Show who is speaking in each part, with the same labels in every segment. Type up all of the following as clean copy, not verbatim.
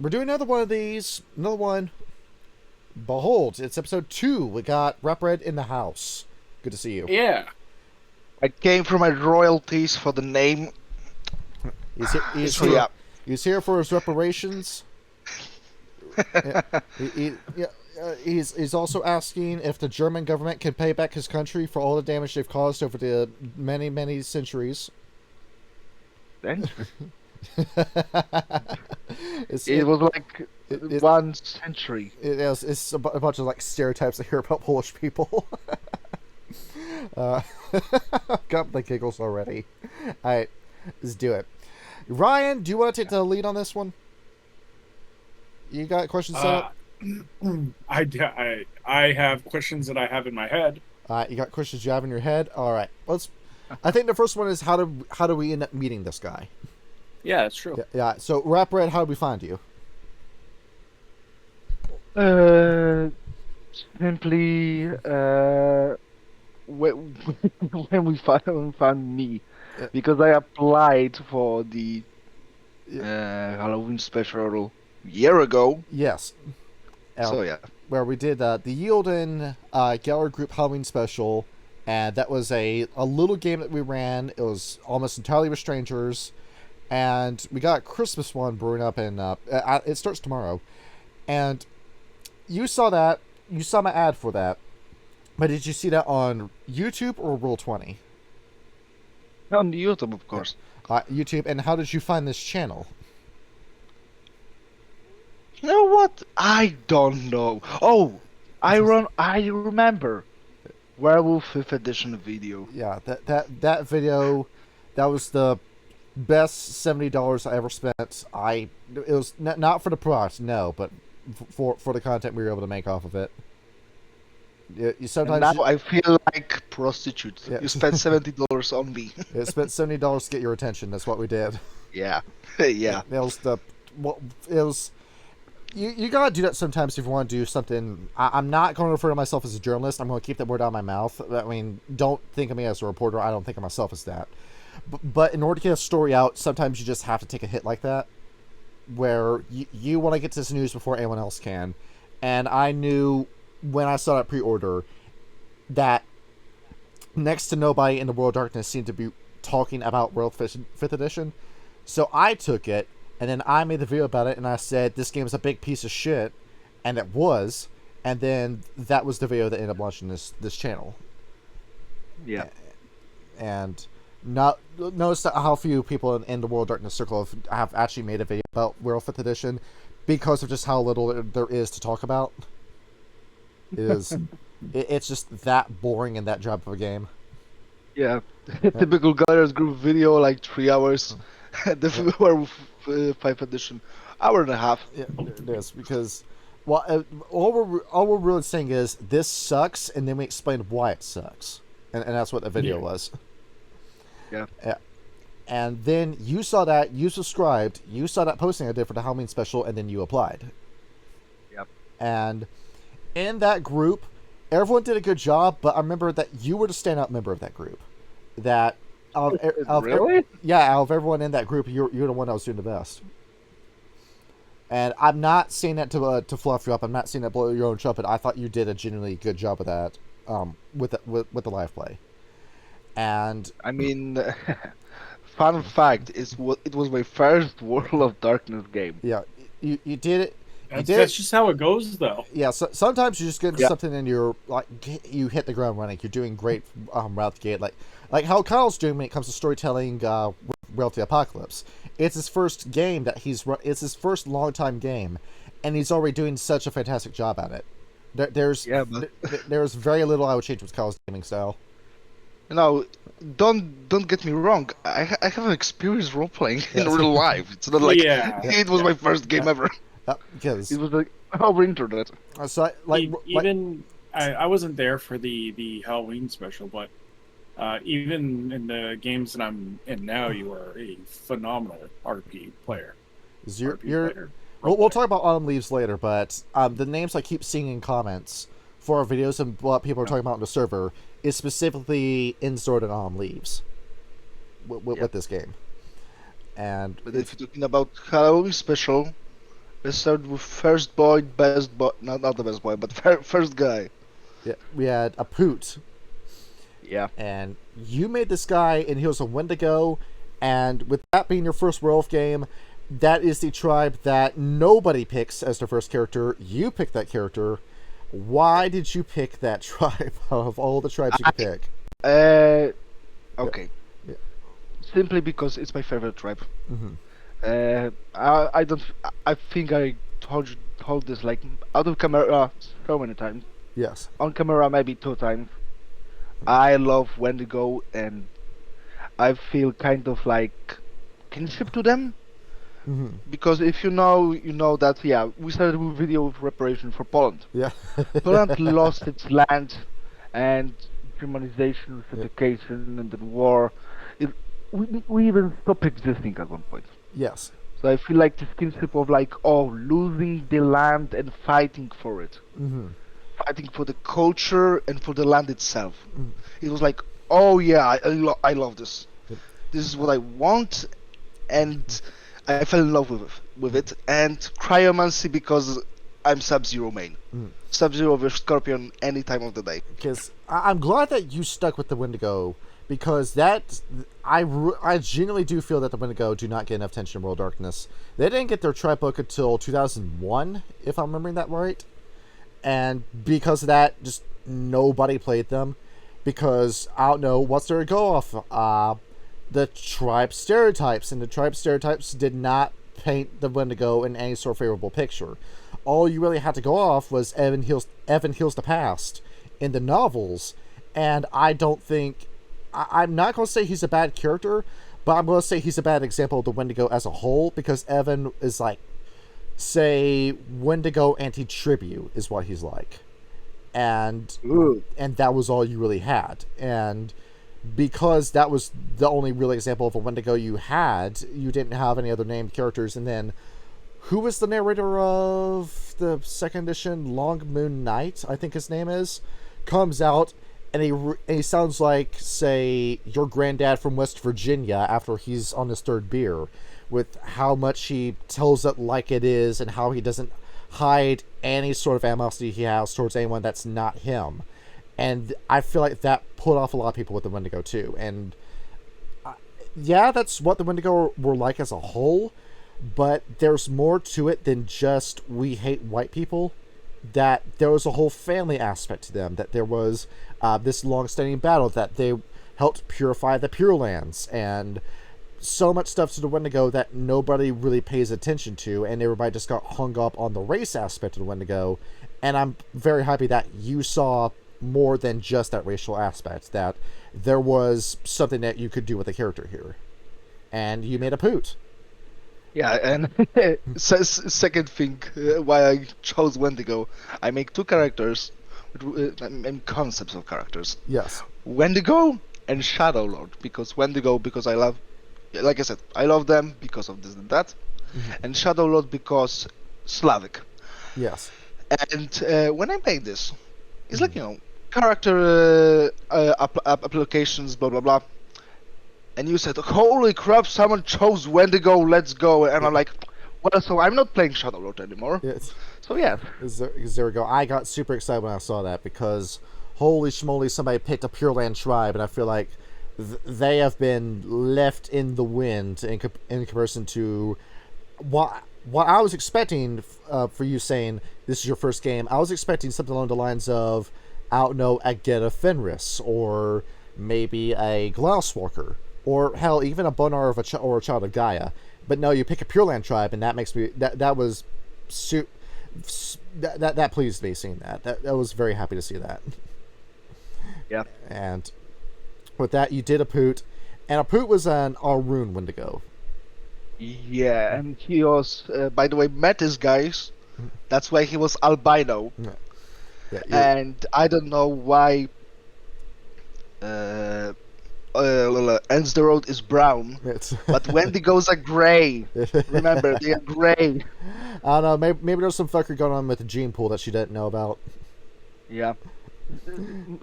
Speaker 1: We're doing another one of these. Another one. Behold, it's episode 2. We got Rapred in the house. Good to see you.
Speaker 2: Yeah.
Speaker 3: I came for my royalties for the name.
Speaker 1: He's here,
Speaker 3: So yeah.
Speaker 1: he's here for his reparations. He's also asking if the German government can pay back his country for all the damage they've caused over the many, many centuries.
Speaker 3: It was like 1 century.
Speaker 1: It's a bunch of like stereotypes I hear about Polish people. Got the giggles already. Alright, let's do it. Ryan, do you want to take the lead on this one? You got questions set up?
Speaker 2: I have questions that I have in my head.
Speaker 1: You got questions you have in your head? Alright, let's... I think the first one is how do we end up meeting this guy?
Speaker 2: Yeah, that's true.
Speaker 1: Yeah. So, Rapred, how do we find you?
Speaker 3: Simply when we found me, because I applied for the Halloween special a year ago.
Speaker 1: Yes.
Speaker 3: So yeah,
Speaker 1: where we did the Yielden Galliard group Halloween special, and that was a little game that we ran. It was almost entirely with strangers, and we got a Christmas one brewing up, and it starts tomorrow. And you saw that. You saw my ad for that. But did you see that on YouTube or Roll20?
Speaker 3: on YouTube, of course.
Speaker 1: YouTube. And how did you find this channel?
Speaker 3: You know what? I don't know. Oh, I remember. Werewolf 5th edition video.
Speaker 1: Yeah, that video, that was the best $70 I ever spent. It was not for the product, no, but for the content we were able to make off of it. You sometimes
Speaker 3: And now I feel like prostitute.
Speaker 1: Yeah.
Speaker 3: You spent $70 on me.
Speaker 1: It spent $70 to get your attention. That's what we did.
Speaker 3: Yeah, yeah.
Speaker 1: It was You gotta do that sometimes if you want to do something. I'm not going to refer to myself as a journalist. I'm going to keep that word out of my mouth. I mean, don't think of me as a reporter. I don't think of myself as that. But in order to get a story out, sometimes you just have to take a hit like that, where you want to get to this news before anyone else can. And I knew when I saw that pre-order that next to nobody in the World of Darkness seemed to be talking about World 5th Edition. So I took it, and then I made the video about it, and I said, this game is a big piece of shit, and it was, and then that was the video that ended up launching this channel.
Speaker 3: Yeah.
Speaker 1: And notice how few people in the World of Darkness circle have actually made a video about World 5th Edition, because of just how little there is to talk about. It's just that boring and that job of a game.
Speaker 3: Yeah. Typical Galliard group video, like 3 hours. The Werewolf 5th edition, hour and a half.
Speaker 1: Yeah, it is, because all we're really saying is this sucks, and then we explained why it sucks, and that's what the video was.
Speaker 3: Yeah.
Speaker 1: And then you saw that, you subscribed, you saw that posting I did for the Halloween special, and then you applied.
Speaker 3: Yep.
Speaker 1: And in that group, everyone did a good job, but I remember that you were the standout member of that group. That
Speaker 3: Really?
Speaker 1: out of everyone in that group, you're the one that was doing the best. And I'm not saying that to fluff you up. I'm not saying that blow your own trumpet. I thought you did a genuinely good job of that, with the live play. And
Speaker 3: I mean, fun fact is it was my first World of Darkness game.
Speaker 1: yeah, you did it.
Speaker 2: That's just how it goes, though.
Speaker 1: Yeah, so sometimes you just get into
Speaker 3: Yeah.
Speaker 1: something and you're like, you hit the ground running. You're doing great right out the gate. Like how Kyle's doing when it comes to storytelling with the Apocalypse. It's his first game that it's his first long time game, and he's already doing such a fantastic job at it. There's very little I would change with Kyle's gaming style.
Speaker 3: No, don't get me wrong. I have experience role playing in real life. It's not like it was my first game ever.
Speaker 1: Because
Speaker 3: it was like over internet.
Speaker 1: So
Speaker 2: I wasn't there for the Halloween special, but even in the games that I'm in now, you are a phenomenal RP player.
Speaker 1: We'll talk about Autumn Leaves later, but the names I keep seeing in comments for our videos and what people are talking about on the server is specifically in Sword and Autumn Leaves with this game. And
Speaker 3: but if you're talking about Halloween special, Let's start with first boy, best boy. Not the best boy, but first guy.
Speaker 1: Yeah, we had Aput,
Speaker 3: Yeah.
Speaker 1: and you made this guy, and he was a Wendigo, and with that being your first werewolf game, that is the tribe that nobody picks as their first character. You picked that character. Why did you pick that tribe out of all the tribes you could pick?
Speaker 3: Okay.
Speaker 1: Yeah.
Speaker 3: Simply because it's my favorite tribe.
Speaker 1: Mm-hmm.
Speaker 3: I don't. I think I told this like out of camera so many times.
Speaker 1: Yes.
Speaker 3: On camera maybe 2 times. I love Wendigo and I feel kind of like kinship to them.
Speaker 1: Mm-hmm.
Speaker 3: Because if you know that, yeah, we started with video of reparation for Poland.
Speaker 1: Yeah.
Speaker 3: Poland lost its land and Germanization, education, and then war. We even stopped existing at one point.
Speaker 1: Yes.
Speaker 3: So I feel like this kinship of like, losing the land and fighting for it.
Speaker 1: Mm-hmm.
Speaker 3: Fighting for the culture and for the land itself.
Speaker 1: Mm.
Speaker 3: It was like, oh yeah, I love this.
Speaker 1: Yep.
Speaker 3: This is what I want, and I fell in love with it. And cryomancy because I'm Sub-Zero main.
Speaker 1: Mm.
Speaker 3: Sub-Zero with Scorpion any time of the day.
Speaker 1: Because I'm glad that you stuck with the Wendigo, because that I genuinely do feel that the Wendigo do not get enough attention in World of Darkness. They didn't get their tribe book until 2001, if I'm remembering that right. And because of that, just nobody played them. Because, I don't know, what's there to go off? The tribe stereotypes. And the tribe stereotypes did not paint the Wendigo in any sort of favorable picture. All you really had to go off was Evan Heals the Past in the novels. And I don't think... I'm not going to say he's a bad character, but I'm going to say he's a bad example of the Wendigo as a whole, because Evan is like... say Wendigo anti-Tribute is what he's like, and that was all you really had. And because that was the only real example of a Wendigo you had, you didn't have any other named characters. And then who was the narrator of the second edition? Long Moon Knight, I think his name is, comes out and he sounds like, say, your granddad from West Virginia after he's on his third beer, with how much he tells it like it is and how he doesn't hide any sort of animosity he has towards anyone that's not him. And I feel like that put off a lot of people with the Wendigo too. And yeah, that's what the Wendigo were like as a whole, but there's more to it than just we hate white people. That there was a whole family aspect to them, that there was this long-standing battle, that they helped purify the Pure Lands, and so much stuff to the Wendigo that nobody really pays attention to, and everybody just got hung up on the race aspect of the Wendigo. And I'm very happy that you saw more than just that racial aspect, that there was something that you could do with the character here. And you made Aput.
Speaker 3: Yeah, and second thing why I chose Wendigo, I make 2 characters, and concepts of characters.
Speaker 1: Yes.
Speaker 3: Wendigo and Shadow Lord, because Wendigo, because I love, like I said, I love them because of this and that, and Shadow Lord because Slavic.
Speaker 1: Yes.
Speaker 3: And when I made this, it's like, character applications, blah blah blah. And you said, holy crap, someone chose Wendigo, let's go. And I'm like, well, so I'm not playing Shadow Lord anymore.
Speaker 1: Yes.
Speaker 3: So yeah.
Speaker 1: There we go. I got super excited when I saw that, because holy schmoly, somebody picked a Pure Land tribe, and I feel like they have been left in the wind in comparison to what I was expecting for you saying this is your first game. I was expecting something along the lines of, I don't know, a Geta Fenris, or maybe a Glasswalker, or hell, even a Bonar or a Child of Gaia. But no, you pick a Pure Land tribe, and that makes me that pleased me seeing that. I was very happy to see that.
Speaker 3: Yeah.
Speaker 1: And with that, you did Aput, and Aput was an Arun Wendigo.
Speaker 3: Yeah, and he was, by the way, met his guys. That's why he was albino.
Speaker 1: Yeah,
Speaker 3: and I don't know why Ends the Road is brown, but Wendigos are gray. Remember, they are gray.
Speaker 1: I don't know, maybe there's some fucker going on with the gene pool that she didn't know about.
Speaker 3: Yeah.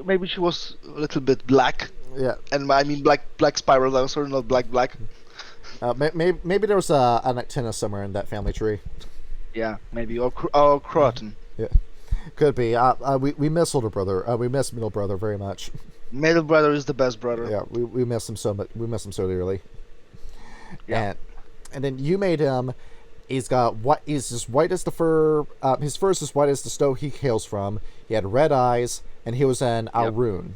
Speaker 3: Maybe she was a little bit black.
Speaker 1: Yeah.
Speaker 3: And I mean black spiral, I'm sorry, not black.
Speaker 1: Maybe there was an antenna somewhere in that family tree.
Speaker 3: Yeah, maybe or Croton.
Speaker 1: Yeah, could be. We miss older brother. We miss middle brother very much.
Speaker 3: Middle brother is the best brother.
Speaker 1: Yeah, we miss him so much. We miss him so dearly.
Speaker 3: Yeah.
Speaker 1: And then you made him. He's got he's as white as the fur. His fur is as white as the snow he hails from. He had red eyes, and he was an Alrune,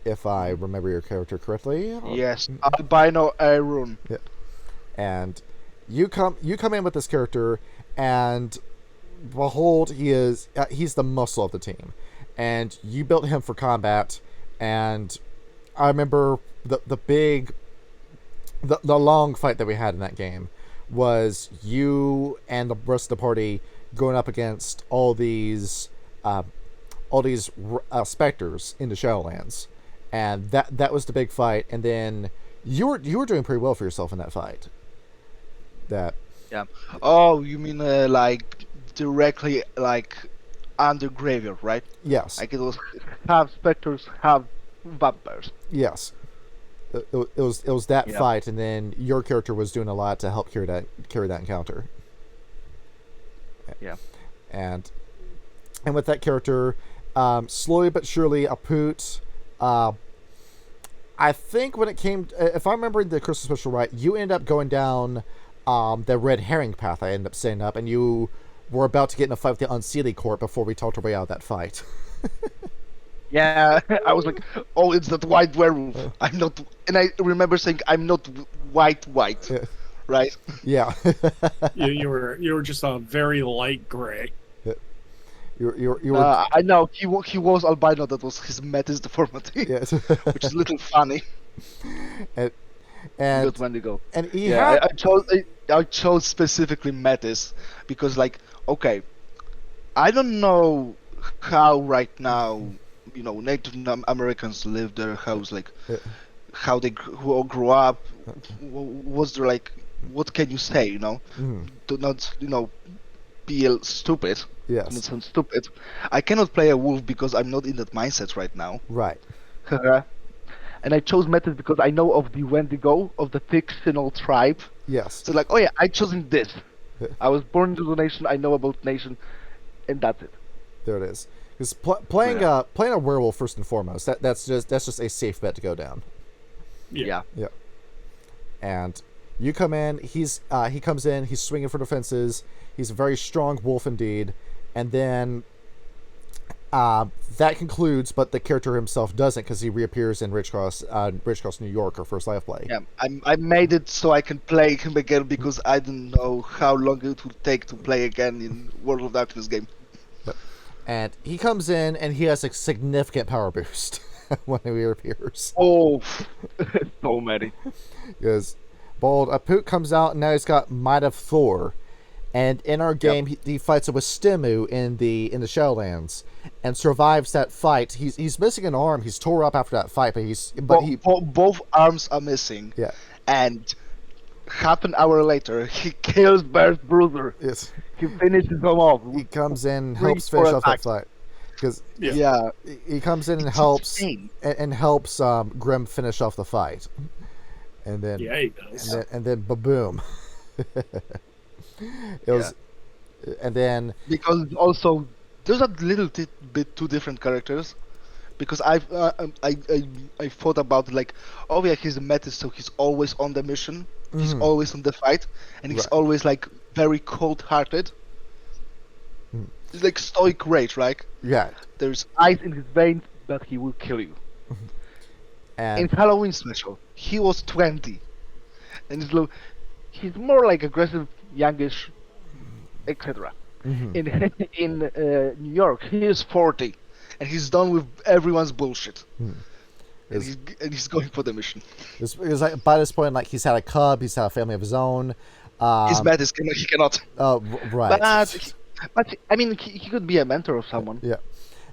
Speaker 1: if I remember your character correctly.
Speaker 3: Yes, albino Arun.
Speaker 1: Yeah. And you come in with this character, and behold, he's the muscle of the team, and you built him for combat. And I remember the long fight that we had in that game was you and the rest of the party going up against all these specters in the Shadowlands, and that was the big fight. And then you were doing pretty well for yourself in that fight. That
Speaker 3: Yeah. Oh, you mean like directly like under graveyard, right?
Speaker 1: yes,
Speaker 3: Like it was half specters, half vampires.
Speaker 1: yes. It was that
Speaker 3: Yeah.
Speaker 1: fight, and then your character was doing a lot to help carry that encounter.
Speaker 3: Yeah.
Speaker 1: And with that character, slowly but surely, Aput. I think when it came, if I'm remembering the Christmas special right, you ended up going down the red herring path. I ended up setting up, and you were about to get in a fight with the Unseelie Court before we talked our way out of that fight.
Speaker 3: Yeah, I was like, oh, it's that white werewolf. I'm not, and I remember saying, I'm not white,
Speaker 1: Yeah.
Speaker 3: right?
Speaker 1: Yeah.
Speaker 2: You were just a very light gray.
Speaker 1: you were.
Speaker 3: I know he was albino. That was his Metis deformity,
Speaker 1: Yes.
Speaker 3: which is a little funny.
Speaker 1: and
Speaker 3: Good when you go.
Speaker 1: and he
Speaker 3: Yeah,
Speaker 1: had.
Speaker 3: I chose specifically Metis because, like, okay, I don't know how right now, Native Americans live their house, like, how they all grew up. Was there like, what can you say,
Speaker 1: Mhm.
Speaker 3: Do not, be stupid. Do not
Speaker 1: Yes.
Speaker 3: sound stupid. I cannot play a wolf because I'm not in that mindset right now.
Speaker 1: Right.
Speaker 3: And I chose Metis because I know of the Wendigo, of the fictional tribe.
Speaker 1: Yes.
Speaker 3: So like, oh yeah, I chosen this. I was born into the nation. I know about nation, and that's it.
Speaker 1: There it is. Because playing a werewolf first and foremost, that's just a safe bet to go down.
Speaker 3: Yeah.
Speaker 1: Yeah. And you come in. He comes in. He's swinging for defenses. He's a very strong wolf indeed. And then that concludes, but the character himself doesn't, because he reappears in Ridgecross, New York, our first live play.
Speaker 3: Yeah. I made it so I can play him again because I don't know how long it would take to play again in World of Darkness game.
Speaker 1: And he comes in, and he has a significant power boost when he reappears.
Speaker 3: Oh, so many.
Speaker 1: Because Bold Aput comes out, and now he's got Might of Thor. And in our game, he fights it with Stimu in the Shadowlands, and survives that fight. He's missing an arm. He's tore up after that fight, but
Speaker 3: both arms are missing.
Speaker 1: Yeah.
Speaker 3: And half an hour later, he kills Bear's Bruiser.
Speaker 1: Yes.
Speaker 3: He finishes him off.
Speaker 1: He comes in,
Speaker 3: Three,
Speaker 1: helps finish
Speaker 3: four
Speaker 1: off that
Speaker 3: attacks.
Speaker 1: fight. Because
Speaker 3: Yeah.
Speaker 1: he comes in and
Speaker 3: It's
Speaker 1: helps
Speaker 3: insane.
Speaker 1: and helps Grim finish off the fight. And then
Speaker 2: Yeah, he does.
Speaker 1: and then ba-boom. It was, and then
Speaker 3: Because also there's a little bit two different characters. Because I thought about like, oh yeah, he's a Metis, so he's always on the mission. He's always on the fight, and he's
Speaker 1: Right.
Speaker 3: always like very cold-hearted. He's like stoic rage, right?
Speaker 1: yeah,
Speaker 3: There's ice in his veins, but he will kill you. In
Speaker 1: and
Speaker 3: Halloween special, he was 20, and he's more like aggressive, youngish, etc. In New York, he is 40, and he's done with everyone's bullshit. And he's going for the mission.
Speaker 1: it's like by this point, like he's had a cub, he's had a family of his own.
Speaker 3: He's mad. He cannot.
Speaker 1: Right.
Speaker 3: But I mean, he could be a mentor of someone,
Speaker 1: Yeah,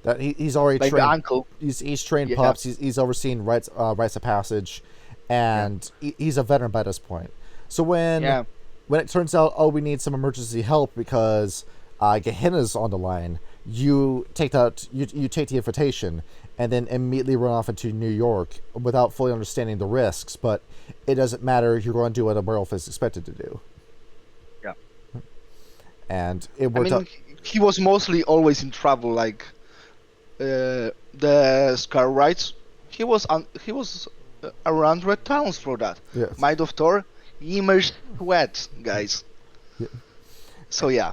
Speaker 1: that he's already
Speaker 3: like the
Speaker 1: trained.
Speaker 3: uncle.
Speaker 1: He's trained
Speaker 3: Yeah.
Speaker 1: pups. He's overseen rites of passage, and he's a veteran by this point. So when it turns out, oh, we need some emergency help because Gehenna's on the line, you take you take the invitation and then immediately run off into New York without fully understanding the risks. But it doesn't matter. You're going to do what a werewolf is expected to do.
Speaker 3: Yeah.
Speaker 1: and it
Speaker 3: I
Speaker 1: worked
Speaker 3: mean,
Speaker 1: out.
Speaker 3: he was mostly always in trouble, like the Scar Rights. He was around Red Towns for that.
Speaker 1: Yes.
Speaker 3: Mind of Thor, Ymir Sweat, guys.
Speaker 1: Yeah.
Speaker 3: So yeah.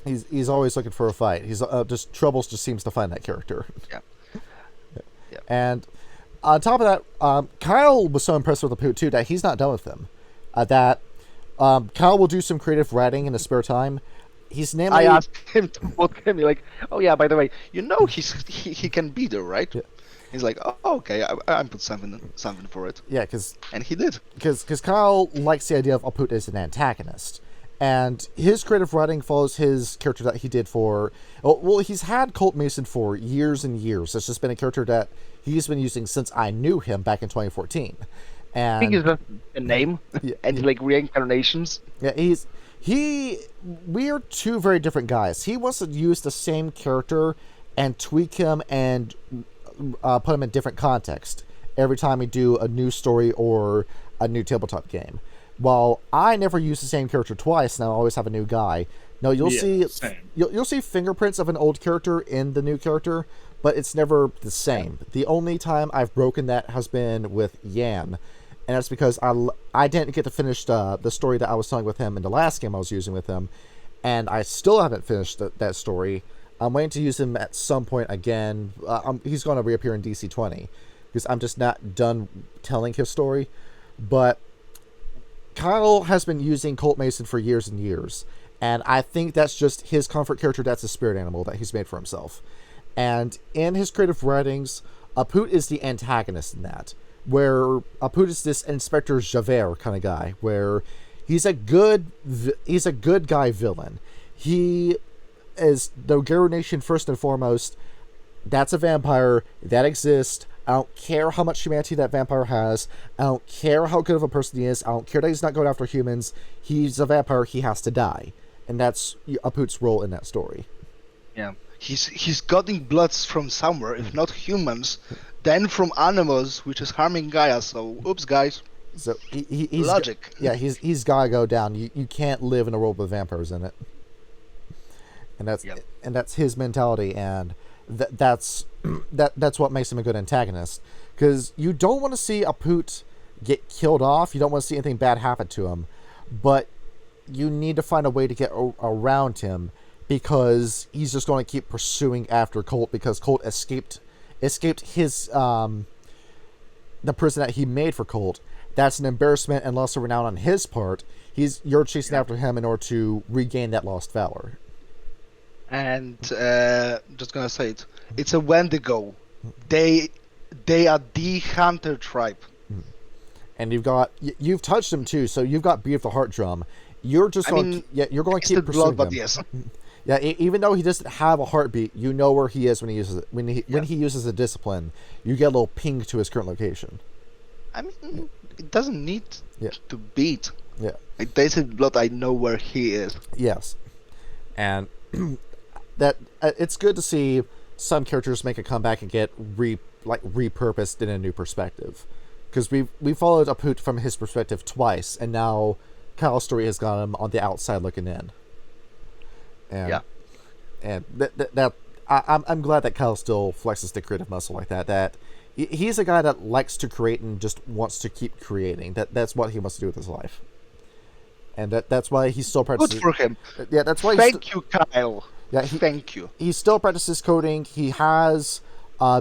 Speaker 1: He's always looking for a fight. He's just Troubles just seems to find that character.
Speaker 3: Yeah. Yeah.
Speaker 1: And on top of that, Kyle was so impressed with Aput too that he's not done with him. Kyle will do some creative writing in his spare time. He's namely.
Speaker 3: I asked him to vote him. Like, oh yeah, by the way, you know he can be there, right?
Speaker 1: Yeah.
Speaker 3: He's like, oh okay, I put something for it.
Speaker 1: Yeah, because
Speaker 3: he did.
Speaker 1: Because Kyle likes the idea of Aput as an antagonist. And his creative writing follows his character that he did for... Well, he's had Colt Mason for years and years. It's just been a character that he's been using since I knew him back in 2014. And
Speaker 3: I think it's just a name and like reincarnations.
Speaker 1: Yeah, we are two very different guys. He wants to use the same character and tweak him and put him in different context every time we do a new story or a new tabletop game. While I never use the same character twice, and I always have a new guy. No, you'll see fingerprints of an old character in the new character, but it's never the same. The only time I've broken that has been with Yan, and that's because I didn't get to finish the story that I was telling with him in the last game I was using with him, and I still haven't finished that story. I'm waiting to use him at some point again. He's going to reappear in DC 20 because I'm just not done telling his story, but Kyle has been using Colt Mason for years and years, and I think that's just his comfort character. That's a spirit animal that he's made for himself. And in his creative writings, Aput is the antagonist in that, where Aput is this Inspector Javert kind of guy, where he's a good guy villain. He is the Garu Nation first and foremost. That's a vampire that exists. I don't care how much humanity that vampire has. I don't care how good of a person he is. I don't care that he's not going after humans. He's a vampire. He has to die. And that's Aput's role in that story.
Speaker 3: Yeah. He's getting bloods from somewhere, if not humans, then from animals, which is harming Gaia. So, oops, guys.
Speaker 1: So he's
Speaker 3: logic.
Speaker 1: He's gotta go down. You can't live in a world with vampires in it. And that's his mentality, and that's what makes him a good antagonist. Because you don't want to see Aput get killed off. You don't want to see anything bad happen to him, but you need to find a way to get around him, because he's just going to keep pursuing after Colt, because Colt escaped his the prison that he made for Colt. That's an embarrassment and loss of renown on his part. You're chasing after him in order to regain that lost valor.
Speaker 3: And just gonna say it. It's a Wendigo. They are the hunter tribe.
Speaker 1: And you've touched him too. So you've got Beat of the Heart Drum. You're just going to keep pursuing him.
Speaker 3: Yes.
Speaker 1: Yeah, even though he doesn't have a heartbeat, you know where he is when he uses it. When he uses a discipline, you get a little ping to his current location.
Speaker 3: I mean, it doesn't need to beat.
Speaker 1: Yeah.
Speaker 3: Like Daisy Blood, I know where he is.
Speaker 1: Yes, and that it's good to see some characters make a comeback and get repurposed in a new perspective, because we followed Aput from his perspective twice, and now Kyle's story has got him on the outside looking in. And and I'm glad that Kyle still flexes the creative muscle like that. That he's a guy that likes to create and just wants to keep creating. That's what he wants to do with his life, and that's why he still practices.
Speaker 3: Good for him.
Speaker 1: Yeah, that's why.
Speaker 3: Thank you, Kyle.
Speaker 1: Yeah,
Speaker 3: thank you.
Speaker 1: He still practices coding. He has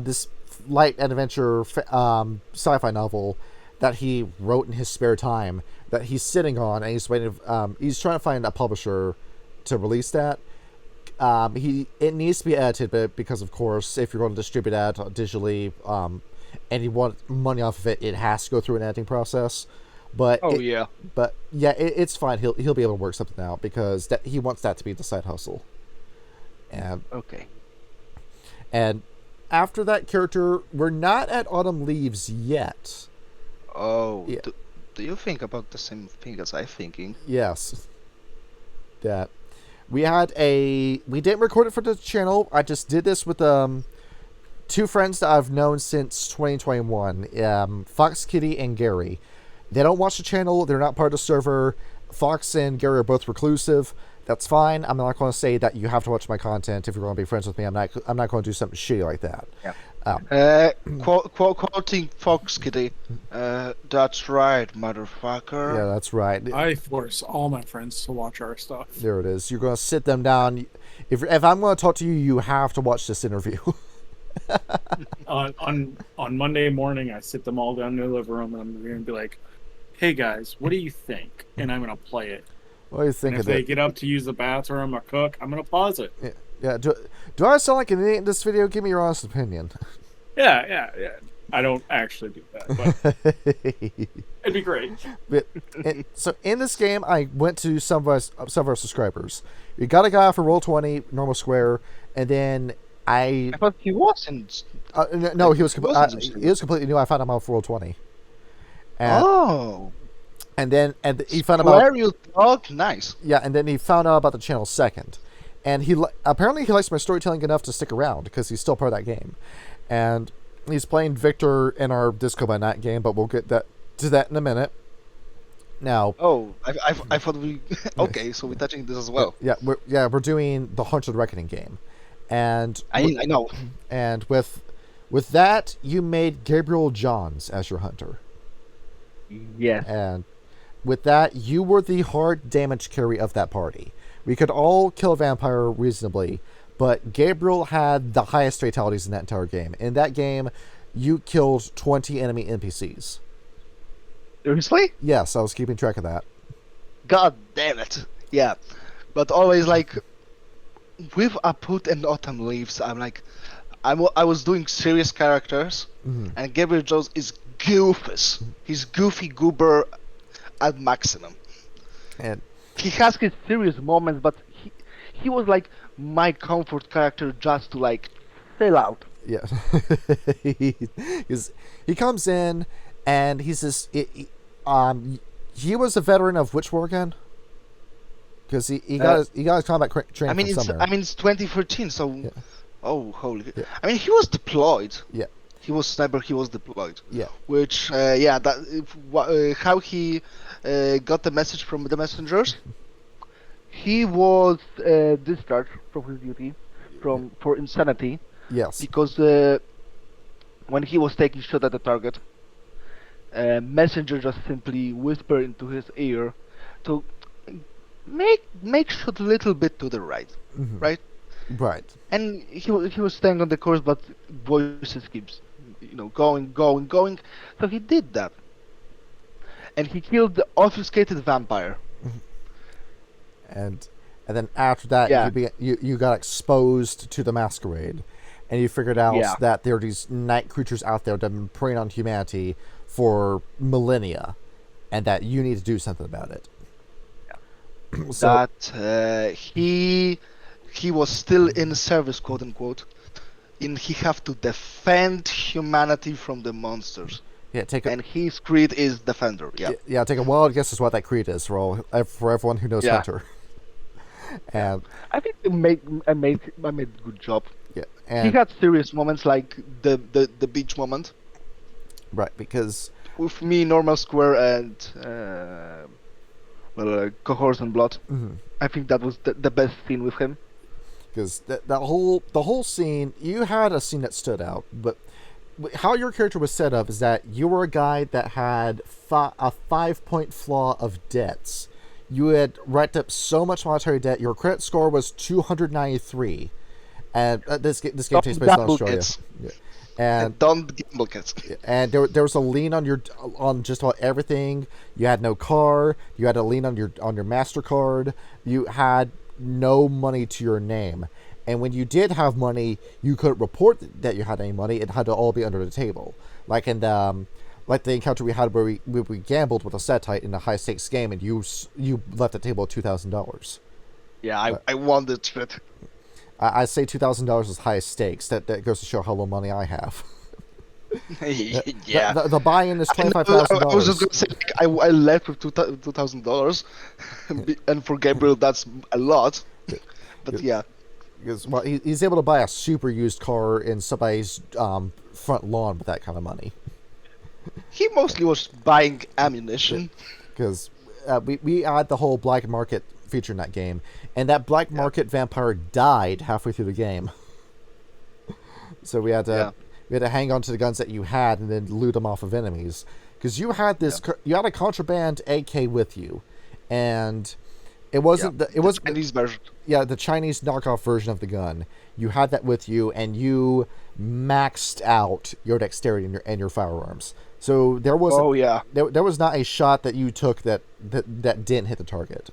Speaker 1: this light adventure sci-fi novel that he wrote in his spare time that he's sitting on, and he's waiting. He's trying to find a publisher to release that. It needs to be edited, but because of course, if you're going to distribute that digitally, and you want money off of it, it has to go through an editing process. But it's fine. He'll be able to work something out, because he wants that to be the side hustle. And after that character, we're not at Autumn Leaves yet.
Speaker 3: Oh, yeah. Do you think about the same thing as I'm thinking?
Speaker 1: Yes. That we didn't record it for the channel. I just did this with two friends that I've known since 2021, Fox Kitty and Gary. They don't watch the channel. They're not part of the server. Fox and Gary are both reclusive. That's fine. I'm not going to say that you have to watch my content if you're going to be friends with me. I'm not going to do something shitty like that.
Speaker 3: Quoting Fox Kitty. That's right, motherfucker.
Speaker 1: Yeah, that's right.
Speaker 2: I force all my friends to watch our stuff.
Speaker 1: There it is. You're going to sit them down. If I'm going to talk to you, you have to watch this interview.
Speaker 2: On Monday morning, I sit them all down in the living room, and I'm going to be like, "Hey guys, what do you think?" And I'm going to play it.
Speaker 1: What do you think
Speaker 2: And
Speaker 1: of
Speaker 2: if
Speaker 1: it?
Speaker 2: they get up to use the bathroom or cook, I'm going to pause it.
Speaker 1: Yeah. Do I sound like an idiot in this video? Give me your honest opinion.
Speaker 2: Yeah. I don't actually do that, but it'd be great.
Speaker 1: So in this game, I went to some of our subscribers. You got a guy for Roll20, normal square, and then
Speaker 3: I thought he wasn't.
Speaker 1: no, he was
Speaker 3: He wasn't
Speaker 1: he was completely new. I found him out for Roll20. And,
Speaker 3: Oh.
Speaker 1: and he found out
Speaker 3: Where you talk? Nice.
Speaker 1: Yeah, and then he found out about the channel second, and apparently he likes my storytelling enough to stick around because he's still part of that game, and he's playing Victor in our Disco by Night game, but we'll get to that in a minute. Now.
Speaker 3: Oh, I thought we. Okay, so we're touching this as well.
Speaker 1: Yeah, we're doing the Haunted Reckoning game, and
Speaker 3: I know.
Speaker 1: And with that, you made Gabriel Johns as your hunter.
Speaker 3: Yes.
Speaker 1: And with that, you were the hard damage carry of that party. We could all kill a vampire reasonably, but Gabriel had the highest fatalities in that entire game. In that game, you killed 20 enemy NPCs.
Speaker 3: Seriously?
Speaker 1: Yes, I was keeping track of that.
Speaker 3: God damn it. Yeah. But always like with Aput and Autumn Leaves, I'm like I was doing serious characters, and Gabriel Jones is goofus. He's goofy goober at maximum.
Speaker 1: And
Speaker 3: he has his serious moments, but he was like my comfort character just to like fill out.
Speaker 1: Yeah. he comes in and he's this he was a veteran of which war again? Because he got his combat training from somewhere.
Speaker 3: It's 2013, so
Speaker 1: yeah.
Speaker 3: Oh holy!
Speaker 1: Yeah.
Speaker 3: I mean, he was deployed.
Speaker 1: Yeah.
Speaker 3: He was sniper. He was deployed.
Speaker 1: Yeah.
Speaker 3: Which how he got the message from the messengers. He was discharged from his duty for insanity.
Speaker 1: Yes.
Speaker 3: Because when he was taking shot at the target, messenger just simply whispered into his ear to make shot a little bit to the right, right?
Speaker 1: Right.
Speaker 3: And he was staying on the course, but voices keeps going. So he did that, and he killed the obfuscated vampire.
Speaker 1: And then after that, you got exposed to the masquerade, and you figured out that there are these night creatures out there that have been preying on humanity for millennia, and that you need to do something about it. Yeah. So
Speaker 3: that he was still in service, quote unquote, and he have to defend humanity from the monsters.
Speaker 1: Yeah,
Speaker 3: and his creed is defender.
Speaker 1: Yeah. Take a wild guess as what that creed is for everyone who knows Hunter. And
Speaker 3: I think I made a good job.
Speaker 1: Yeah,
Speaker 3: he had serious moments like the beach moment.
Speaker 1: Right, because
Speaker 3: with me, normal square and cohorts and blood. I think that was the best scene with him.
Speaker 1: Because the whole scene, you had a scene that stood out, but how your character was set up is that you were a guy that had a 5-point flaw of debts. You had racked up so much monetary debt. Your credit score was 293, and this game takes place in Australia. Yeah.
Speaker 3: And don't gamble, kids.
Speaker 1: And there was a lien on just about everything. You had no car. You had a lien on your MasterCard. You had no money to your name, and when you did have money, you couldn't report that you had any money. It had to all be under the table, like in the encounter we had where we gambled with a Setite in a high stakes game, and you left the table at $2,000.
Speaker 3: Yeah, I won the trip.
Speaker 1: I say $2,000 is high stakes. That goes to show how little money I have.
Speaker 3: Yeah.
Speaker 1: The buy-in is $25,000.
Speaker 3: I was just gonna say I left with $2,000, and for Gabriel that's a lot. But yeah,
Speaker 1: because he's able to buy a super used car in somebody's front lawn with that kind of money.
Speaker 3: He mostly was buying ammunition.
Speaker 1: Because we had the whole black market featured in that game, and that black market vampire died halfway through the game. So we had to hang on to the guns that you had and then loot them off of enemies, because you had you had a contraband AK with you, and it wasn't it was
Speaker 3: Chinese version.
Speaker 1: Yeah, the Chinese knockoff version of the gun. You had that with you, and you maxed out your dexterity and your firearms. So there was there was not a shot that you took that didn't hit the target.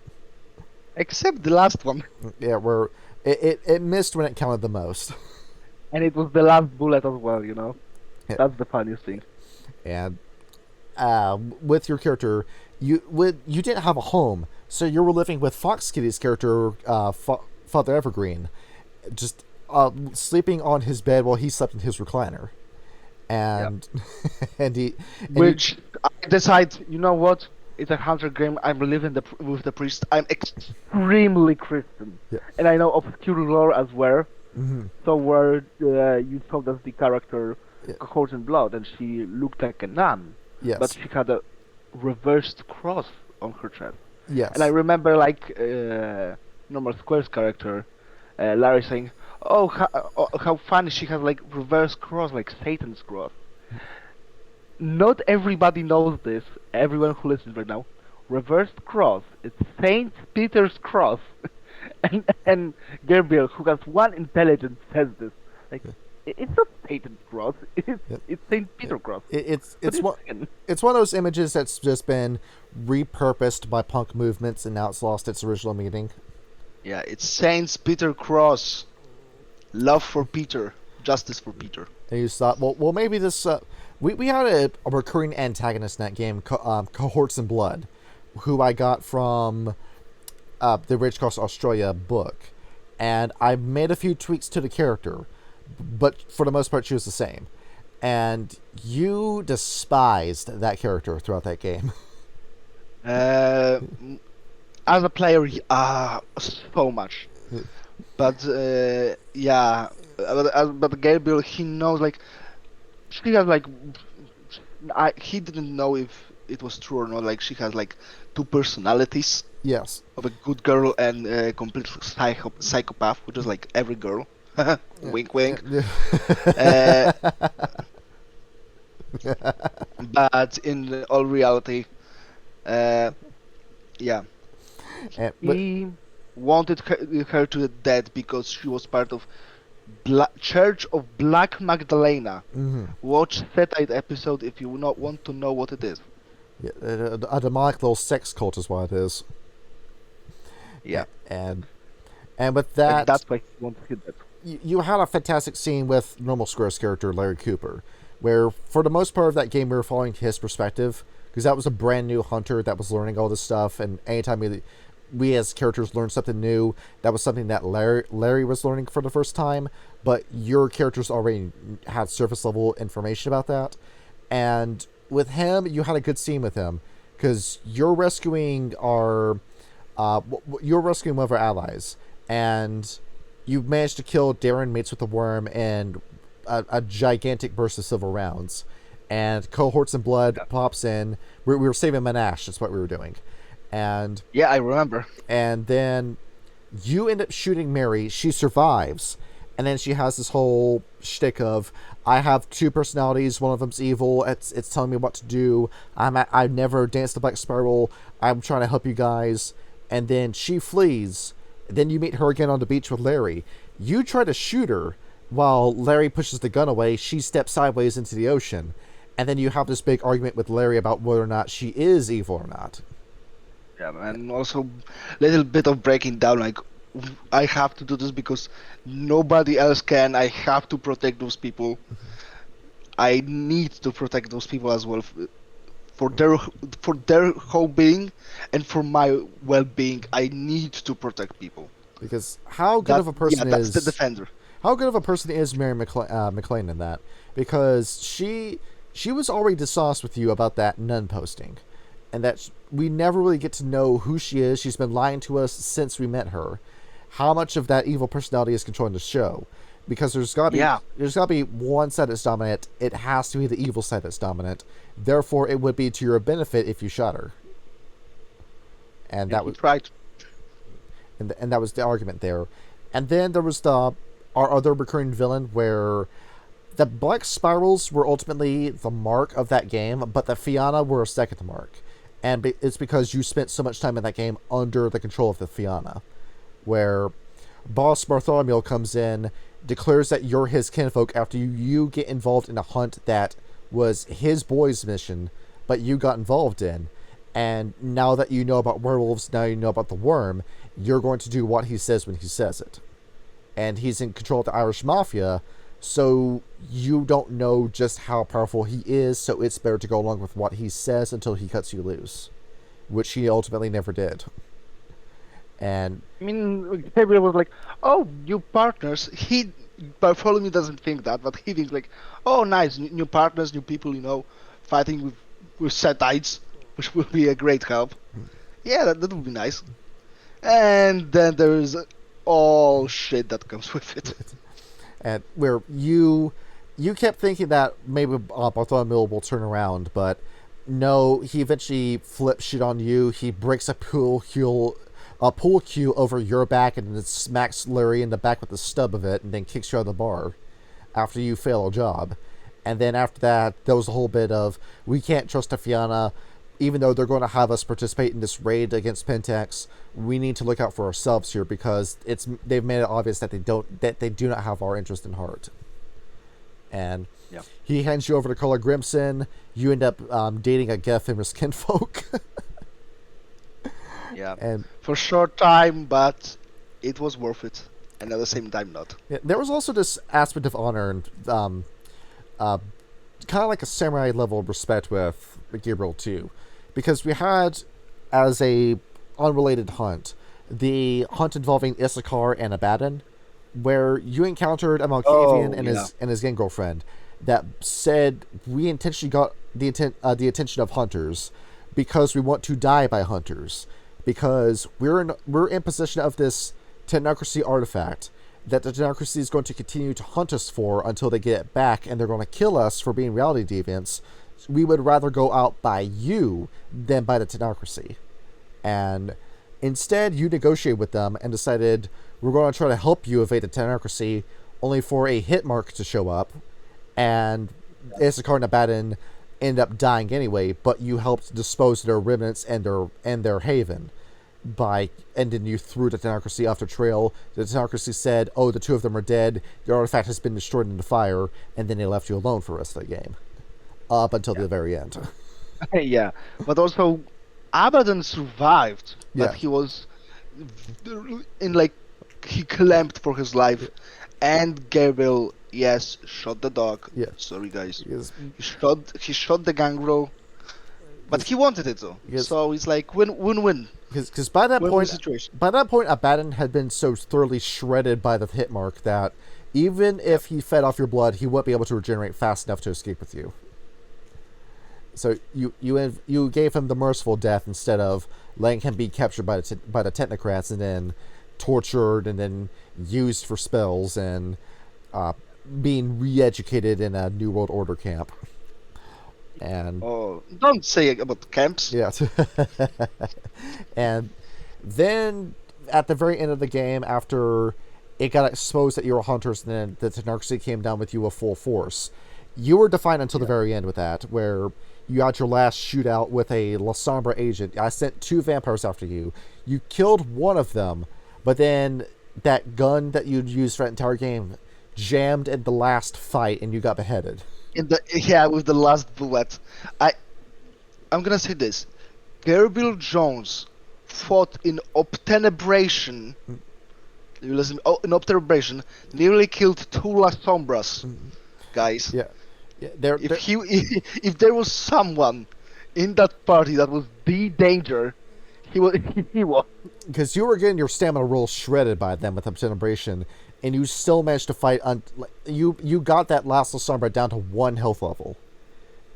Speaker 3: Except the last one.
Speaker 1: Yeah, where it missed when it counted the most.
Speaker 4: And it was the last bullet as well, you know?
Speaker 1: Yeah.
Speaker 4: That's the funniest thing.
Speaker 1: And with your character, you didn't have a home, so you were living with Fox Kitty's character, Father Evergreen, just sleeping on his bed while he slept in his recliner. And
Speaker 3: Which I decide, you know what? It's a hunter game. I'm living with the priest. I'm
Speaker 4: Extremely Christian.
Speaker 1: Yeah.
Speaker 4: And I know obscure lore as well.
Speaker 1: Mm-hmm.
Speaker 4: So where you told us the character Horse and Blood, and she looked like a nun.
Speaker 1: Yes.
Speaker 4: But she had a reversed cross on her chest.
Speaker 1: Yes.
Speaker 4: And I remember, like, Normal Square's character, Larry saying, "Oh, how funny, she has, like, reverse cross, like Satan's cross." Not everybody knows this, everyone who listens right now. Reversed cross, it's Saint Peter's cross. and Gabriel, who has one intelligence, says this. Like, it's not Satan's cross, it's Saint Peter's cross.
Speaker 1: It's one of those images that's just been repurposed by punk movements, and now it's lost its original meaning.
Speaker 3: Yeah, it's Saint Peter cross. Love for Peter, justice for Peter.
Speaker 1: And you thought, well, maybe this. We had a recurring antagonist in that game, Cohorts in Blood, who I got from the Rage Across Australia book, and I made a few tweaks to the character, but for the most part, she was the same. And you despised that character throughout that game.
Speaker 3: As a player, so much. But but Gabriel, he knows, like, she has, like, he didn't know if it was true or not. Like, she has, like, two personalities.
Speaker 1: Yes.
Speaker 3: Of a good girl and a complete psychopath, which is like every girl. Wink, wink. But in all reality, he wanted her to dead because she was part of Church of Black Magdalena.
Speaker 1: Mm-hmm.
Speaker 3: Watch Satellite episode if you not want to know what it is.
Speaker 1: Yeah, a demonic little sex cult is what it is.
Speaker 3: Yeah,
Speaker 1: and with that,
Speaker 3: and that's why he wanted to hit that.
Speaker 1: You had a fantastic scene with Normal Square's character Larry Cooper, where for the most part of that game we were following his perspective, because that was a brand new hunter that was learning all this stuff, and anytime we as characters learned something new, that was something that Larry was learning for the first time, but your characters already had surface level information about that. And with him, you had a good scene with him, because you're rescuing one of our allies, and you've managed to kill Darren Mates with the Worm and a gigantic burst of silver rounds. And Cohorts in Blood pops in. We were saving Monash, that's what we were doing. And
Speaker 3: yeah, I remember.
Speaker 1: And then you end up shooting Mary. She survives, and then she has this whole shtick of, I have two personalities. One of them's evil. It's telling me what to do. I've never danced the Black Spiral. I'm trying to help you guys. And then she flees. Then you meet her again on the beach with Larry. You try to shoot her while Larry pushes the gun away. She steps sideways into the ocean. And then you have this big argument with Larry about whether or not she is evil or not.
Speaker 3: Yeah, and also a little bit of breaking down, like, I have to do this because nobody else can. I have to protect those people. I need to protect those people as well, for their whole being and for my well-being. I need to protect people.
Speaker 1: Because how good of a person
Speaker 3: that's the defender.
Speaker 1: How good of a person is Mary McLean in that? Because she was already dishonest with you about that nun posting, and that we never really get to know who she is. She's been lying to us since we met her. How much of that evil personality is controlling the show? Because there's got to be one side that's dominant. It has to be the evil side that's dominant. Therefore, it would be to your benefit if you shot her. And that was
Speaker 3: right.
Speaker 1: and that was the argument there. And then there was our other recurring villain, where the black spirals were ultimately the mark of that game, but the Fianna were a second mark. And it's because you spent so much time in that game under the control of the Fianna, where Boss Bartholomew comes in, declares that you're his kinfolk after you get involved in a hunt that was his boy's mission, but you got involved in. And now that you know about werewolves, now you know about the worm, you're going to do what he says when he says it. And he's in control of the Irish Mafia, so you don't know just how powerful he is, so it's better to go along with what he says until he cuts you loose, which he ultimately never did. And
Speaker 4: I mean, Gabriel was like, "Oh,
Speaker 3: New partners. Bartholomew doesn't think that, but he thinks like, oh, nice, new partners, new people, fighting with Setites, which will be a great help. Yeah, that would be nice. And then there is all shit that comes with it.
Speaker 1: and where you kept thinking that maybe Bartholomew will turn around, but no, he eventually flips shit on you. He breaks a pool cue over your back and then smacks Larry in the back with the stub of it and then kicks you out of the bar after you fail a job. And then after that, there was a whole bit of, we can't trust the Fianna, even though they're going to have us participate in this raid against Pentax. We need to look out for ourselves here because they've made it obvious that they do not have our interest in heart. And he hands you over to Carla Grimson. You end up dating a Geff famous kinfolk.
Speaker 3: Yeah,
Speaker 1: and
Speaker 3: for a short time, but it was worth it, and at the same time not.
Speaker 1: Yeah, there was also this aspect of honor and kind of like a samurai level of respect with Gabriel too, because we had, as a unrelated hunt, the hunt involving Issachar and Abaddon, where you encountered a Malkavian and his gang girlfriend that said, we intentionally got the attention of hunters because we want to die by hunters, because we're in possession of this technocracy artifact that the technocracy is going to continue to hunt us for until they get it back, and they're going to kill us for being reality deviants. We would rather go out by you than by the technocracy. And instead, you negotiated with them and decided, we're going to try to help you evade the technocracy, only for a hit mark to show up, and Issachar and Abaddon end up dying anyway, but you helped dispose of their remnants and their haven by ending you through the technocracy off the trail. The technocracy said, oh, the two of them are dead, the artifact has been destroyed in the fire, and then they left you alone for the rest of the game. Up until the very end.
Speaker 3: Yeah, but also Abaddon survived, but he was he clamped for his life, and Gabriel, shot the dog.
Speaker 1: Yeah.
Speaker 3: Sorry guys.
Speaker 1: Yes.
Speaker 3: He shot the gangrel, but he wanted it though.
Speaker 1: Yes.
Speaker 3: So it's like win-win.
Speaker 1: Because by that
Speaker 3: Situation.
Speaker 1: point, Abaddon had been so thoroughly shredded by the hit mark that even if he fed off your blood, he wouldn't be able to regenerate fast enough to escape with you. So you gave him the merciful death instead of letting him be captured by the technocrats and then tortured and then used for spells and being re-educated in a New World Order camp. And
Speaker 3: don't say about camps.
Speaker 1: Yeah. And then at the very end of the game, after it got exposed that you were hunters and then the technocracy came down with you with full force, you were defined until the very end with that, where you had your last shootout with a La Sombra agent. I sent 2 vampires after you. You killed one of them, but then that gun that you'd used for that entire game jammed in the last fight and you got beheaded.
Speaker 3: With the last bullet. I'm gonna say this. Gabriel Jones fought in Obtenebration. You listen, in Obtenebration, nearly killed 2 La Sombras, guys.
Speaker 1: Yeah.
Speaker 3: If there was someone in that party that was the danger, he was.
Speaker 1: Because you were getting your stamina roll shredded by them with Obtenebration, and you still managed to fight. You got that last Sombra down to 1 health level,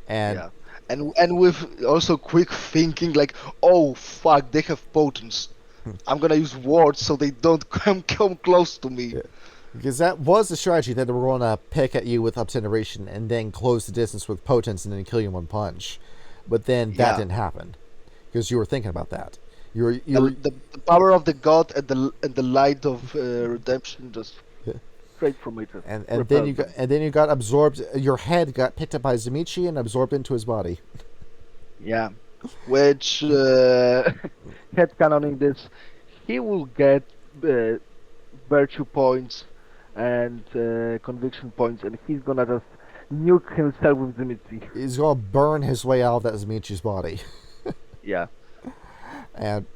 Speaker 1: and
Speaker 3: with also quick thinking, like, oh fuck, they have potence. I'm gonna use wards so they don't come close to me.
Speaker 1: Yeah. Because that was the strategy, that they were going to pick at you with Obtenebration and then close the distance with potence and then kill you in 1 punch. But then that didn't happen because you were thinking about that.
Speaker 3: The power of the god and the light of redemption just
Speaker 4: Straight from it.
Speaker 1: and then you got absorbed. Your head got picked up by Zimichi and absorbed into his body.
Speaker 4: Yeah.
Speaker 3: which
Speaker 4: Headcanoning this, he will get virtue points and conviction points, and he's gonna just nuke himself with Dimitri.
Speaker 1: He's gonna burn his way out of that Zimichi's body.
Speaker 4: Yeah.
Speaker 1: And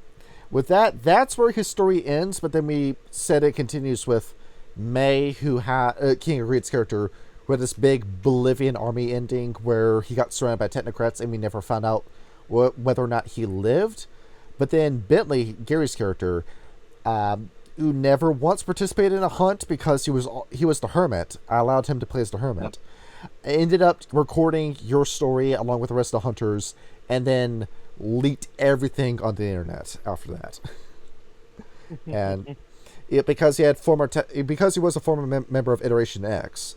Speaker 1: with that, that's where his story ends. But then we said it continues with May, who had King of Greed's character, who had this big Bolivian army ending where he got surrounded by technocrats, and we never found out whether or not he lived. But then Bentley, Gary's character, who never once participated in a hunt because he was the hermit. I allowed him to play as the hermit. Ended up recording your story along with the rest of the hunters, and then leaked everything on the internet after that. And because he was a former member of Iteration X,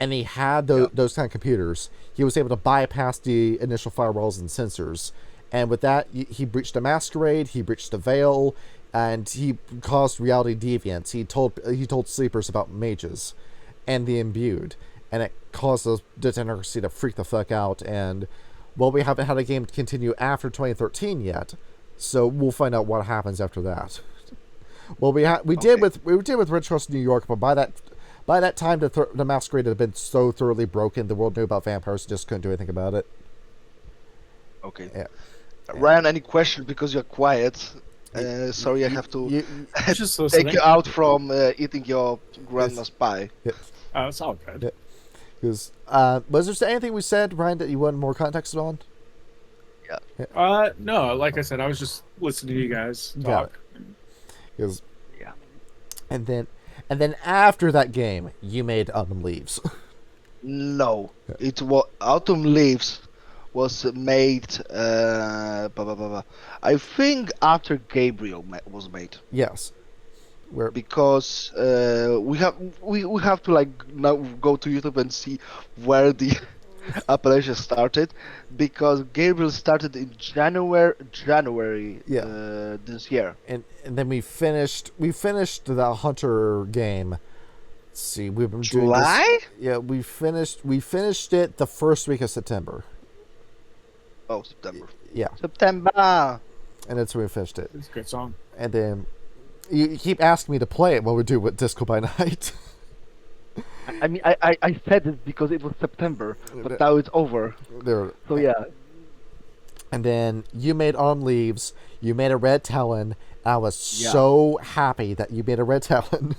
Speaker 1: and he had those kind of computers, he was able to bypass the initial firewalls and sensors. And with that, he breached the masquerade, he breached the veil, and he caused reality deviance. He told sleepers about mages and the imbued, and it caused the Degeneracy to freak the fuck out. And well, we haven't had a game continue after 2013 yet, so we'll find out what happens after that. Well, we did with Red Trust New York, but by that time the masquerade had been so thoroughly broken, the world knew about vampires, just couldn't do anything about it.
Speaker 3: Okay.
Speaker 1: Yeah.
Speaker 3: Ryan, any questions? Because you're quiet. Sorry, I have to
Speaker 2: Just
Speaker 3: take
Speaker 2: listening.
Speaker 3: you out from eating your grandma's pie.
Speaker 2: It's all good.
Speaker 1: Yeah. Because was there anything we said, Ryan, that you wanted more context on?
Speaker 2: No, like I said, I was just listening to you guys
Speaker 1: Got
Speaker 2: talk.
Speaker 1: Because
Speaker 4: Yeah.
Speaker 1: and then after that game, you made Autumn Leaves.
Speaker 3: No, it was Autumn Leaves was made. I think after Gabriel was made.
Speaker 1: Yes. Where
Speaker 3: Because we have to like now go to YouTube and see where the Appalachia started, because Gabriel started in January this year.
Speaker 1: and then we finished the Hunter game. Let's see, we've been doing this-
Speaker 3: July?
Speaker 1: Yeah, we finished it the first week of September.
Speaker 3: Oh, September.
Speaker 1: Yeah,
Speaker 3: September.
Speaker 1: and that's when we finished it.
Speaker 2: It's a good song.
Speaker 1: And then you keep asking me to play it while we do with Disco by Night.
Speaker 4: I mean, I said it because it was September, but now it's over.
Speaker 1: There.
Speaker 4: So yeah.
Speaker 1: And then you made Autumn Leaves. You made a Red Talon. I was so happy that you made a Red Talon.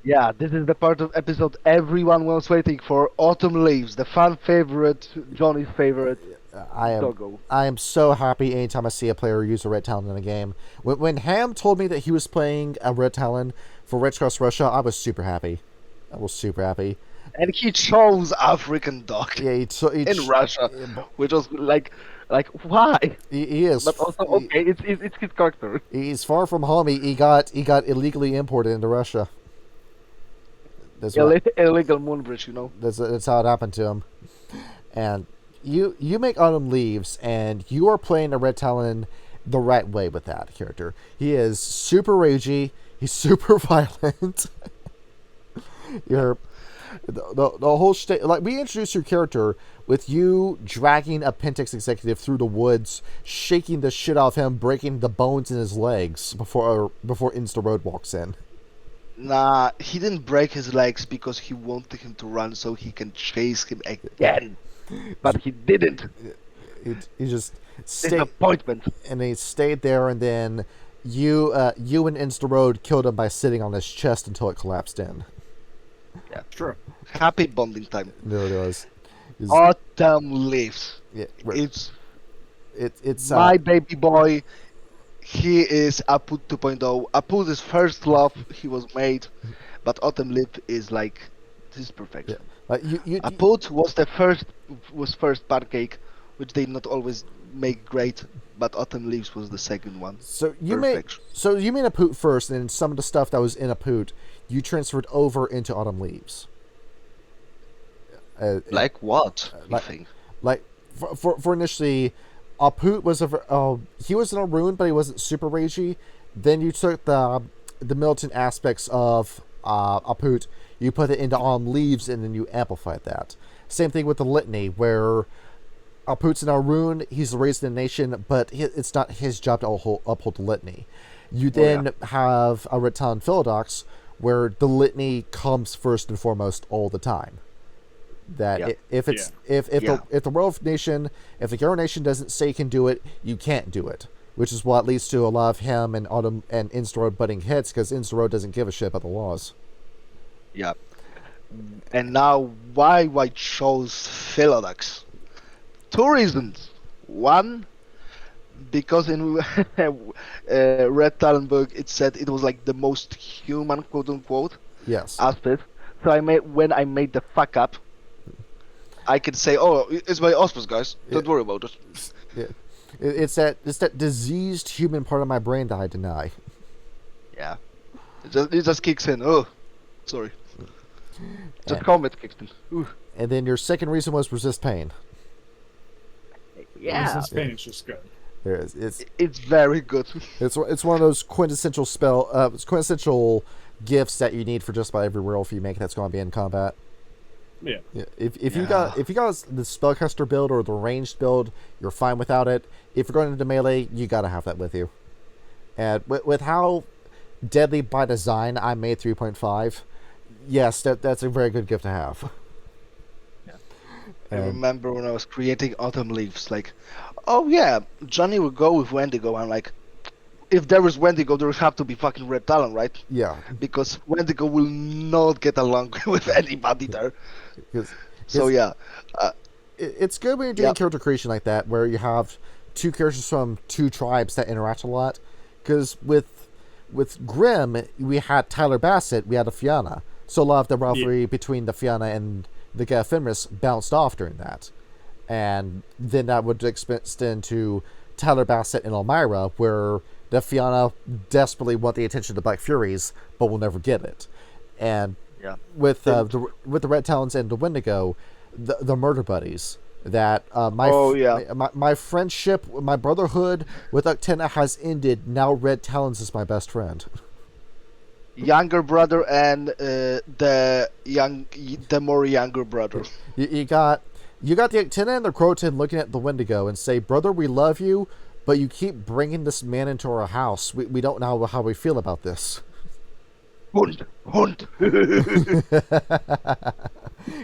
Speaker 4: Yeah, this is the part of episode everyone was waiting for. Autumn Leaves, the fan favorite, Johnny's favorite doggo.
Speaker 1: I am so happy anytime I see a player use a Red Talon in a game. When Ham told me that he was playing a Red Talon for Red Cross Russia, I was super happy.
Speaker 3: And he chose African dog
Speaker 1: Yeah,
Speaker 3: in Russia, which was like why?
Speaker 1: He is.
Speaker 4: But also, okay, it's his character.
Speaker 1: He's far from home. He got illegally imported into Russia. That's
Speaker 4: Illegal Moonbridge, you know.
Speaker 1: That's how it happened to him. And you make Autumn Leaves, and you are playing a Red Talon the right way with that character. He is super ragey. He's super violent. The whole state, like, we introduced your character with you dragging a Pentex executive through the woods, shaking the shit out of him, breaking the bones in his legs before Insta Road walks in.
Speaker 3: Nah, he didn't break his legs because he wanted him to run so he can chase him again.
Speaker 4: But he didn't.
Speaker 1: He just stayed,
Speaker 4: Disappointment.
Speaker 1: and he stayed there, and then you and Insta Road killed him by sitting on his chest until it collapsed in.
Speaker 3: Yeah,
Speaker 2: True.
Speaker 3: happy bonding time.
Speaker 1: There it was.
Speaker 3: Autumn Leaves.
Speaker 1: Yeah, it's
Speaker 3: My baby boy. He is Aput 2.0. Aput is first love. He was made, but Autumn Leaf is like this is perfection.
Speaker 1: like you
Speaker 3: Aput was first pancake, which they not always make great, but Autumn Leaves was the second one.
Speaker 1: So you made a Poot first, and some of the stuff that was in a Poot you transferred over into Autumn Leaves.
Speaker 3: Like what?
Speaker 1: like-
Speaker 3: You think?
Speaker 1: Like for initially, Aput was he was in a rune, but he wasn't super ragey. Then you took the militant aspects of Aput, you put it into leaves, and then you amplified that. Same thing with the litany, where Aput's in our rune, he's raised in the nation, but it's not his job to uphold the litany. You then have a Red Talon Philodox, where the litany comes first and foremost all the time. That if the World Nation, if the Garo Nation doesn't say you can do it, you can't do it. Which is what leads to a lot of him and Autumn and Instro butting heads, because Instro doesn't give a shit about the laws.
Speaker 3: Yeah. And now, why I chose Philodox? 2 reasons. One, because in Red Talon book it said it was like the most human, quote unquote, aspect. So when I made the fuck up, I could say, "Oh, it's my auspice, guys. Don't worry about it."
Speaker 1: Yeah. It's that diseased human part of my brain that I deny.
Speaker 3: Yeah. It just kicks in. Oh, sorry. Just combat kicks in. Ooh.
Speaker 1: And then your second reason was resist pain.
Speaker 4: Yeah.
Speaker 2: Resist pain is just good.
Speaker 3: It's very good.
Speaker 1: It's one of those quintessential gifts that you need for just about every werewolf you make that's going to be in combat.
Speaker 2: Yeah.
Speaker 1: If you got the spellcaster build or the ranged build, you're fine without it. If you're going into melee, you got to have that with you. And with how deadly by design I made 3.5, yes, that's a very good gift to have.
Speaker 3: Yeah. I remember when I was creating Autumn Leaves, like, oh yeah, Johnny will go with Wendigo. I'm like, if there is Wendigo, there have to be fucking Red Talon, right?
Speaker 1: Yeah.
Speaker 3: Because Wendigo will not get along with anybody there. So yeah.
Speaker 1: It's good when you're doing character creation like that, where you have 2 characters from 2 tribes that interact a lot. Because with Grimm, we had Tyler Bassett, we had a Fianna. So a lot of the rivalry between the Fianna and the Fenris bounced off during that. And then that would extend to Tyler Bassett and Elmira, where the Fianna desperately want the attention of the Black Furies, but will never get it. And with the Red Talons and the Wendigo, the Murder Buddies, that my friendship, my brotherhood with Uctena has ended. Now Red Talons is my best friend.
Speaker 3: Younger brother and the more younger brother.
Speaker 1: You got the Uctena and the Croton looking at the Wendigo and say, "Brother, we love you, but you keep bringing this man into our house. We don't know how we feel about this."
Speaker 3: Hund.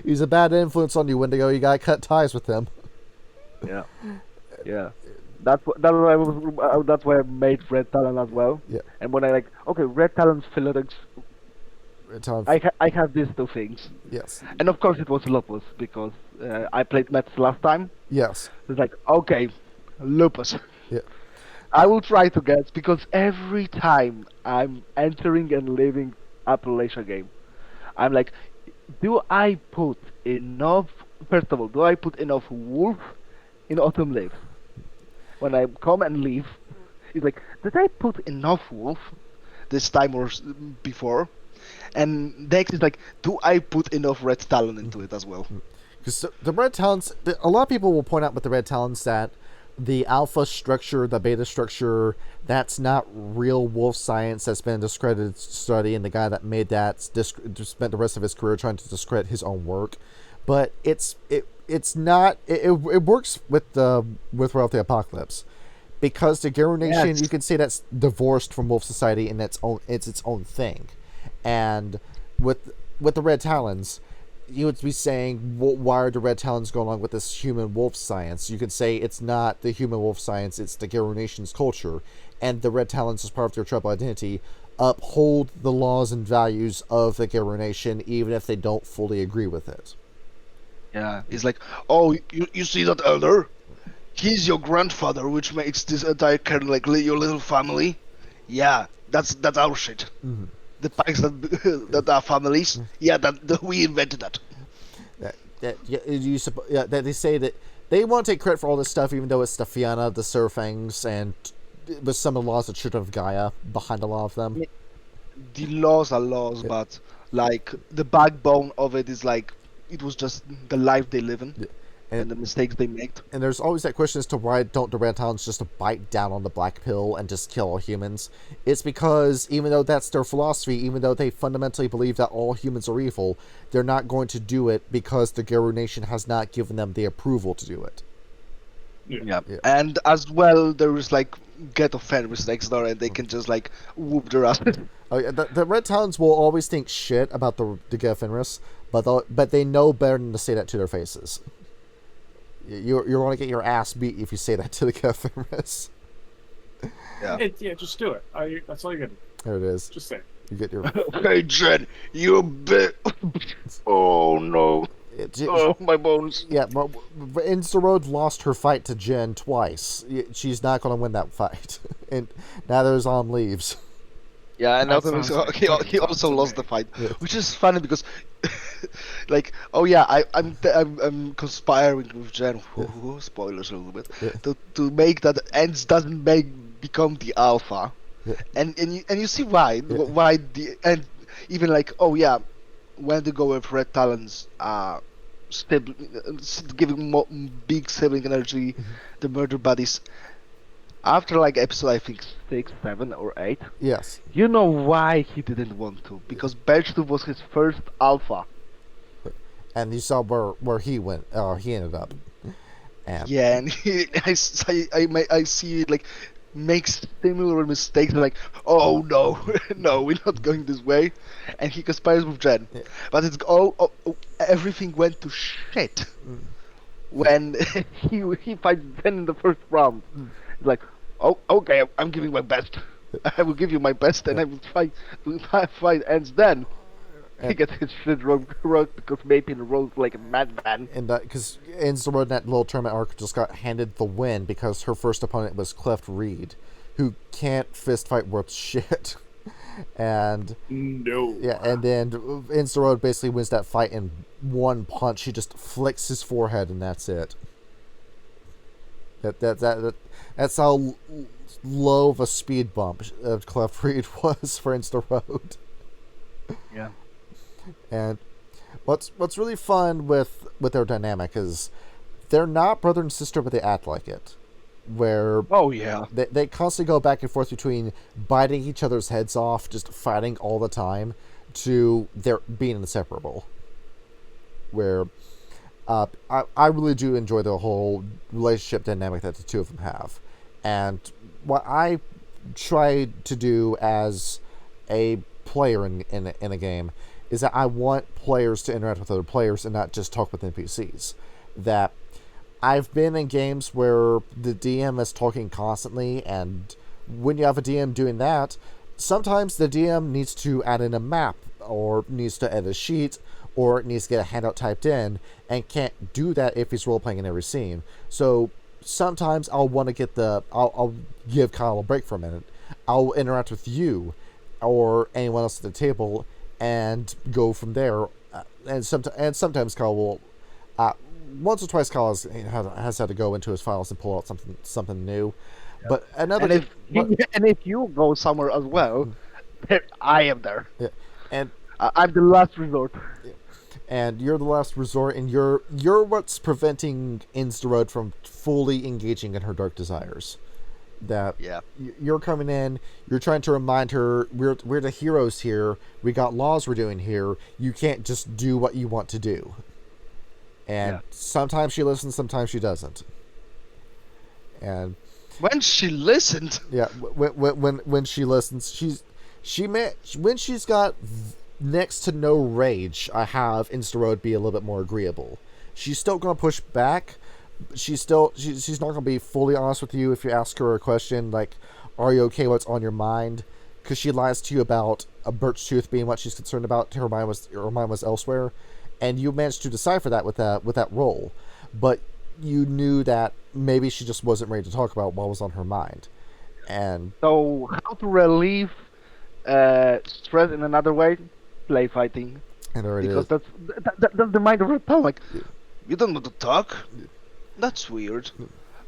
Speaker 1: He's a bad influence on you, Wendigo. You gotta cut ties with him.
Speaker 4: Yeah. That's why I made Red Talon as well.
Speaker 1: Yeah.
Speaker 4: And when Red Talon's Philodox, I have these 2 things.
Speaker 1: Yes.
Speaker 4: And of course it was Lupus, because I played Mets last time.
Speaker 1: Yes.
Speaker 4: It's like, okay, Lupus.
Speaker 1: Yeah.
Speaker 4: I will try to get, because every time I'm entering and leaving Appalachia game, I'm like, do I put enough wolf in Autumn Leaves? When I come and leave, it's like, did I put enough wolf this time or before? And next is like, do I put enough Red Talon into it as well?
Speaker 1: Because the Red Talons, a lot of people will point out with the Red Talons that the alpha structure, the beta structure, that's not real wolf science. That's been a discredited study, and the guy that made that spent the rest of his career trying to discredit his own work. But it's not. It works with Realm of the Apocalypse, because the Garo Nation, you can say that's divorced from Wolf Society, and it's its own thing. And with the Red Talons, you would be saying, why are the Red Talons going along with this human wolf science? You could say it's not the human wolf science, it's the Garo Nation's culture. And the Red Talons, as part of their tribal identity, uphold the laws and values of the Garo Nation, even if they don't fully agree with it.
Speaker 3: Yeah, it's like, oh, you see that elder? He's your grandfather, which makes this entire cairn like your little family. Yeah, that's our shit.
Speaker 1: Mm-hmm.
Speaker 3: The packs that are families. Yeah, that we invented that.
Speaker 1: That they say that they want to take credit for all this stuff, even though it's the Fianna, the Surfangs, and with some of the laws of Children of Gaia behind a lot of them.
Speaker 3: The laws are laws, but like the backbone of it is like, it was just the life they live in. and the mistakes they made.
Speaker 1: And there's always that question as to why don't the Red Talons just bite down on the black pill and just kill all humans. It's because even though that's their philosophy, even though they fundamentally believe that all humans are evil, they're not going to do it because the Geru Nation has not given them the approval to do it.
Speaker 3: Yeah. And as well, there is like ghetto Fenris next door, and they can just like whoop their ass.
Speaker 1: Oh, yeah, the Red Talons will always think shit about the Geth Fenris, but they know better than to say that to their faces. You're going to get your ass beat if you say that to the Geth Fenris.
Speaker 3: Yeah.
Speaker 2: Just do it. That's all you got to do.
Speaker 1: There it is.
Speaker 2: Just say it.
Speaker 1: You get your.
Speaker 3: Hey, Jen, you bit. Oh no. Oh, my bones.
Speaker 1: Yeah, but Insta lost her fight to Jen twice. She's not going to win that fight. And now there's on leaves.
Speaker 3: Yeah, and he also lost the fight, which is funny because, like, I'm conspiring with Jen. Spoilers a little bit to make that Ents doesn't become the alpha, and you see why the and even like when they go with Red Talons, giving big sibling energy, the murder buddies. After like episode, I think 6, 7, or 8.
Speaker 1: Yes.
Speaker 3: You know why he didn't want to? Because Belchtu was his first alpha.
Speaker 1: And you saw where he went. He ended up. And
Speaker 3: I see like makes similar mistakes. Like, oh no, no, we're not going this way. And he conspires with Jen, but it's everything went to shit when he fights Jen in the first round. It's like, oh, okay, I'm giving my best. I will give you my best, and I will fight ends. Then he gets his shit rocked because Mapin rose like a madman.
Speaker 1: And because Insta in that little tournament arc just got handed the win because her first opponent was Cleft Reed, who can't fist fight worth shit. And and then Insta basically wins that fight in one punch. He just flicks his forehead, and that's it. That's how low of a speed bump Cleft Reed was for Insta Road.
Speaker 3: Yeah.
Speaker 1: And what's really fun with their dynamic is they're not brother and sister, but they act like it. Where they constantly go back and forth between biting each other's heads off, just fighting all the time, to their being inseparable. Where I really do enjoy the whole relationship dynamic that the two of them have. And what I try to do as a player in a game is that I want players to interact with other players and not just talk with NPCs. That I've been in games where the DM is talking constantly, and when you have a DM doing that, sometimes the DM needs to add in a map, or needs to edit a sheet, or needs to get a handout typed in, and can't do that if he's role-playing in every scene. So sometimes I'll want to get I'll give Kyle a break for a minute. I'll interact with you or anyone else at the table and go from there. And sometimes Kyle will, once or twice Kyle has had to go into his files and pull out something new. Yeah. But
Speaker 3: if you go somewhere as well, I am there.
Speaker 1: Yeah. And
Speaker 3: I'm the last resort.
Speaker 1: Yeah. And you're the last resort, and you're what's preventing Insta from fully engaging in her dark desires. That you're coming in, you're trying to remind her we're the heroes here. We got laws we're doing here. You can't just do what you want to do. And sometimes she listens, sometimes she doesn't. And
Speaker 3: when she listened,
Speaker 1: when she listens, when she's got next to no rage, I have Insta be a little bit more agreeable. She's still gonna push back. She's not gonna be fully honest with you if you ask her a question like, "Are you okay? What's on your mind?" Because she lies to you about a birch tooth being what she's concerned about. Her mind was elsewhere, and you managed to decipher that with that roll. But you knew that maybe she just wasn't ready to talk about what was on her mind. And
Speaker 4: so, how to relieve stress in another way? Play fighting.
Speaker 1: And there it
Speaker 4: because
Speaker 1: is.
Speaker 4: That's the mind of a pal. Like,
Speaker 3: you don't want to talk? That's weird.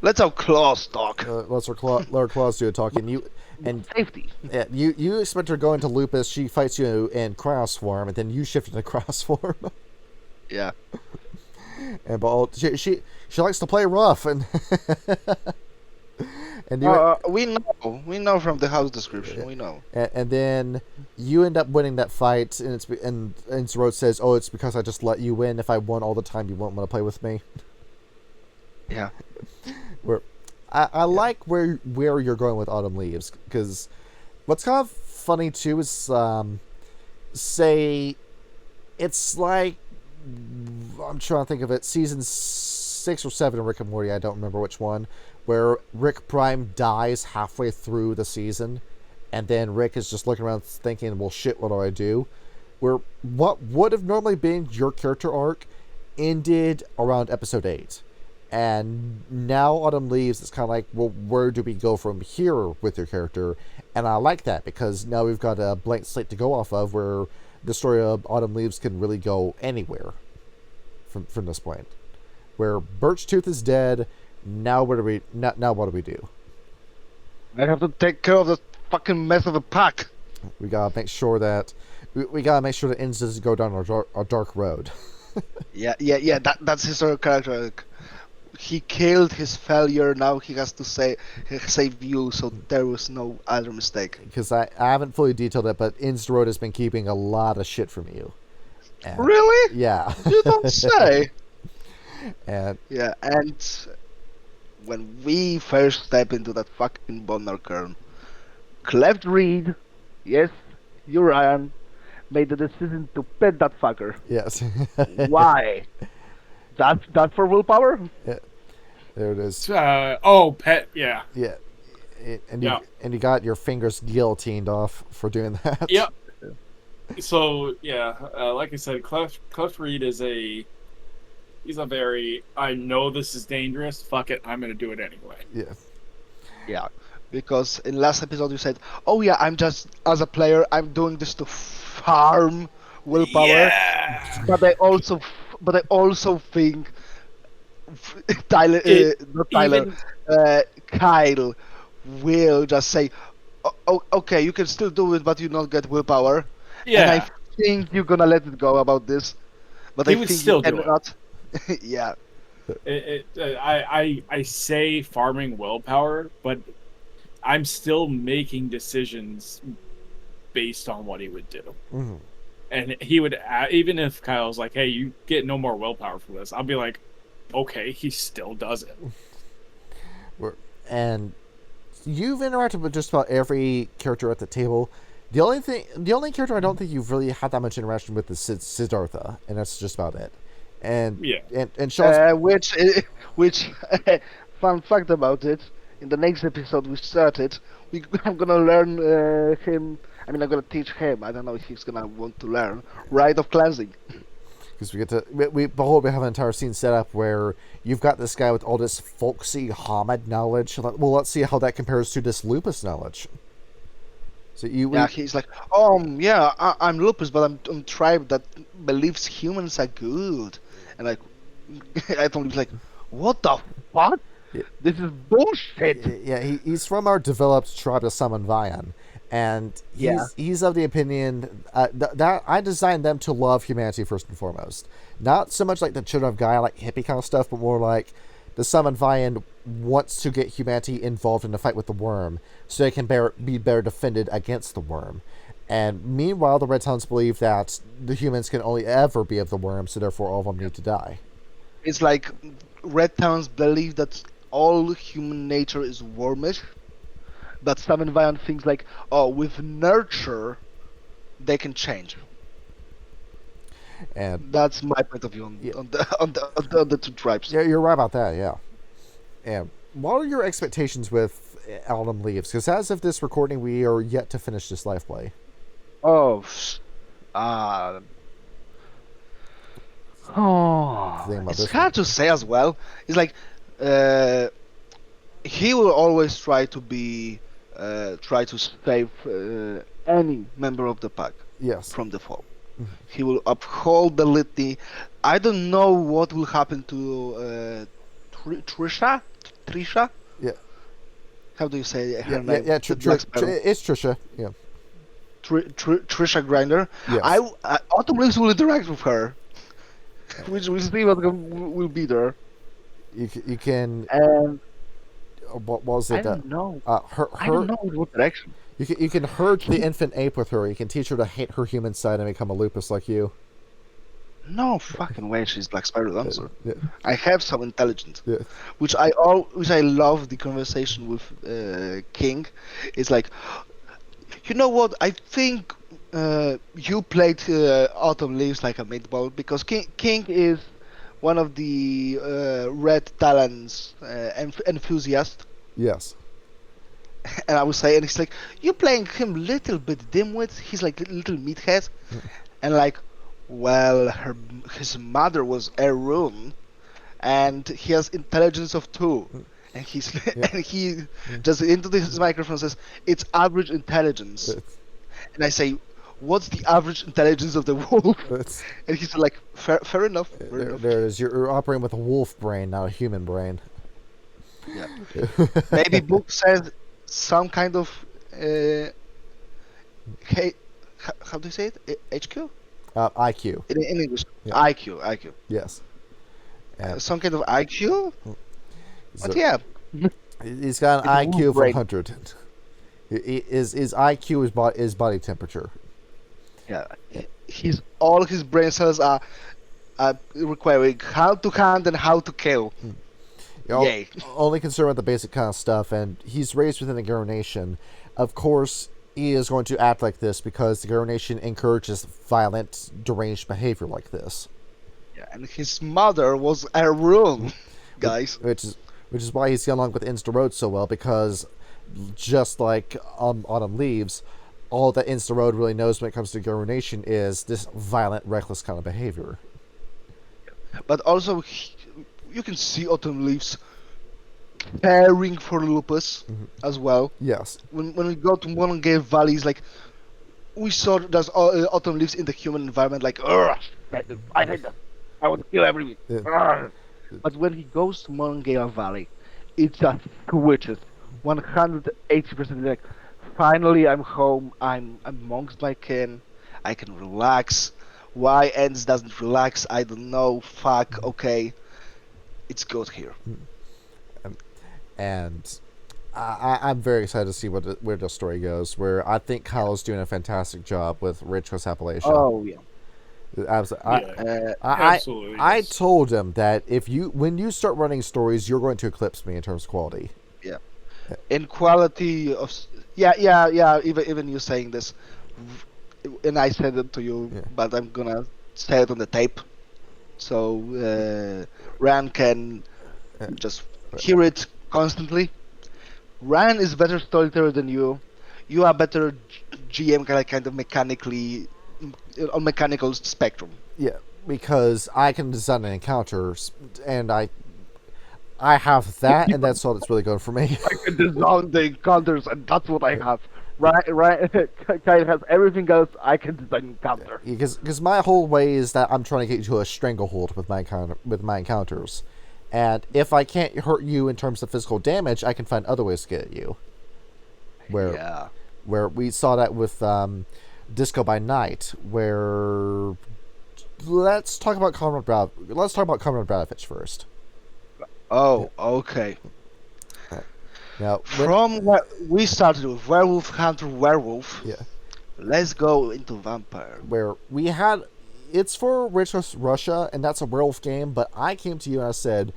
Speaker 3: Let's have Claws talk.
Speaker 1: Let her Claws do a talking. And
Speaker 4: safety.
Speaker 1: Yeah, you expect her to go into Lupus. She fights you in Cross form, and then you shift into Cross form.
Speaker 3: Yeah.
Speaker 1: And but she likes to play rough, and and
Speaker 3: we know from the house description. We know.
Speaker 1: and then you end up winning that fight, and Rhodes says, "Oh, it's because I just let you win. If I won all the time, you won't want to play with me."
Speaker 3: Yeah.
Speaker 1: Where I like where you're going with Autumn Leaves, because what's kind of funny too is say it's like, I'm trying to think of it, season 6 or 7 of Rick and Morty, I don't remember which one, where Rick Prime dies halfway through the season, and then Rick is just looking around thinking, well, shit, what do I do? Where what would have normally been your character arc ended around episode 8. And now Autumn Leaves, it's kind of like, well, where do we go from here with your character? And I like that, because now we've got a blank slate to go off of, where the story of Autumn Leaves can really go anywhere from this point. Where Birchtooth is dead, now what do we do?
Speaker 3: I have to take care of this fucking mess of a pack.
Speaker 1: We gotta make sure that Inns doesn't go down a dark road.
Speaker 3: Yeah. That's his sort of character arc. He killed his failure. Now he has to save you, so there was no other mistake.
Speaker 1: Because I haven't fully detailed it, but Inns Road has been keeping a lot of shit from you. And,
Speaker 3: Really?
Speaker 1: yeah.
Speaker 3: You don't say.
Speaker 1: And
Speaker 3: Yeah, and when we first step into that fucking Bonner Kern,
Speaker 4: Cleft Reed, yes, you Ryan, made the decision to pet that fucker.
Speaker 1: yes.
Speaker 4: Why? That's for willpower?
Speaker 1: There it is.
Speaker 2: Pet, yeah.
Speaker 1: Yeah. And
Speaker 2: Yeah.
Speaker 1: you got your fingers guillotined off for doing that.
Speaker 2: Yep. So yeah, like I said, Cleft Reed is he's a very, I know this is dangerous. Fuck it, I'm gonna do it anyway.
Speaker 1: Yeah.
Speaker 3: yeah, because in last episode you said, "Oh yeah, I'm just as a player, I'm doing this to farm willpower."
Speaker 2: Yeah.
Speaker 3: But I also think Tyler, not Tyler, Kyle will just say, "Oh, okay, you can still do it, but you not get willpower."
Speaker 2: Yeah.
Speaker 3: And I think you're gonna let it go about this, but
Speaker 2: He
Speaker 3: I
Speaker 2: would
Speaker 3: think
Speaker 2: still
Speaker 3: you
Speaker 2: do it.
Speaker 3: cannot. Yeah.
Speaker 2: I say farming willpower, but I'm still making decisions based on what he would do.
Speaker 1: Mm-hmm.
Speaker 2: And he would, even if Kyle's like, "Hey, you get no more willpower for this," I'll be like, "Okay," he still does it.
Speaker 1: And you've interacted with just about every character at the table. The only character I don't think you've really had that much interaction with is Siddhartha, and that's just about it. And
Speaker 2: Yeah.
Speaker 1: and Sean's,
Speaker 3: Which fun fact about it, in the next episode we started, I'm gonna learn him. I mean, I'm gonna teach him. I don't know if he's gonna want to learn Rite of Cleansing.
Speaker 1: because we get to we have an entire scene set up where you've got this guy with all this folksy Hamid knowledge. Well, let's see how that compares to this lupus knowledge. So
Speaker 3: He's like, yeah, I'm Lupus, but I'm on tribe that believes humans are good. And like, I thought he was like, what the fuck?
Speaker 1: Yeah.
Speaker 3: This is bullshit.
Speaker 1: Yeah, he's from our developed tribe of Summon Vian, and he's of the opinion that I designed them to love humanity first and foremost. Not so much like the Children of Gaia, like hippie kind of stuff, but more like the Summon Vian wants to get humanity involved in the fight with the worm, so they can be better defended against the worm. And meanwhile, the Red Hounds believe that the humans can only ever be of the worm, so therefore all of them need to die.
Speaker 3: It's like Red Towns believe that all human nature is wormish, but Summon Vian thinks like, with nurture, they can change.
Speaker 1: And
Speaker 3: That's my point of view on the two tribes.
Speaker 1: yeah, you're right about that. Yeah. And what are your expectations with Autumn Leaves? Because as of this recording, we are yet to finish this live play.
Speaker 4: Oh,
Speaker 1: Think about
Speaker 3: It's
Speaker 1: this
Speaker 3: hard to say as well. It's like he will always try to save any member of the pack
Speaker 1: Yes.
Speaker 3: from the fall. He will uphold the litany. I don't know what will happen to Trisha.
Speaker 1: Yeah.
Speaker 3: How do you say her name?
Speaker 1: Yeah.
Speaker 3: The Black Sparrow.
Speaker 1: It's Trisha. Yeah.
Speaker 3: Trisha Grinder.
Speaker 1: Yes.
Speaker 3: I Autumn Leaves will interact with her. which we'll see what will be there.
Speaker 1: You can
Speaker 4: And
Speaker 1: what was
Speaker 4: I
Speaker 1: it?
Speaker 4: don't know.
Speaker 1: Her,
Speaker 4: I don't know what direction.
Speaker 1: You can herd the infant ape with her. You can teach her to hate her human side and become a lupus like you.
Speaker 3: No fucking way, she's Black Spider Dancer.
Speaker 1: Yeah,
Speaker 3: I have some intelligence,
Speaker 1: yeah.
Speaker 3: which I love the conversation with King. It's like, you know what? I think you played Autumn Leaves like a meatball because King is one of the Red Talons enthusiast,
Speaker 1: Yes.
Speaker 3: and I would say, and he's like, you playing him little bit dimwit. He's like little meathead, and like, well, his mother was Erun, and he has intelligence of 2. And he's
Speaker 1: Yeah.
Speaker 3: and he just into this microphone says it's average intelligence, and I say, what's the average intelligence of the wolf?
Speaker 1: It's,
Speaker 3: And he's like, fair enough. Fair
Speaker 1: there,
Speaker 3: enough.
Speaker 1: there it is. You're operating with a wolf brain, not a human brain.
Speaker 3: Yeah. Maybe book says some kind of hey, how do you say it? HQ
Speaker 1: IQ.
Speaker 3: in English.
Speaker 1: Yeah.
Speaker 3: IQ.
Speaker 1: Yes. And
Speaker 3: Some kind of IQ.
Speaker 1: so
Speaker 3: But yeah,
Speaker 1: he's got an
Speaker 4: It's a
Speaker 1: IQ
Speaker 4: wolf
Speaker 1: of
Speaker 4: brain.
Speaker 1: 100. His IQ is body temperature.
Speaker 3: yeah. All his brain cells are requiring how to hunt and how to kill. Yay.
Speaker 1: Only concerned with the basic kind of stuff, and he's raised within the Garo Nation. Of course, he is going to act like this because the Garo Nation encourages violent, deranged behavior like this.
Speaker 3: Yeah, and his mother was Erun, guys.
Speaker 1: Which is why he's getting along with Insta Road so well, because just like Autumn Leaves, all that Insta Road really knows when it comes to Garo Nation is this violent, reckless kind of behavior.
Speaker 3: But also, you can see Autumn Leaves caring for Lupus as well.
Speaker 1: Yes.
Speaker 3: When we go to Monongate Valley, it's like we saw there's Autumn Leaves in the human environment, like, "Ugh,
Speaker 4: I hate that. I want to kill everyone.
Speaker 1: Yeah.
Speaker 4: Arrgh. But when he goes to Monongate Valley, it just switches 180%. Like, finally, I'm home. I'm amongst my kin. I can relax. Why Ends doesn't relax? I don't know. Fuck. Okay, it's good here.
Speaker 1: And I'm very excited to see where the story goes. Where I think Kyle's doing a fantastic job with Ridgecrest Appalachia.
Speaker 3: Oh yeah.
Speaker 1: Absolutely.
Speaker 2: Yeah. Absolutely,
Speaker 1: I
Speaker 2: yes.
Speaker 1: told him that when you start running stories, you're going to eclipse me in terms of quality.
Speaker 3: In quality of yeah. Even you saying this, and I said it to you,
Speaker 1: Yeah.
Speaker 3: but I'm gonna say it on the tape, so Ran can just hear it constantly. Ran is better storyteller than you. You are better GM, kind of mechanically on mechanical spectrum.
Speaker 1: Yeah, because I can design an encounter, and I have that, and that's all that's really good for me.
Speaker 4: I can design the encounters, and that's what I have. Right. Kyle has everything else. I can design encounter.
Speaker 1: Because my whole way is that I'm trying to get you to a stranglehold with my encounters, and if I can't hurt you in terms of physical damage, I can find other ways to get at you. Where we saw that with Disco by Night, where let's talk about Konrad Bratovich first.
Speaker 3: Oh, okay.
Speaker 1: Now,
Speaker 3: From where we started with Werewolf Hunter Werewolf,
Speaker 1: yeah,
Speaker 3: let's go into Vampire.
Speaker 1: where we had it's for Reroy Russia, and that's a werewolf game. But I came to you and I said,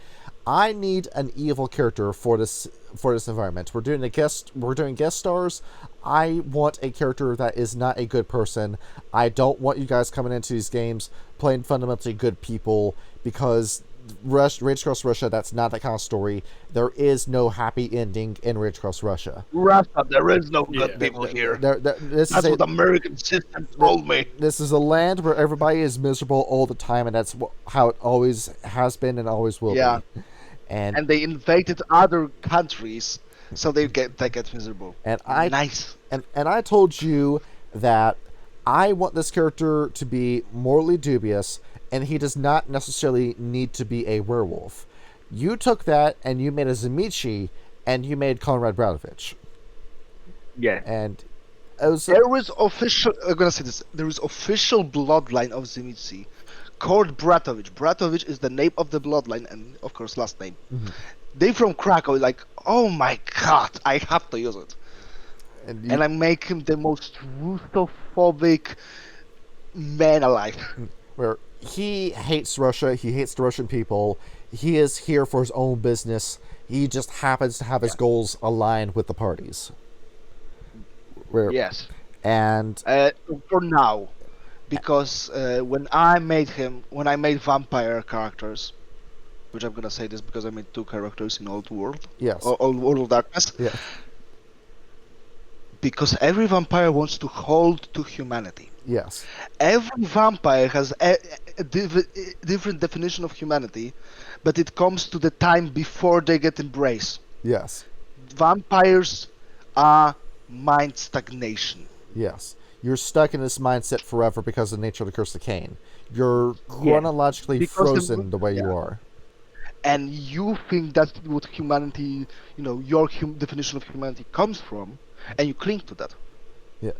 Speaker 1: I need an evil character for this environment. We're doing guest stars. I want a character that is not a good person. I don't want you guys coming into these games playing fundamentally good people, because Rage Cross Russia, that's not that kind of story. There is no happy ending in Rage Cross Russia.
Speaker 3: Russia, there is no good
Speaker 2: Yeah.
Speaker 3: people here.
Speaker 1: This
Speaker 3: That's
Speaker 1: is
Speaker 3: what the American system told me.
Speaker 1: this is a land where everybody is miserable all the time, and that's how it always has been and always will
Speaker 3: Yeah.
Speaker 1: be. And
Speaker 3: And they invaded other countries, so they get miserable. Nice.
Speaker 1: And I told you that I want this character to be morally dubious, and he does not necessarily need to be a werewolf. You took that and you made a Zemichi, and you made Konrad Bratovich.
Speaker 4: Yeah.
Speaker 1: And it was
Speaker 3: There is official. I'm gonna say this. There is official bloodline of Zimitsi. called Bratovich. Bratovich is the name of the bloodline, and of course, last name.
Speaker 1: Mm-hmm.
Speaker 3: They from Krakow. Like, oh my god, I have to use it. And I make him the most Russophobic man alive.
Speaker 1: Where he hates Russia, he hates the Russian people. He is here for his own business. He just happens to have his goals aligned with the parties.
Speaker 3: Yes.
Speaker 1: And
Speaker 3: for now, because when I made vampire characters, which I'm gonna say this because I made 2 characters in Old World,
Speaker 1: yes,
Speaker 3: Old World of Darkness.
Speaker 1: yeah,
Speaker 3: Because every vampire wants to hold to humanity.
Speaker 1: yes,
Speaker 3: Every vampire has a different definition of humanity, but it comes to the time before they get embraced.
Speaker 1: yes,
Speaker 3: Vampires are mind stagnation.
Speaker 1: yes. You're stuck in this mindset forever because of the nature of the Curse of Cain. You're chronologically
Speaker 3: Because
Speaker 1: frozen the way you are.
Speaker 3: And you think that's what humanity, your definition of humanity comes from, and you cling to that.
Speaker 1: Yeah,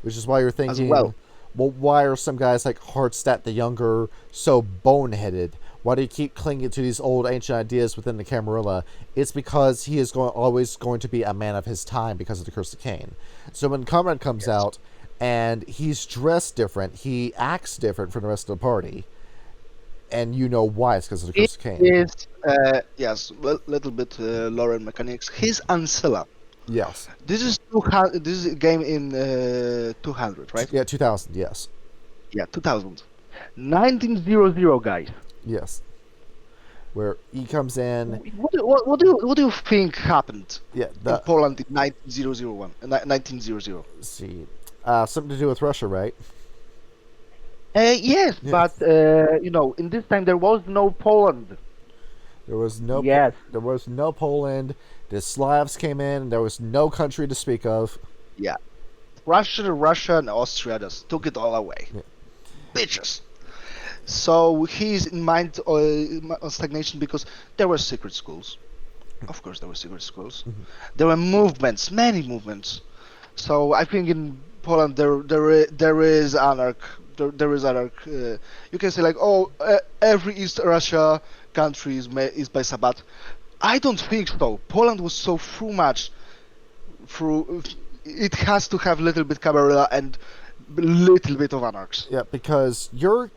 Speaker 1: which is why you're thinking,
Speaker 3: well,
Speaker 1: why are some guys like Hardstat the Younger so boneheaded? Why do you keep clinging to these old ancient ideas within the Camarilla? It's because he is always going to be a man of his time because of the Curse of Cain. So when Konrad comes out and he's dressed different, he acts different from the rest of the party, and you know why. It's because of the Curse of Cain.
Speaker 3: Is yes, little bit lore and mechanics. He's Ancilla.
Speaker 1: Yes.
Speaker 3: This is a game in 200, right?
Speaker 1: Yeah, 2000. Yes.
Speaker 3: Yeah, 2000.
Speaker 4: 1900, guys.
Speaker 1: Yes. Where he comes in.
Speaker 3: What do you think happened
Speaker 1: Yeah.
Speaker 3: in Poland in 1900?
Speaker 1: Let's see. Something to do with Russia, right?
Speaker 3: Yes,
Speaker 1: Yes.
Speaker 3: but
Speaker 4: In this time there was no Poland.
Speaker 1: There was no.
Speaker 4: Yes.
Speaker 1: There was no Poland. The Slavs came in. There was no country to speak of.
Speaker 3: yeah, Russia, and Austria just took it all away.
Speaker 1: Yeah.
Speaker 3: Bitches. So he's in mind on stagnation because there were secret schools. Of course, there were secret schools.
Speaker 1: Mm-hmm.
Speaker 3: There were movements, many movements. So I think in Poland there is anarch. There is anarch. You can say like, every East Russia country is by Sabbath. I don't think so. Poland was so much through. It has to have little bit Camarilla and little bit of anarchs.
Speaker 1: Yeah, because your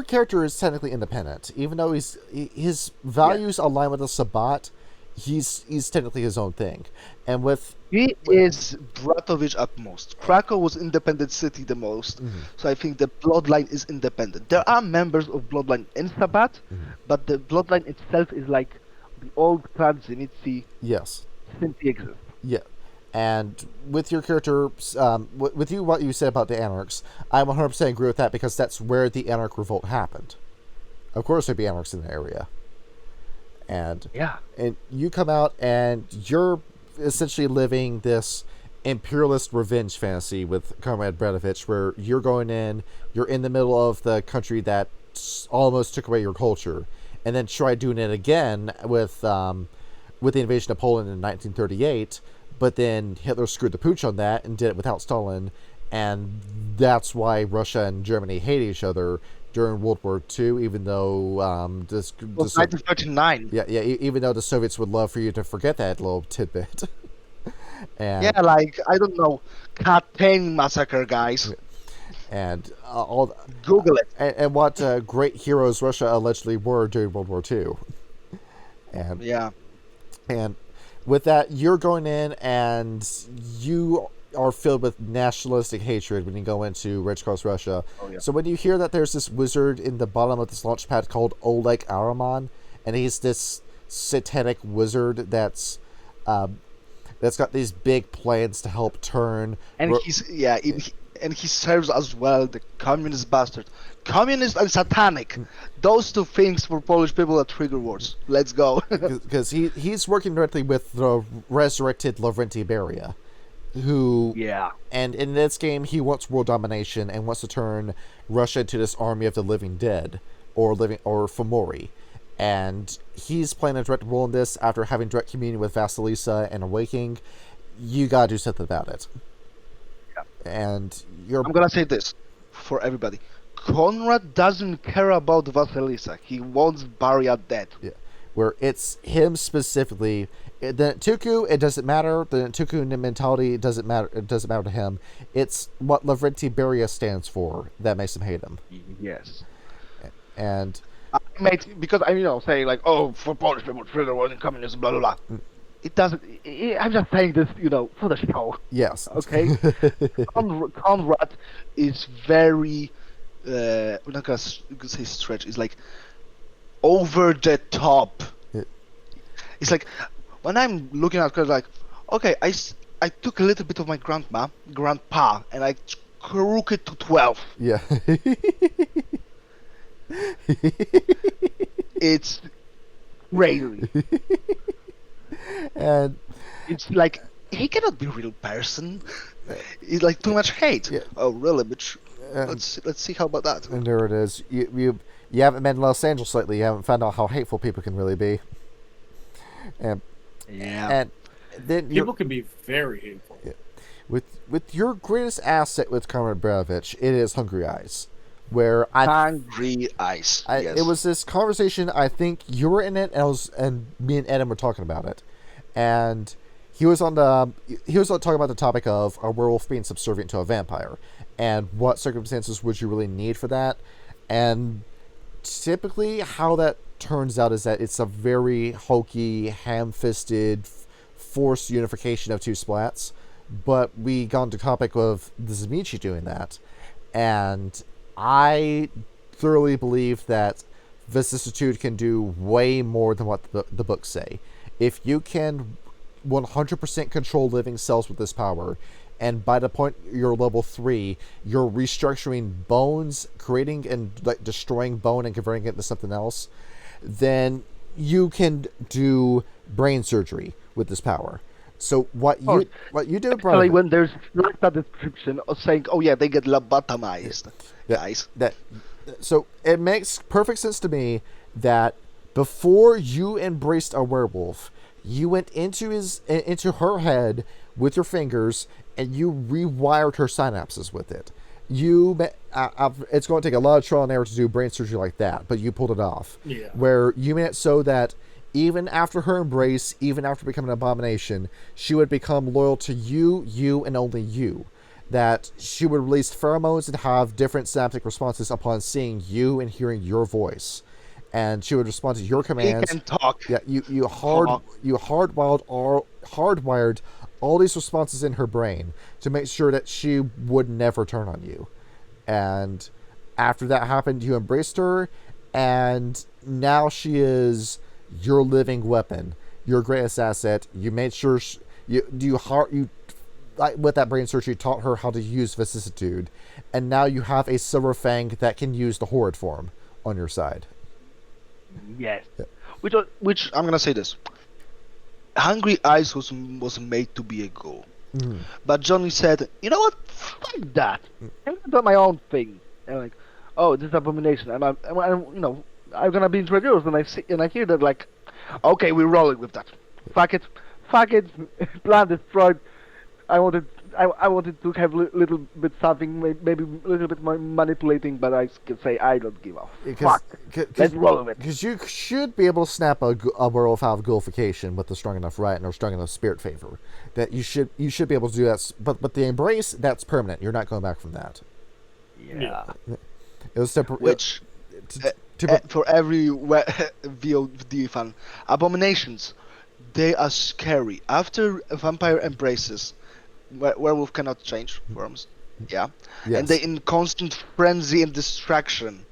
Speaker 1: character is technically independent, even though his values align with the Sabbat. He's technically his own thing, and
Speaker 3: He is Bratovich at most. Krakow was independent city the most, so I think the bloodline is independent. There are members of bloodline in Sabbat, but the bloodline itself is like the old clan Zenitsi
Speaker 1: yes,
Speaker 3: simply exists.
Speaker 1: yeah. And with your character, with what you said about the Anarchs, I 100% agree with that because that's where the Anarch revolt happened. Of course, there'd be Anarchs in the area. And you come out and you're essentially living this imperialist revenge fantasy with Konrad Bratovich, where you're going in, you're in the middle of the country that almost took away your culture, and then try doing it again with the invasion of Poland in 1938. But then Hitler screwed the pooch on that and did it without Stalin, and that's why Russia and Germany hate each other during World War II, even though
Speaker 3: It was 1939.
Speaker 1: yeah, even though the Soviets would love for you to forget that little tidbit. And
Speaker 3: Yeah, like I don't know, Katyn massacre, guys.
Speaker 1: and
Speaker 3: Google it.
Speaker 1: and what great heroes Russia allegedly were during World War II. And
Speaker 3: Yeah.
Speaker 1: and with that, you're going in and you are filled with nationalistic hatred when you go into Red Cross Russia.
Speaker 3: Oh, yeah.
Speaker 1: So when you hear that there's this wizard in the bottom of this launch pad called Oleg Araman, and he's this satanic wizard that's got these big plans to help turn.
Speaker 3: And he serves as well the communist bastard. Communist and satanic. Those two things for Polish people are trigger words. Let's go.
Speaker 1: Because he's working directly with the resurrected Lavrenti Beria, who and in this game he wants world domination and wants to turn Russia into this army of the living dead or Fomori, and he's playing a direct role in this after having direct communion with Vasilisa and Awakening. You gotta do something about it. And
Speaker 3: I'm gonna say this for everybody. Konrad doesn't care about Vasilisa. He wants Barya dead.
Speaker 1: Yeah, where it's him specifically. The Tuku, it doesn't matter. The Tuku mentality, it doesn't matter. It doesn't matter to him. It's what Lavrenti Beria stands for that makes him hate him.
Speaker 3: Yes.
Speaker 1: And
Speaker 3: Because I'm saying like, oh, for Polish people, freedom wasn't communism, blah blah blah. It doesn't. I'm just saying this, for the show.
Speaker 1: yes,
Speaker 3: Okay. Konrad is very. We're not gonna say stretch. It's like over the top. It's like when I'm looking at Konrad, like, okay, I took a little bit of my grandpa, and I crooked it to 12.
Speaker 1: Yeah.
Speaker 3: It's crazy.
Speaker 1: And
Speaker 3: it's like he cannot be a real person. It's like too much hate.
Speaker 1: Yeah.
Speaker 3: Oh really? But let's see how about that.
Speaker 1: And there it is. You haven't been in Los Angeles lately. You haven't found out how hateful people can really be. And
Speaker 3: Yeah.
Speaker 1: then
Speaker 2: People can be very hateful.
Speaker 1: Yeah. With your greatest asset with Konrad Bratovich, it is Hungry Eyes, where
Speaker 3: Hungry Eyes. Yes.
Speaker 1: It was this conversation. I think you were in it, and me and Adam were talking about it, and he was talking about the topic of a werewolf being subservient to a vampire, and what circumstances would you really need for that, and typically how that turns out is that it's a very hokey, ham-fisted, forced unification of two splats. But we got into the topic of the Zamichi doing that, and I thoroughly believe that Vicissitude can do way more than what the books say. If you can 100% control living cells with this power, and by the point you're level 3, you're restructuring bones, creating and destroying bone and converting it into something else, then you can do brain surgery with this power. So what you do,
Speaker 3: actually, when there's like that description of saying, "Oh yeah, they get lobotomized," guys.
Speaker 1: So it makes perfect sense to me that before you embraced a werewolf, you went into her head with your fingers and you rewired her synapses with it. It's going to take a lot of trial and error to do brain surgery like that, but you pulled it off.
Speaker 2: Yeah.
Speaker 1: Where you made it so that even after her embrace, even after becoming an abomination, she would become loyal to you, and only you. That she would release pheromones and have different synaptic responses upon seeing you and hearing your voice. And she would respond to your commands.
Speaker 3: He can talk.
Speaker 1: Yeah, you hardwired all these responses in her brain to make sure that she would never turn on you. And after that happened, you embraced her, and now she is your living weapon, your greatest asset. You made sure with that brain surgery, you taught her how to use Vicissitude, and now you have a Silver Fang that can use the Horrid form on your side.
Speaker 3: Yes. Yeah. Which I'm gonna say this. Hungry Eyes was made to be a goal, but Johnny said, "You know what? Fuck that. I'm gonna do my own thing." And I'm like, "Oh, this is abomination." And I'm gonna be introduced, and I hear that like, "Okay, we're rolling with that. Fuck it. Plan destroyed. I wanted to have little bit something, maybe a little bit more manipulating, but I can say I don't give a fuck. Let's roll with it." Because
Speaker 1: you should be able to snap a werewolf out of ghoulification with a strong enough right and a strong enough spirit favor. That you should be able to do that. But the embrace, that's permanent. You're not going back from that.
Speaker 3: Yeah.
Speaker 1: It was
Speaker 3: which for every VOD fan, abominations, they are scary. After a vampire embraces, werewolf cannot change forms. Yeah. Yes. And they in constant frenzy and distraction.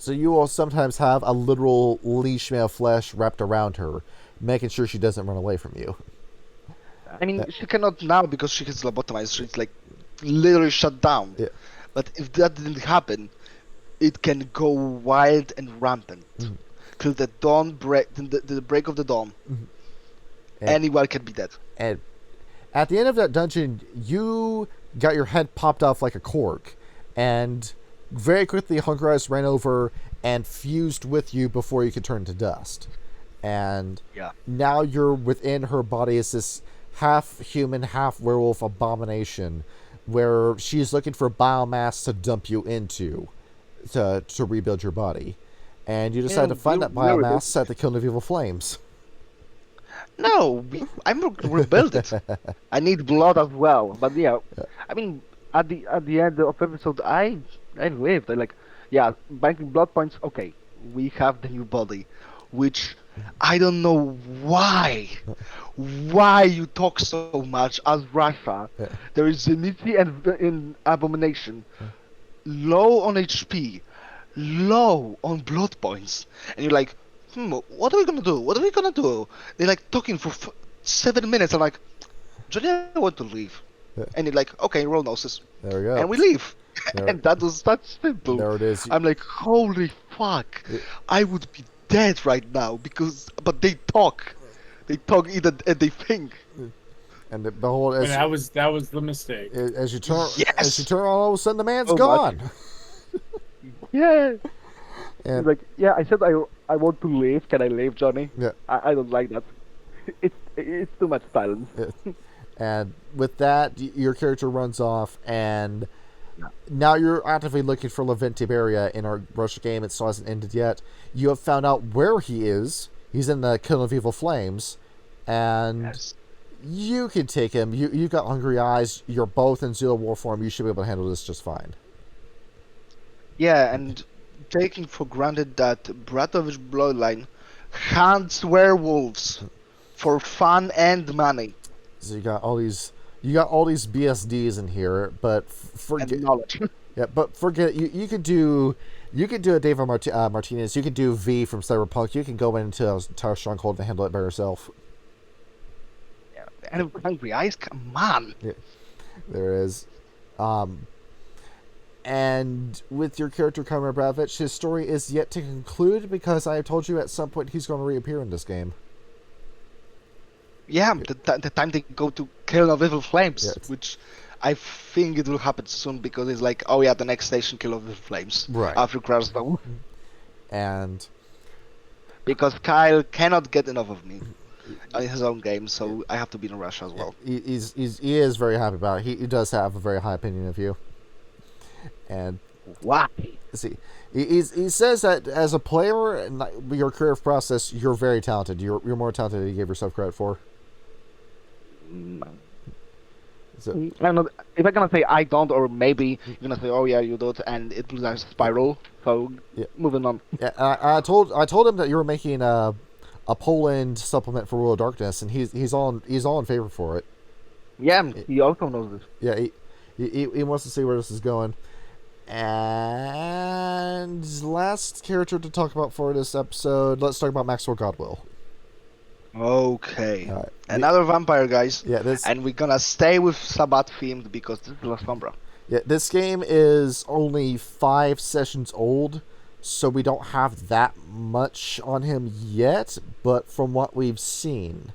Speaker 1: So you will sometimes have a literal leash made of flesh wrapped around her, making sure she doesn't run away from you.
Speaker 3: I mean, she cannot now because she gets lobotomized. She's like literally shut down. Yeah. But if that didn't happen, it can go wild and rampant till the dawn the break of the dawn. Anyone can be dead.
Speaker 1: And at the end of that dungeon, you got your head popped off like a cork, and very quickly Hungry Eyes ran over and fused with you before you could turn to dust. And now you're within her body as this half human, half werewolf abomination where she's looking for biomass to dump you into to rebuild your body. And you decide to find that biomass at the Kiln of Evil Flames.
Speaker 3: No, I'm rebuild it.
Speaker 4: I need blood as well, but yeah, I mean, at the end of episode, I lived. I like, yeah, banking blood points. Okay, we have the new body, which I don't know why you talk so much as Russia.
Speaker 1: Yeah.
Speaker 4: There is Zenitsi and in Abomination,
Speaker 3: Low on HP, low on blood points, and you're like, what are we gonna do? What are we gonna do? They're like talking for 7 minutes. I'm like, Johnny, I want to leave.
Speaker 1: Yeah.
Speaker 3: And you're like, okay, roll noses.
Speaker 1: There we go.
Speaker 3: And we leave.
Speaker 1: There-
Speaker 3: And that was that simple.
Speaker 1: There it is.
Speaker 3: I'm like, holy fuck.
Speaker 1: Yeah.
Speaker 3: I would be dead right now but they talk. They talk either and they think.
Speaker 1: And the whole
Speaker 2: And that was the mistake.
Speaker 1: as you turn
Speaker 3: Yes!
Speaker 1: all of a sudden the man's
Speaker 4: Oh,
Speaker 1: gone.
Speaker 4: yeah.
Speaker 1: And
Speaker 4: He's like, yeah, I said I want to leave. Can I leave, Johnny?
Speaker 1: yeah.
Speaker 4: I don't like that. It's too much silence.
Speaker 1: And with that, your character runs off, and now you're actively looking for Levent Tiberia in our Russia game. It still hasn't ended yet. You have found out where he is. He's in the Kiln of Evil Flames, and
Speaker 3: Yes.
Speaker 1: you can take him. You've got hungry eyes. You're both in Zero War form. You should be able to handle this just fine.
Speaker 3: Yeah, and taking for granted that Bratovich bloodline hunts werewolves for fun and money
Speaker 1: So you got all these BSDs in here, but
Speaker 3: and
Speaker 1: forget.
Speaker 3: knowledge.
Speaker 1: Yeah, but forget you could do a David Martinez. You could do V from Cyberpunk. You can go into a entire stronghold and handle it by yourself.
Speaker 3: And hungry eyes, come on.
Speaker 1: There is, and with your character Konrad Bratovich, his story is yet to conclude because I told you at some point he's going to reappear in this game.
Speaker 3: Yeah, the time they go to Kiln of Evil Flames,
Speaker 1: Yes.
Speaker 3: which I think it will happen soon because it's like, oh yeah, the next station, Kiln of Evil Flames.
Speaker 1: Right.
Speaker 3: After Krasnodar.
Speaker 1: And
Speaker 3: Because Kyle cannot get enough of me in his own game, so I have to be in Russia as well.
Speaker 1: he is very happy about it. He does have a very high opinion of you. And
Speaker 3: Why?
Speaker 1: see, he says that as a player and your creative process, you're very talented. You're more talented than you gave yourself credit for. So,
Speaker 4: I don't know if I'm gonna say I don't, or maybe you're gonna say, oh yeah, you don't, and it will like spiral. So
Speaker 1: Yeah.
Speaker 4: moving on.
Speaker 1: yeah, I told him that you were making a Poland supplement for World of Darkness, and he's all in favor for it.
Speaker 4: Yeah, he also knows this.
Speaker 1: Yeah, he wants to see where this is going. And last character to talk about for this episode, let's talk about Maxwell Godwill.
Speaker 3: Okay.
Speaker 1: Alright.
Speaker 3: Another vampire, guys.
Speaker 1: Yeah, this
Speaker 3: And we're gonna stay with Sabbath themed because this is La Sombra.
Speaker 1: this game is only 5 sessions old, so we don't have that much on him yet, but from what we've seen.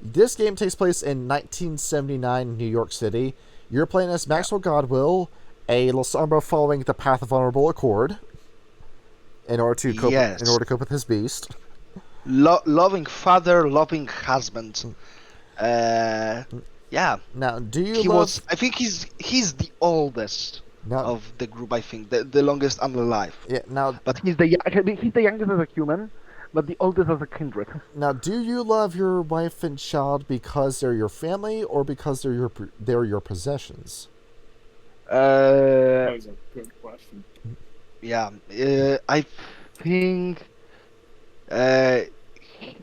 Speaker 1: This game takes place in 1979 New York City. You're playing as Maxwell Godwill, a La Sombra following the path of honorable accord in order to cope,
Speaker 3: Yes.
Speaker 1: in order to cope with his beast.
Speaker 3: Loving father, loving husband. Yeah.
Speaker 1: Now, do you
Speaker 3: He
Speaker 1: love...
Speaker 3: was. I think he's the oldest
Speaker 1: now,
Speaker 3: of the group. I think the longest alive.
Speaker 1: yeah, now,
Speaker 3: But
Speaker 4: He's the youngest as a human, but the oldest as a kindred.
Speaker 1: now, do you love your wife and child because they're your family or because they're your possessions?
Speaker 2: That was a good question.
Speaker 3: yeah, I think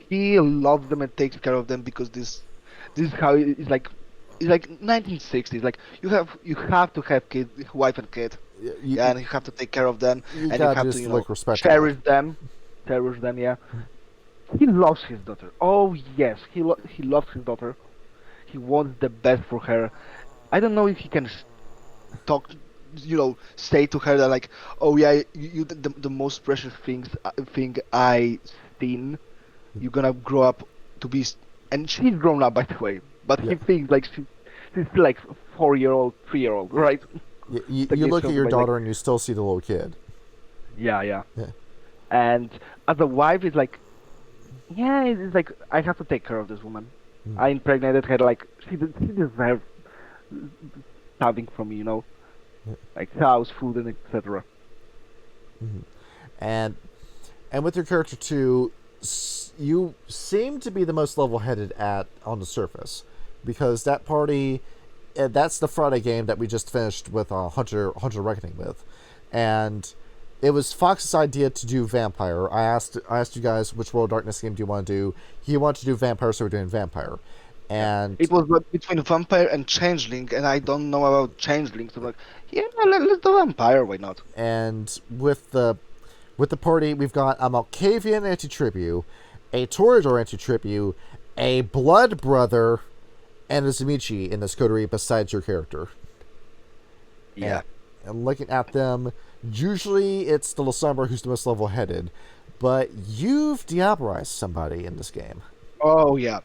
Speaker 3: he loves them and takes care of them because this is how it's like. It's like 1960s. Like you have to have kid, wife and kid. Yeah, and you have to take care of them,
Speaker 1: you
Speaker 3: and you
Speaker 1: gotta
Speaker 3: have
Speaker 1: just
Speaker 3: to
Speaker 1: respect
Speaker 4: Cherish them. Yeah. He loves his daughter. Oh yes, he loves his daughter. He wants the best for her. I don't know if he can talk, say to her that like, oh yeah, you the most precious thing I seen. You're gonna grow up to be, and she's grown up by the way. But
Speaker 1: Yeah.
Speaker 3: he thinks like she's still like 4-year-old, 3-year-old, right?
Speaker 1: You
Speaker 3: Like,
Speaker 1: look
Speaker 3: it's
Speaker 1: at your
Speaker 3: like-
Speaker 1: daughter and you still see the little kid.
Speaker 3: Yeah.
Speaker 1: Yeah.
Speaker 3: And as a wife, it's like, yeah, it's like I have to take care of this woman.
Speaker 1: Mm.
Speaker 3: I impregnated her. Like she deserves
Speaker 4: something from me, like house, food, and etc.
Speaker 1: And with your character too, you seem to be the most level-headed on the surface, because that party, that's the Friday game that we just finished with Hunter Reckoning with, and it was Fox's idea to do vampire. I asked you guys which World of Darkness game do you want to do. He wanted to do vampire, so we're doing vampire. And
Speaker 3: it was between vampire and changeling, and I don't know about changeling, so I'm like, yeah, let's do vampire. Why not?
Speaker 1: And with the party, we've got a Malkavian anti-tribu, a Toreador anti-tribu, a blood brother, and a Zamichi in this coterie besides your character.
Speaker 3: Yeah.
Speaker 1: And looking at them, usually it's the Lasumber who's the most level-headed, but you've Diableized somebody in this game.
Speaker 3: Oh yeah.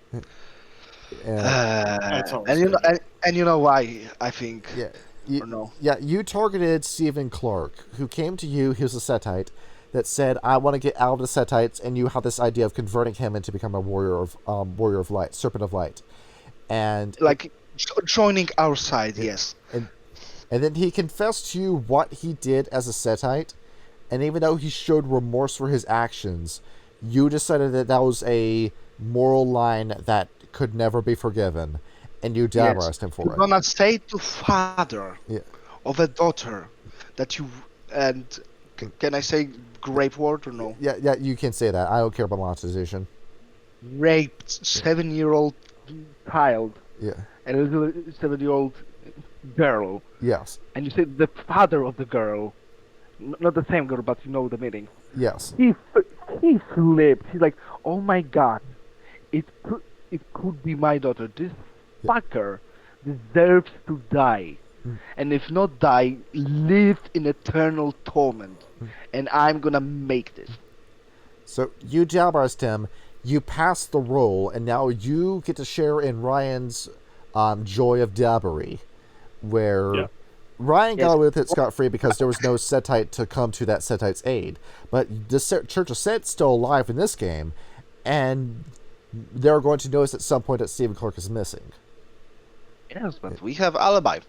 Speaker 2: That's always
Speaker 3: And
Speaker 2: good.
Speaker 3: you know why? I think.
Speaker 1: Yeah.
Speaker 3: Or no?
Speaker 1: Yeah, you targeted Stephen Clark, who came to you. He was a Setite that said, "I want to get out of the Setites," and you had this idea of converting him into become a warrior of light, serpent of light, and
Speaker 3: Like joining our side, yes.
Speaker 1: and then he confessed to you what he did as a Setite, and even though he showed remorse for his actions, you decided that was a moral line that could never be forgiven, and you Diableized him for
Speaker 3: You're
Speaker 1: it.
Speaker 3: gonna say to father
Speaker 1: Yeah.
Speaker 3: of a daughter that you and can I say grape word or no?
Speaker 1: Yeah, you can say that. I don't care about monetization.
Speaker 3: Raped 7-year-old.
Speaker 4: Child
Speaker 1: Yeah.
Speaker 4: and a little 7-year-old girl,
Speaker 1: Yes.
Speaker 4: and you say the father of the girl, not the same girl, but you know the meaning.
Speaker 1: Yes.
Speaker 4: He flipped. He's like, "Oh my God, it could be my daughter. This fucker deserves to die, and if not die, live in eternal torment. And I'm gonna make this."
Speaker 1: So you Diableized him. You passed the roll, and now you get to share in Ryan's joy of Diablerie, where Ryan got away with it scot-free because there was no Setite to come to that Setite's aid. But the Church of Set's still alive in this game, and they're going to notice at some point that Stephen Clark is missing.
Speaker 3: Yes, but we have alibi.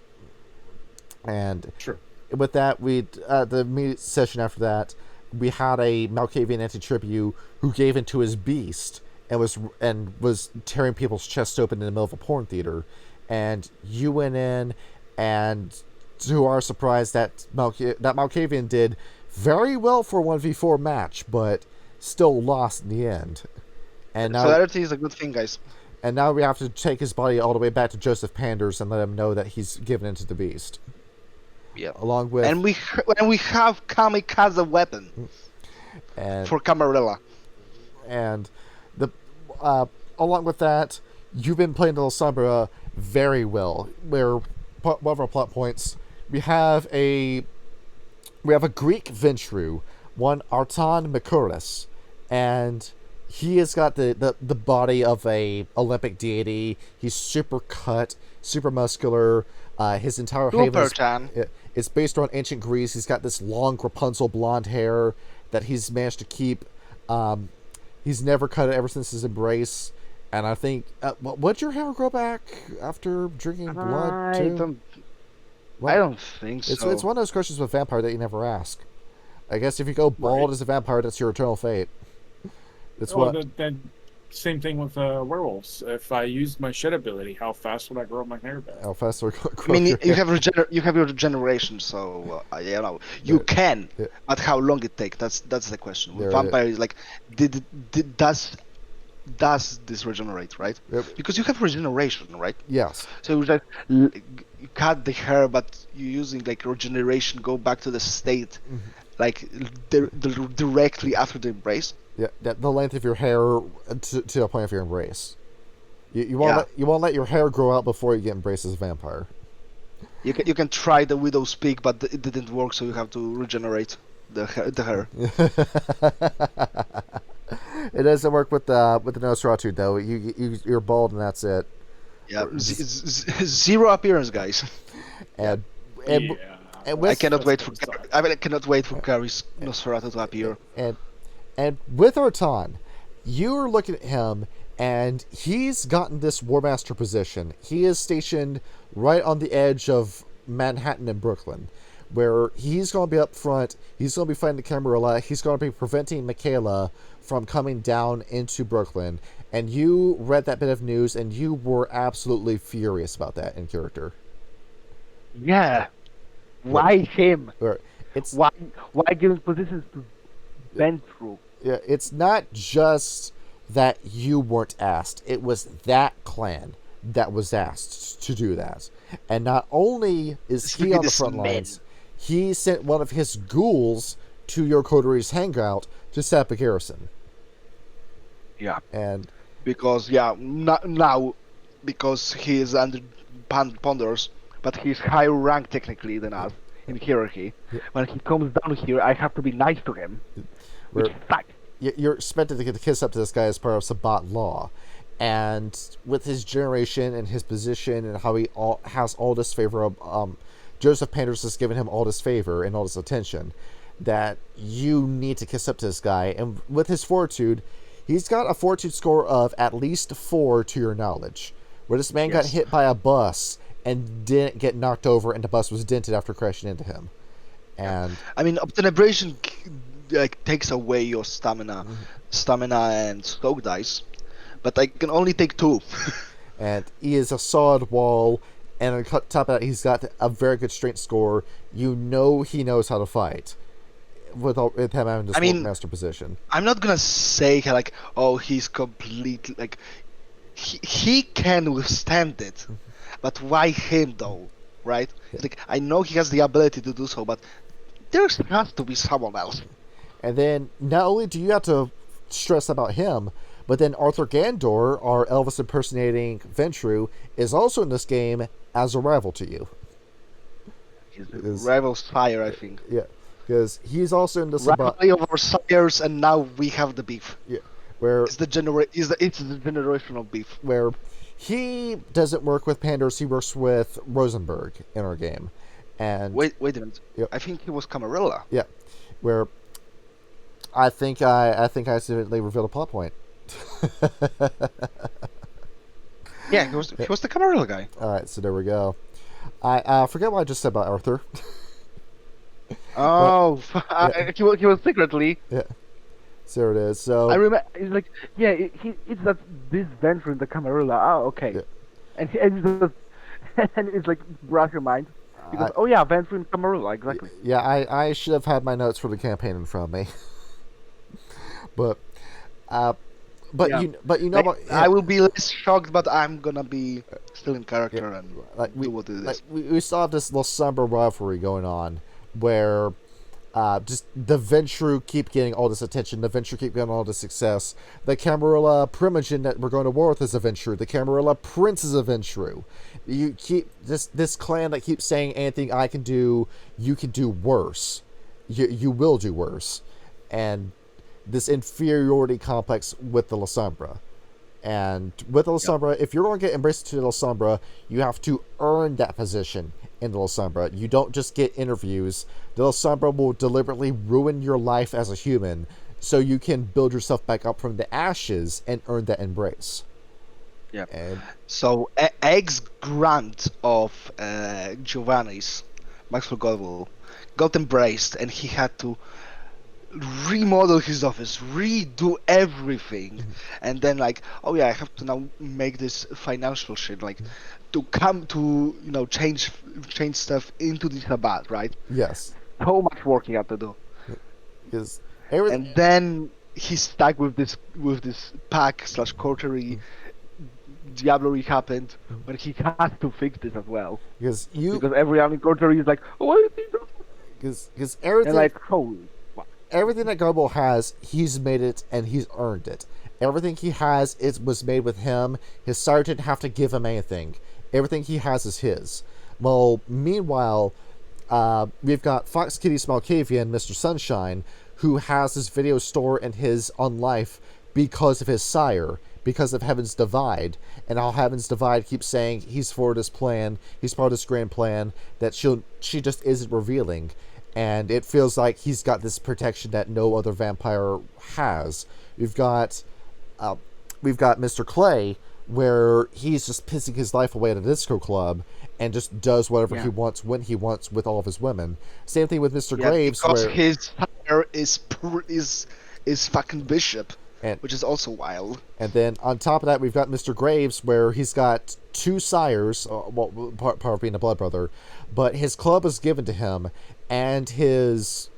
Speaker 1: And
Speaker 2: Sure.
Speaker 1: with that, the immediate session after that, we had a Malkavian anti-tribu who gave into his beast and was tearing people's chests open in the middle of a porn theater, and you went in, and to our surprise, that Malkavian did very well for a 1v4 match, but still lost in the end. And now,
Speaker 3: Celerity is a good thing, guys.
Speaker 1: and now we have to take his body all the way back to Joseph Panders and let him know that he's given into the beast.
Speaker 3: Yeah.
Speaker 1: Along with
Speaker 3: And we have kamikaze weapon for Camarilla.
Speaker 1: And the along with that, you've been playing the Sombra very well. Where one of our plot points, we have a Greek Ventru, one Artan Mikuris, and he has got the body of a Olympic deity. He's super cut, super muscular. His entire haven it's based on ancient Greece. He's got this long Rapunzel blonde hair that he's managed to keep. He's never cut it ever since his embrace. And I think, would your hair grow back after drinking blood too?
Speaker 3: I don't think so.
Speaker 1: It's one of those questions with vampire that you never ask. I guess if you go bald as a vampire, that's your eternal fate. That's
Speaker 2: Then same thing with werewolves. If I used my shed ability, how fast would I grow my hair back?
Speaker 1: How fast are
Speaker 3: I mean, you have your regeneration, so you can, but how long it take? That's the question. With vampire is like, does this regenerate, right?
Speaker 1: Yep.
Speaker 3: Because you have regeneration, right?
Speaker 1: Yes.
Speaker 3: So it's like you cut the hair, but you're using like regeneration, go back to the state, like directly after the embrace.
Speaker 1: Yeah, the length of your hair to the point of your embrace. You won't let your hair grow out before you get embraced as a vampire.
Speaker 3: You can try the widow's peak, but it didn't work, so you have to regenerate the hair.
Speaker 1: It doesn't work with the Nosferatu though. You're bald and that's it.
Speaker 3: Yeah, zero appearance, guys.
Speaker 1: And
Speaker 3: I cannot wait for Gary's Nosferatu to appear.
Speaker 1: And with Artan, you're looking at him, and he's gotten this War Master position. He is stationed right on the edge of Manhattan and Brooklyn, where he's going to be up front. He's going to be fighting the Camarilla. He's going to be preventing Michaela from coming down into Brooklyn. And you read that bit of news, and you were absolutely furious about that in character.
Speaker 4: Yeah. Why him?
Speaker 1: Or it's
Speaker 4: Why giving positions to Ventru?
Speaker 1: yeah, it's not just that you weren't asked. It was that clan that was asked to do that. And not only is he on the front lines, he sent one of his ghouls to your coteries hangout to set up a garrison.
Speaker 3: Yeah.
Speaker 1: And
Speaker 3: Because now because he is under Ponders,
Speaker 4: But he's higher rank technically than us in hierarchy.
Speaker 1: Yeah.
Speaker 4: When he comes down here, I have to be nice to him. Which sucks.
Speaker 1: you're expected to get the kiss up to this guy as part of Sabbat law. And with his generation and his position and how he has all this favor, Joseph Panders has given him all this favor and all this attention, that you need to kiss up to this guy. And with his fortitude, he's got a fortitude score of at least 4 to your knowledge. Where this man got hit by a bus and didn't get knocked over, and the bus was dented after crashing into him. And
Speaker 3: I mean, Obtenebration takes away your stamina and soak dice, but I can only take 2.
Speaker 1: and he is a solid wall, and on top of that, he's got a very good strength score. You know he knows how to fight with him having this master position.
Speaker 3: I'm not gonna say like, oh, he's completely like he can withstand it, but why him though, right? Like, I know he has the ability to do so, but there has to be someone else.
Speaker 1: And then not only do you have to stress about him, but then Arthur Gandor, our Elvis impersonating Ventru, is also in this game as a rival to you.
Speaker 3: He's a rival sire, I think.
Speaker 1: Yeah, because he's also in this
Speaker 3: rivalry of our sires, and now we have the beef.
Speaker 1: Yeah, where
Speaker 3: it's the generational beef.
Speaker 1: Where he doesn't work with Panders, he works with Rosenberg in our game. And
Speaker 3: wait a minute.
Speaker 1: Yep.
Speaker 3: I think he was Camarilla.
Speaker 1: Yeah, where I think I accidentally revealed a plot point.
Speaker 3: Yeah, he was the Camarilla guy.
Speaker 1: All right, so there we go. I forget what I just said about Arthur.
Speaker 4: Oh, he was secretly.
Speaker 1: Yeah. So there it is. So
Speaker 4: I remember. It's like, yeah, it's that this Venture in the Camarilla. Oh, okay. Yeah. And it's like brush your mind because Venture in Camarilla, exactly.
Speaker 1: Yeah, I should have had my notes for the campaign in front of me. but you know about.
Speaker 3: I will be less shocked, but I'm gonna be still in character and do what it is.
Speaker 1: Like we still have this little somber rivalry going on, where just the Ventru keep getting all this attention, the Ventru keep getting all this success. The Camarilla Primogen that we're going to war with is a Ventru. The Camarilla Prince is a Ventru. You keep this clan that keeps saying anything I can do, you can do worse. You will do worse, and this inferiority complex with the La Sombra. And with the La Sombra, if you're going to get embraced to the La Sombra, you have to earn that position in the La Sombra. You don't just get interviews. The La Sombra will deliberately ruin your life as a human so you can build yourself back up from the ashes and earn that embrace.
Speaker 3: Yeah.
Speaker 1: And
Speaker 3: so, ex-grant of Giovanni's, Maxwell Godwill, got embraced, and he had to remodel his office, redo everything, and then like, oh yeah, I have to now make this financial shit, like to come to change stuff into the Sabbat, right?
Speaker 1: yes,
Speaker 4: So much work you have to do.
Speaker 3: And then he's stuck with this pack / coterie. Diablery happened,
Speaker 4: but he has to fix this as well.
Speaker 1: Because
Speaker 4: every other coterie is like, oh, what is he doing?
Speaker 1: Because everything,
Speaker 4: and like, holy.
Speaker 1: Everything that Godwyll has, he's made it and he's earned it. Everything he has was made with him. His sire didn't have to give him anything. Everything he has is his. Well, meanwhile, we've got Fox Kitty Smalkavian, Mr. Sunshine, who has his video store and his on life because of his sire, because of Heaven's Divide, and how Heaven's Divide keeps saying he's for this plan, he's part of this grand plan that she just isn't revealing. And it feels like he's got this protection that no other vampire has. We've got Mr. Clay, where he's just pissing his life away at a disco club, and just does whatever
Speaker 4: Yeah.
Speaker 1: he wants when he wants with all of his women. Same thing with Mr.
Speaker 3: Yeah,
Speaker 1: Graves,
Speaker 3: because
Speaker 1: where
Speaker 3: his sire is fucking bishop,
Speaker 1: and
Speaker 3: which is also wild.
Speaker 1: and then on top of that, we've got Mr. Graves, where he's got two sires, well, part of being a blood brother, but his club is given to him, and his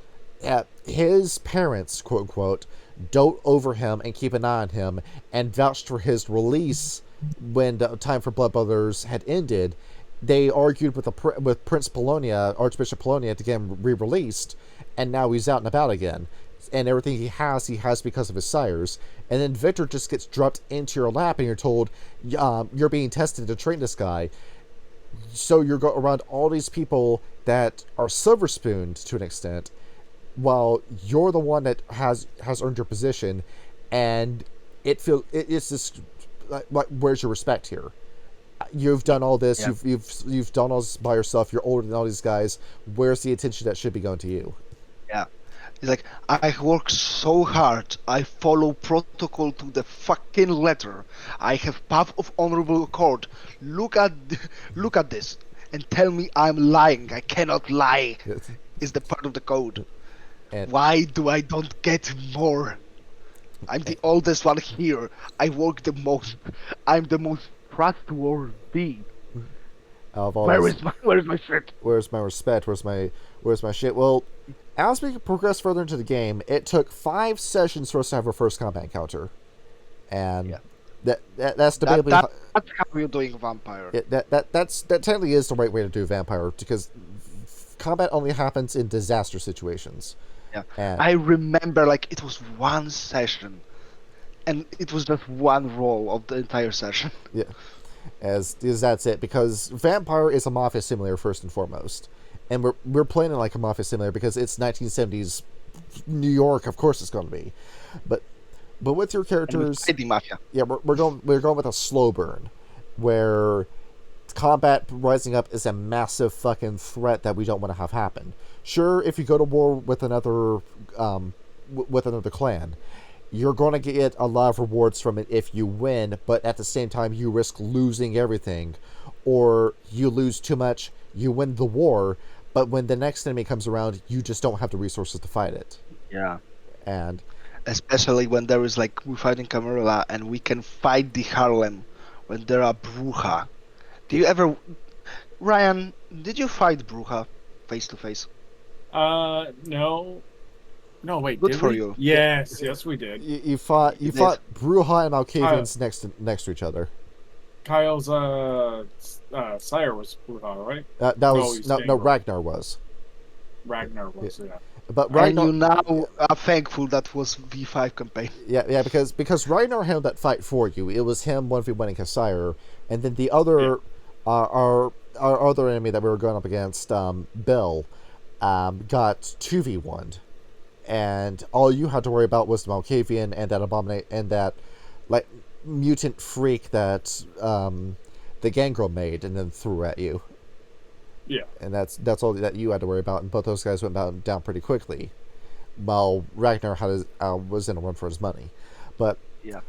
Speaker 1: parents, quote unquote, dote over him and keep an eye on him and vouched for his release when the time for blood brothers had ended. They argued with Prince Polonia, Archbishop Polonia, to get him re-released, and now he's out and about again. And everything he has because of his sires. And then Victor just gets dropped into your lap, and you're told you're being tested to train this guy. So you're around all these people that are silver spooned to an extent, while you're the one that has earned your position, and it's just like, where's your respect here? You've done all this.
Speaker 3: Yeah.
Speaker 1: You've done all this by yourself. You're older than all these guys. Where's the attention that should be going to you?
Speaker 3: Yeah. He's like, I work so hard. I follow protocol to the fucking letter. I have path of honorable accord. Look at this and tell me I'm lying. I cannot lie. Is the part of the code.
Speaker 1: And
Speaker 3: Why do I don't get more? I'm the oldest one here. I work the most. I'm the most trustworthy.
Speaker 1: of all
Speaker 4: Where
Speaker 1: this-
Speaker 4: is my shit?
Speaker 1: where's my respect? Where's my shit? Well, as we progress further into the game, it took 5 sessions for us to have our first combat encounter, and
Speaker 3: Yeah.
Speaker 1: that's debatably
Speaker 3: That's how you're doing vampire.
Speaker 1: that technically is the right way to do vampire, because combat only happens in disaster situations.
Speaker 3: Yeah.
Speaker 1: And
Speaker 3: I remember like it was one session, and it was just one roll of the entire session.
Speaker 1: yeah, as that's it, because vampire is a mafia simulator first and foremost, and we're playing it like a mafia simulator because it's 1970s New York. Of course, it's going to be, but with your characters,
Speaker 3: The mafia.
Speaker 1: yeah, we're going with a slow burn, where combat rising up is a massive fucking threat that we don't want to have happen. Sure, if you go to war with another clan, you're going to get a lot of rewards from it if you win, but at the same time you risk losing everything, or you lose too much, you win the war, but when the next enemy comes around, you just don't have the resources to fight it.
Speaker 3: Yeah.
Speaker 1: And
Speaker 3: Especially when there is like we're fighting Camarilla and we can fight the Harlem when there are Bruja. Do you ever, Ryan? Did you fight Bruja face to face?
Speaker 2: No. No, wait.
Speaker 3: Good
Speaker 2: did
Speaker 3: for
Speaker 2: we?
Speaker 3: you.
Speaker 2: Yes, yes, we did.
Speaker 1: you fought
Speaker 3: did.
Speaker 1: Bruja and Malkavians next to each other.
Speaker 2: Kyle's sire was Bruja, right?
Speaker 1: That
Speaker 2: Oh,
Speaker 1: was
Speaker 2: he's
Speaker 1: no
Speaker 2: saying
Speaker 1: Ragnar was,
Speaker 2: Ragnar was, yeah.
Speaker 1: but
Speaker 3: And
Speaker 1: Ragnar.
Speaker 3: you now are thankful that was V5 campaign.
Speaker 1: Yeah, because Ragnar handled that fight for you. It was him 1v1ing his sire, and then the other, our other enemy that we were going up against, Bill, got 2v1'd, and all you had to worry about was the Malkavian and that abominate and that like mutant freak that the gangrel made and then threw at you.
Speaker 2: Yeah.
Speaker 1: And that's all that you had to worry about, and both those guys went down pretty quickly, while Ragnar was in a run for his money. But
Speaker 3: Yeah.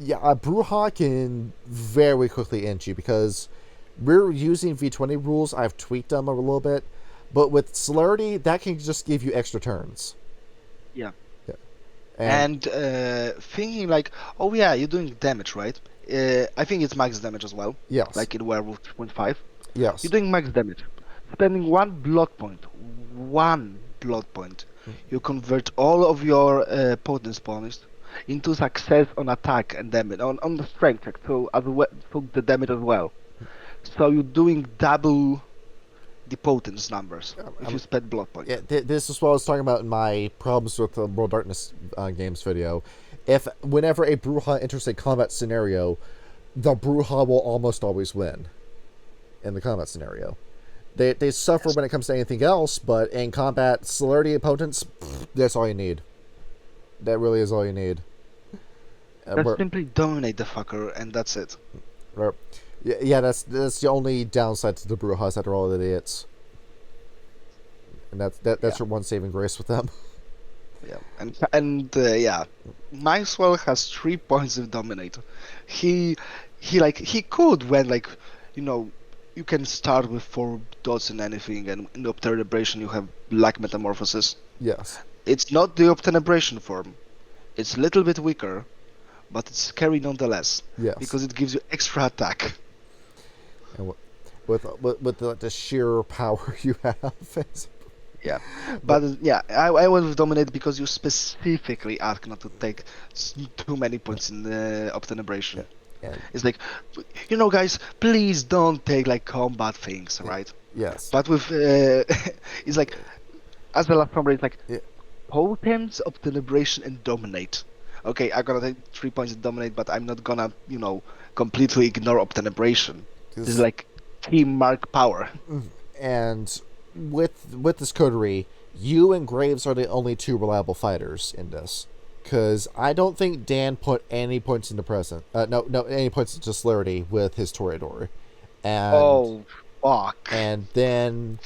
Speaker 1: Bruja can very quickly end you because we're using V20 rules. I've tweaked them a little bit, but with celerity, that can just give you extra turns.
Speaker 3: Yeah.
Speaker 1: And
Speaker 3: Thinking like, oh yeah, you're doing damage, right? I think it's max damage as well,
Speaker 1: yes,
Speaker 3: like in Werewolf 2.5.
Speaker 1: yes,
Speaker 3: You're doing max damage. Spending one blood point, you convert all of your potence points into success on attack and damage on the strength check, so the damage as well. So you're doing double the potence numbers if you spend blood points.
Speaker 1: yeah. This is what I was talking about in my problems with the World Darkness games video. Whenever a Bruja enters a combat scenario, the Bruja will almost always win in the combat scenario. They suffer when it comes to anything else, but in combat, celerity and potence, that's all you need. That really is all you need.
Speaker 3: Just simply dominate the fucker, and that's it.
Speaker 1: Yeah, that's the only downside to the Brujas, that they're all idiots. And that's your one saving grace with them.
Speaker 3: Yeah, and Maxwell has 3 points of dominate. He could when you can start with 4 dots in anything, and in Obtenebration you have Black Metamorphosis.
Speaker 1: Yes.
Speaker 3: It's not the Obtenebration form. It's a little bit weaker, but it's scary nonetheless.
Speaker 1: Yes.
Speaker 3: Because it gives you extra attack.
Speaker 1: And with the sheer power you have.
Speaker 3: Yeah, but I went with Dominate because you specifically ask not to take too many points in the Obtenebration.
Speaker 1: Yeah.
Speaker 3: It's like, guys, please don't take like combat things, right?
Speaker 1: Yes.
Speaker 3: But with it's like, as the last number, it's like Potence, Obtenebration, and Dominate. Okay, I'm gonna take 3 points in Dominate, but I'm not gonna, completely ignore Obtenebration. This is like key mark power.
Speaker 1: And with this coterie, you and Graves are the only 2 reliable fighters in this. Because I don't think Dan put any points into any points into celerity with his Toreador. And,
Speaker 3: oh, fuck.
Speaker 1: And then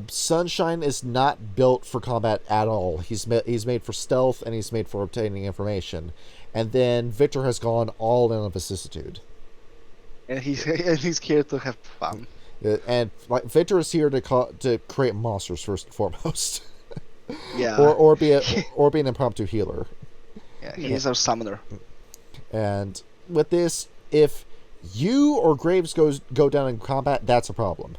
Speaker 1: Sunshine is not built for combat at all. He's made for stealth, and he's made for obtaining information. And then Victor has gone all in on vicissitude.
Speaker 3: And he's here to have fun.
Speaker 1: And like Victor is here to create monsters first and foremost.
Speaker 3: Yeah.
Speaker 1: or be an impromptu healer.
Speaker 3: Yeah, he's our summoner.
Speaker 1: And with this, if you or Graves go down in combat, that's a problem.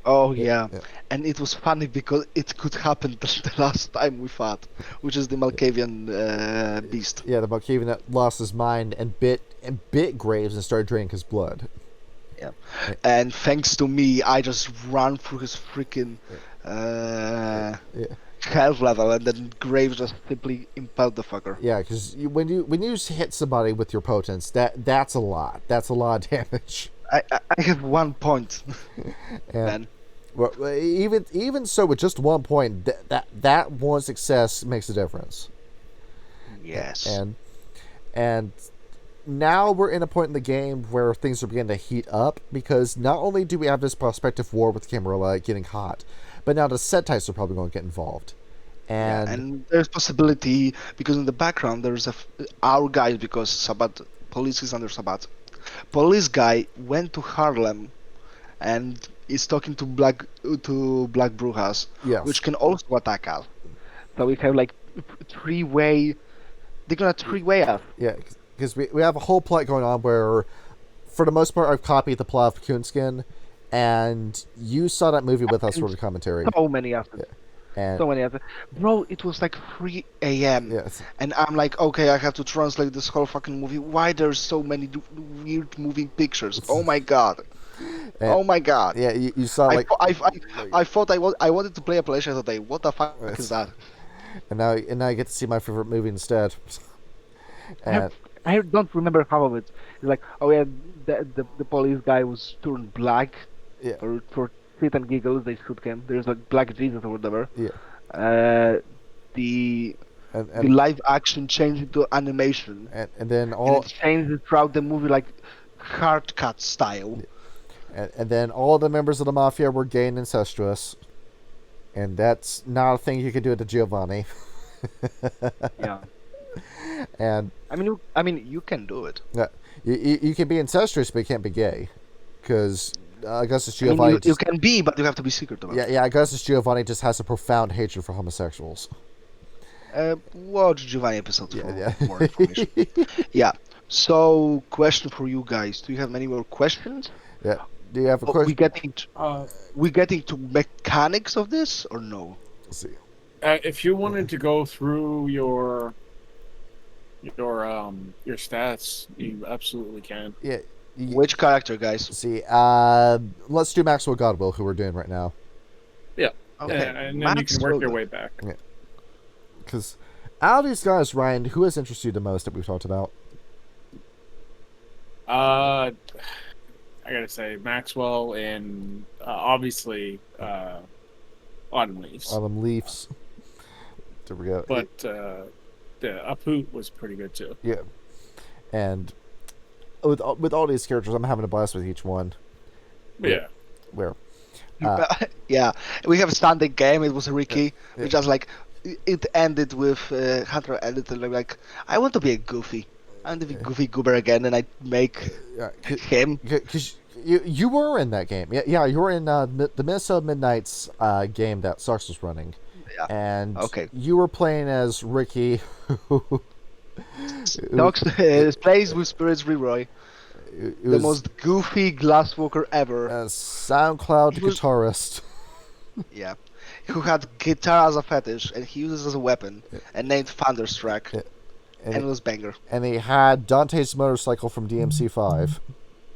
Speaker 3: Oh yeah. And it was funny because it could happen the last time we fought, which is the Malkavian beast.
Speaker 1: Yeah, the Malkavian that lost his mind and bit Graves and started draining his blood.
Speaker 3: Yeah. And thanks to me, I just ran through his freaking health level, and then Graves just simply impaled the fucker.
Speaker 1: Yeah, because when you hit somebody with your potence, that's a lot. That's a lot of damage.
Speaker 3: I have 1 point.
Speaker 1: And well, even so, with just 1 point, that one success makes a difference.
Speaker 3: Yes.
Speaker 1: And now we're in a point in the game where things are beginning to heat up, because not only do we have this prospective war with Camarilla getting hot, but now the set types are probably going to get involved. And
Speaker 3: there's possibility, because in the background there's our guys, because Sabat police is under Sabat. Police guy went to Harlem and is talking to Black Brujas,
Speaker 1: yes,
Speaker 3: which can also attack us. So we have like 3-way. They're gonna 3-way us.
Speaker 1: Yeah, because we have a whole plot going on where, for the most part, I've copied the plot of Coonskin, and you saw that movie with us for the commentary.
Speaker 3: So many assets.
Speaker 1: And
Speaker 3: so many assets. Bro, it was like 3 a.m.
Speaker 1: Yes.
Speaker 3: And I'm like, okay, I have to translate this whole fucking movie. Why there's so many weird moving pictures? Oh my god. Oh my god.
Speaker 1: Yeah, you saw like...
Speaker 3: I thought I wanted to play Appalachia today. What the fuck is that?
Speaker 1: And now I get to see my favorite movie instead. And
Speaker 4: I don't remember half of it. It's like, oh yeah, the police guy was turned black.
Speaker 1: Yeah.
Speaker 4: For shit and giggles, they shoot him. There's like Black Jesus or whatever.
Speaker 1: Yeah.
Speaker 4: The
Speaker 3: the live action changed into animation.
Speaker 1: And then all...
Speaker 3: And it changed throughout the movie like hard cut style.
Speaker 1: And then all the members of the Mafia were gay and incestuous. And that's not a thing you can do to Giovanni.
Speaker 3: Yeah.
Speaker 1: And
Speaker 3: I mean, you can do it.
Speaker 1: Yeah, you can be incestuous, but you can't be gay, because Augustus Giovanni.
Speaker 3: You can be, but you have to be secret about it.
Speaker 1: Yeah. Augustus Giovanni just has a profound hatred for homosexuals.
Speaker 3: Watch Giovanni episode for more
Speaker 1: Yeah.
Speaker 3: information. Yeah. So, question for you guys: do you have any more questions?
Speaker 1: Yeah. Do you have a question?
Speaker 3: We getting to mechanics of this or no?
Speaker 1: Let's see.
Speaker 2: If you wanted to go through your stats, you absolutely can.
Speaker 1: Yeah.
Speaker 3: Which character, guys?
Speaker 1: Let's see. Let's do Maxwell Godwill, who we're doing right now.
Speaker 2: Yeah.
Speaker 3: Okay.
Speaker 2: And then you can work your way back.
Speaker 1: Yeah. Because out of these guys, Ryan, who has interested you the most that we've talked about?
Speaker 2: I gotta say Maxwell and obviously Autumn Leaves.
Speaker 1: Autumn Leaves. There we go.
Speaker 2: But the Aput was pretty good too.
Speaker 1: Yeah. And with all these characters, I'm having a blast with each one.
Speaker 2: Yeah.
Speaker 1: Where?
Speaker 3: Yeah, we have a standing game. It was Ricky.
Speaker 1: Yeah.
Speaker 3: We just like it ended with Hunter ended like I want to be a Goofy. I want to be Goofy Goober again, and I make him.
Speaker 1: Because You were in that game. Yeah, you were in the Minnesota Midnight's game that Sarks was running.
Speaker 3: Yeah.
Speaker 1: And
Speaker 3: Okay.
Speaker 1: you were playing as Ricky, who
Speaker 3: Docs plays with Spirits Reroy, the
Speaker 1: was
Speaker 3: most goofy glasswalker ever.
Speaker 1: a SoundCloud
Speaker 3: He was-
Speaker 1: guitarist.
Speaker 3: Yeah. Who had guitar as a fetish and he uses it as a weapon and named Thunderstruck.
Speaker 1: Yeah.
Speaker 3: And it was banger.
Speaker 1: And he had Dante's motorcycle from DMC5.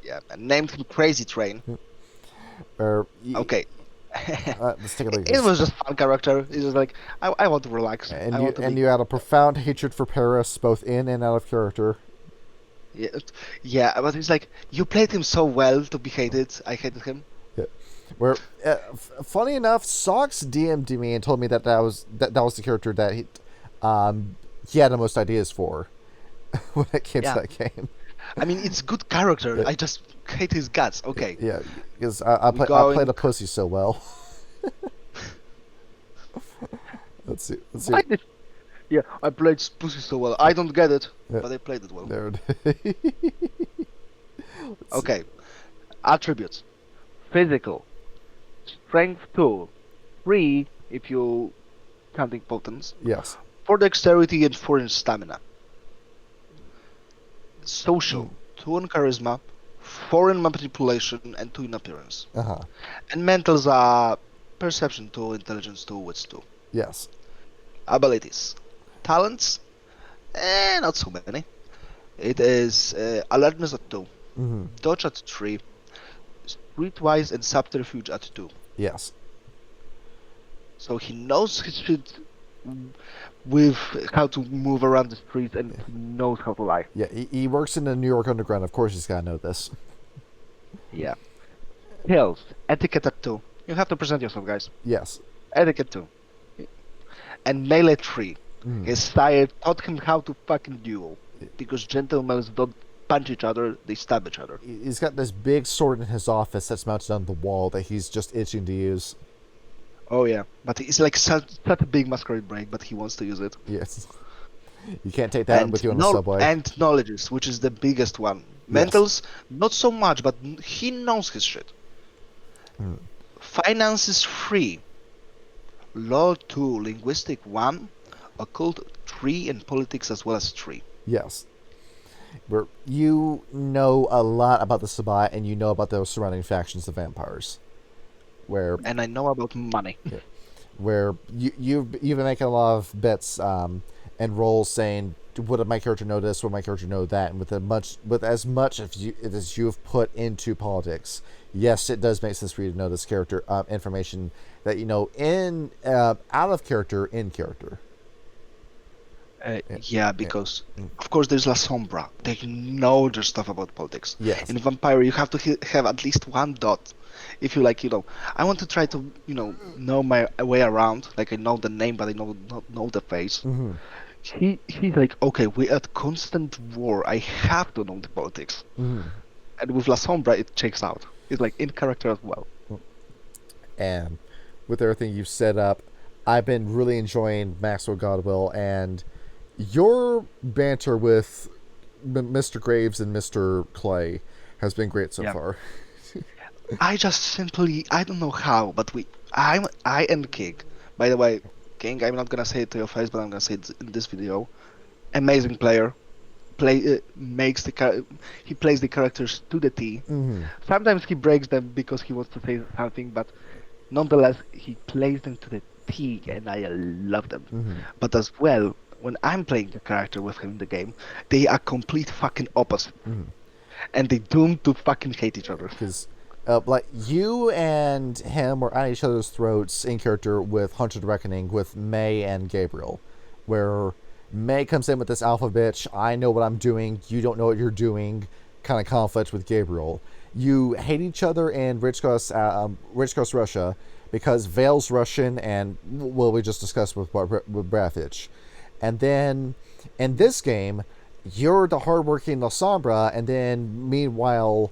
Speaker 3: Yeah. And named him Crazy Train. Okay.
Speaker 1: Let's take a look at
Speaker 3: It
Speaker 1: this.
Speaker 3: was just fun character. It was like I want to relax. I want to be...
Speaker 1: you had a profound hatred for Paris, both in and out of character.
Speaker 3: Yeah, but it's like you played him so well to be hated. I hated him.
Speaker 1: Where, funny enough, Socks DM'd me and told me that was the character that he had the most ideas for when it came to that game.
Speaker 3: I mean, it's good character. I just hate his guts. Okay.
Speaker 1: Yeah, because I played a pussy so well. Let's see.
Speaker 3: Yeah, I played pussy so well. I don't get it, but I played it well.
Speaker 1: There
Speaker 3: Okay. Attributes.
Speaker 4: Physical. Strength 2. 3 if you
Speaker 3: Counting potence.
Speaker 1: Yes.
Speaker 3: 4 dexterity and 4 in stamina. Social. 2 in charisma, 4 in manipulation, and 2 in appearance.
Speaker 1: Uh-huh.
Speaker 3: And mentals are perception 2, intelligence 2, wits 2.
Speaker 1: Yes.
Speaker 3: Abilities. Talents? Not so many. It is alertness at 2,
Speaker 1: Mm-hmm.
Speaker 3: dodge at 3, streetwise and subterfuge at 2.
Speaker 1: Yes.
Speaker 3: So he knows his shit with how to move around the streets and
Speaker 4: he knows how to lie.
Speaker 1: Yeah, he works in the New York Underground. Of course he's got to know this.
Speaker 3: yeah.
Speaker 4: Skills.
Speaker 3: Etiquette at 2. You have to present yourself, guys.
Speaker 1: Yes.
Speaker 3: Etiquette 2. And melee 3.
Speaker 1: Mm.
Speaker 3: His sire taught him how to fucking duel. Because gentlemen don't punch each other, they stab each other.
Speaker 1: He's got this big sword in his office that's mounted on the wall that he's just itching to use.
Speaker 3: Oh yeah, but it's like such a big masquerade break, but he wants to use it.
Speaker 1: Yes. You can't take that with you on the subway.
Speaker 3: And knowledges, which is the biggest one.
Speaker 1: Yes.
Speaker 3: Mentals, not so much, but he knows his shit.
Speaker 1: Mm.
Speaker 3: Finances 3. Law 2, linguistic 1, occult 3, and politics as well as 3.
Speaker 1: Yes. Where you know a lot about the Sabai and you know about those surrounding factions of vampires.
Speaker 3: And I know about money.
Speaker 1: Where you've been making a lot of bets and rolls saying, would my character know this, would my character know that, and with as much as you've put into politics, yes, it does make sense for you to know this character information that you know in out of character, in character.
Speaker 3: Yeah, because of course there's La Sombra. They know their stuff about politics.
Speaker 1: Yes.
Speaker 3: In Vampire, you have to have at least 1 dot. If you like, I want to try to, know my way around. Like I know the name, but I not know the face.
Speaker 1: Mm-hmm.
Speaker 3: He's like, okay, we're at constant war. I have to know the politics.
Speaker 1: Mm-hmm.
Speaker 3: And with La Sombra, it checks out. It's like in character as well.
Speaker 1: And with everything you've set up, I've been really enjoying Maxwell Godwill, and your banter with Mr. Graves and Mr. Clay has been great so far.
Speaker 3: I just simply, I don't know how, but I and King. By the way, King, I'm not gonna say it to your face, but I'm gonna say it in this video. Amazing player. He plays the characters to the T.
Speaker 1: Mm-hmm.
Speaker 3: Sometimes he breaks them because he wants to say something, but nonetheless, he plays them to the T, and I love them.
Speaker 1: Mm-hmm.
Speaker 3: But as well, when I'm playing the character with him in the game, they are complete fucking opposite.
Speaker 1: Mm-hmm.
Speaker 3: And they doomed to fucking hate each other.
Speaker 1: Because like you and him were at each other's throats in character with Haunted Reckoning with May and Gabriel, where May comes in with this alpha bitch, I know what I'm doing, you don't know what you're doing, kind of conflict with Gabriel. You hate each other in Rich Coast, Russia, because Vale's Russian and, well, we just discussed with Bratovich. And then in this game, you're the hardworking La Sombra, and then meanwhile,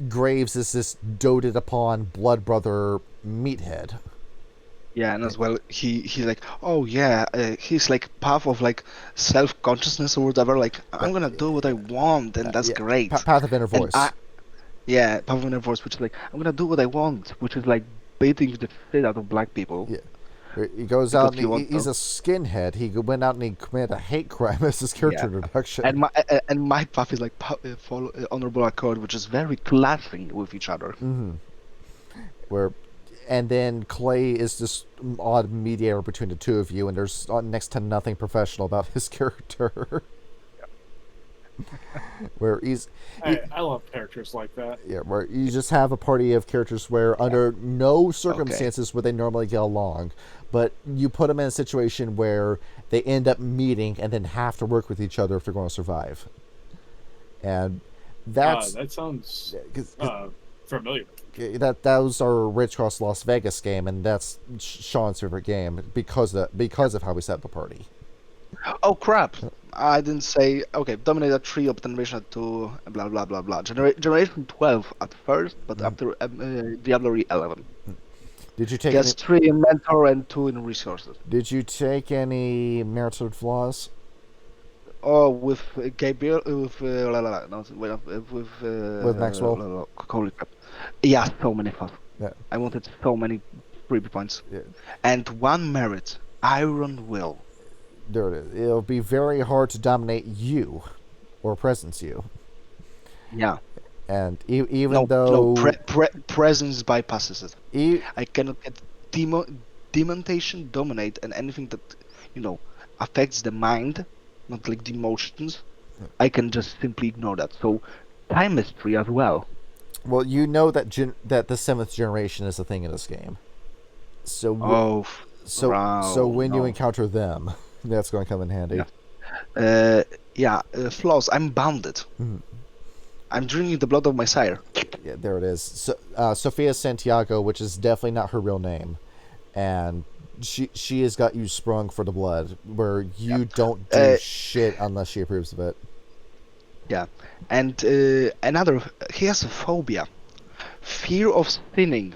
Speaker 1: Graves is this doted upon blood brother meathead.
Speaker 3: Yeah, and as well, he's like, oh yeah, he's like path of like self-consciousness or whatever. Like I'm gonna do what I want, and that's great.
Speaker 1: Path of inner voice.
Speaker 4: Yeah, powerful inner force, which is like, I'm gonna do what I want, which is like beating the shit out of black people.
Speaker 1: Yeah. He goes
Speaker 4: Because
Speaker 1: out and
Speaker 4: you want
Speaker 1: he's
Speaker 4: to.
Speaker 1: a skinhead. He went out and he committed a hate crime as his character
Speaker 4: Yeah.
Speaker 1: introduction.
Speaker 4: And my path is like follow honorable accord, which is very clashing with each other.
Speaker 1: Where, and then Clay is this odd mediator between the two of you, and there's next to nothing professional about his character. Where
Speaker 2: I love characters like that.
Speaker 1: yeah, where you just have a party of characters where under no circumstances would they normally get along, but you put them in a situation where they end up meeting and then have to work with each other if they're going to survive. And that's
Speaker 2: That sounds
Speaker 1: 'cause
Speaker 2: familiar.
Speaker 1: that was our Ridge Cross Las Vegas game, and that's Sean's favorite game because of how we set up the party.
Speaker 4: Oh crap! I didn't say. Okay, Dominator 3 up Generation 2, blah blah blah blah. Generation 12 at first, but after Diablo 11.
Speaker 1: Did you take
Speaker 4: Gets 3 in mentor and 2 in resources.
Speaker 1: Did you take any merited flaws?
Speaker 4: Oh, with Gabriel, with no, wait, with
Speaker 1: Maxwell?
Speaker 4: Holy crap! Yeah, so many flaws.
Speaker 1: Yeah.
Speaker 4: I wanted so many freebie points.
Speaker 1: Yeah.
Speaker 4: And 1 merit, Iron Will.
Speaker 1: There it is. It'll be very hard to dominate you or presence you.
Speaker 4: Yeah.
Speaker 1: And even though
Speaker 4: Presence bypasses it.
Speaker 1: E-
Speaker 4: I cannot get demontation, dominate, and anything that affects the mind, not like the emotions. I can just simply ignore that. So, time mystery as well.
Speaker 1: well, you know that that the 7th generation is a thing in this game. So so when you encounter them, that's going to come in handy.
Speaker 4: Flaws. I'm bounded. I'm drinking the blood of my sire.
Speaker 1: Yeah, there it is. So, Sophia Santiago, which is definitely not her real name, and she has got you sprung for the blood, where you don't do shit unless she approves of it.
Speaker 4: Yeah, and he has a phobia, fear of sinning.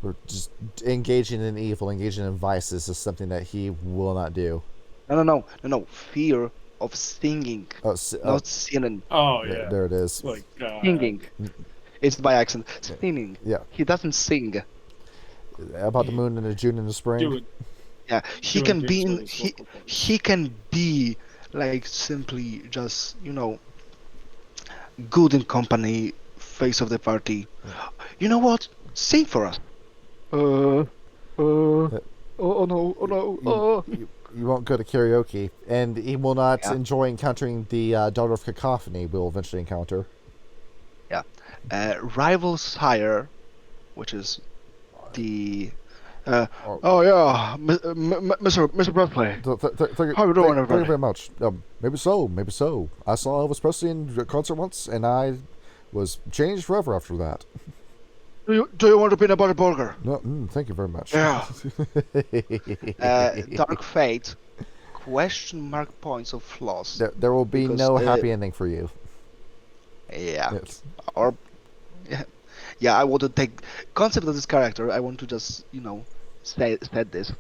Speaker 1: Or just engaging in evil, engaging in vices is something that he will not do.
Speaker 4: No. Fear of singing, not sinning.
Speaker 2: Oh yeah,
Speaker 1: There it is.
Speaker 2: like
Speaker 4: Singing. It's by accident. Singing.
Speaker 1: Yeah.
Speaker 4: He doesn't sing.
Speaker 1: About the moon in the June and the spring.
Speaker 2: do it.
Speaker 4: Yeah, he
Speaker 2: Doing
Speaker 4: can be
Speaker 2: things
Speaker 4: in,
Speaker 2: for his
Speaker 4: he
Speaker 2: local club.
Speaker 4: he can be like simply just good in company, face of the party. You know what? Sing for us. Oh no.
Speaker 1: You won't go to karaoke, and he will not
Speaker 4: Yeah.
Speaker 1: enjoy encountering the daughter of cacophony we'll eventually encounter.
Speaker 4: Yeah. Rival sire, which is the. Oh yeah, Mr. Bradley. How you doing,
Speaker 1: Thank you
Speaker 4: everybody?
Speaker 1: very much. Maybe so. I saw Elvis Presley in a concert once, and I was changed forever after that.
Speaker 4: Do you want a peanut butter burger?
Speaker 1: No, thank you very much.
Speaker 4: Yeah. Dark Fate, question mark points of flaws.
Speaker 1: There will be
Speaker 4: Because,
Speaker 1: no happy ending for you.
Speaker 4: Yeah.
Speaker 1: Yes.
Speaker 4: Or yeah, I want to take concept of this character. I want to just say this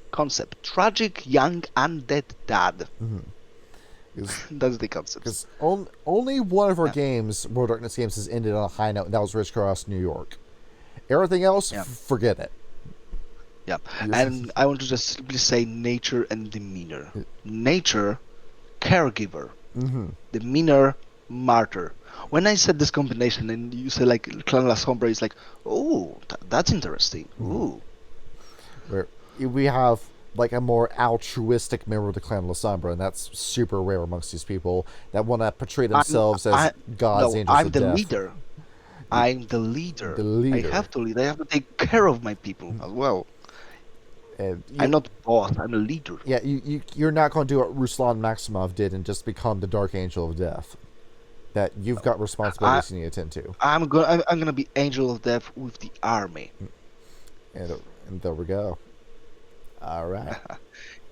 Speaker 4: concept: tragic young undead dad. That's the concept.
Speaker 1: Because only one of our games, World Darkness games, has ended on a high note, and that was Ridge Cross, New York. Everything else, forget it.
Speaker 4: Yeah, and I want to just simply say nature and demeanor. Nature, caregiver. Demeanor, martyr. When I said this combination, and you say like Clan La Sombra, it's like, oh, that's interesting. Ooh.
Speaker 1: Where we have like a more altruistic member of the Clan La Sombra, and that's super rare amongst these people that want to portray themselves as gods, angels
Speaker 4: I'm
Speaker 1: of
Speaker 4: the
Speaker 1: death.
Speaker 4: leader. I'm the leader.
Speaker 1: The leader.
Speaker 4: I have to lead. I have to take care of my people as well.
Speaker 1: And
Speaker 4: I'm not boss. I'm a leader.
Speaker 1: Yeah, you're not going to do what Ruslan Maximov did and just become the Dark Angel of Death. That you've got responsibilities you need to attend to.
Speaker 4: I'm gonna be Angel of Death with the army.
Speaker 1: And there we go. All right.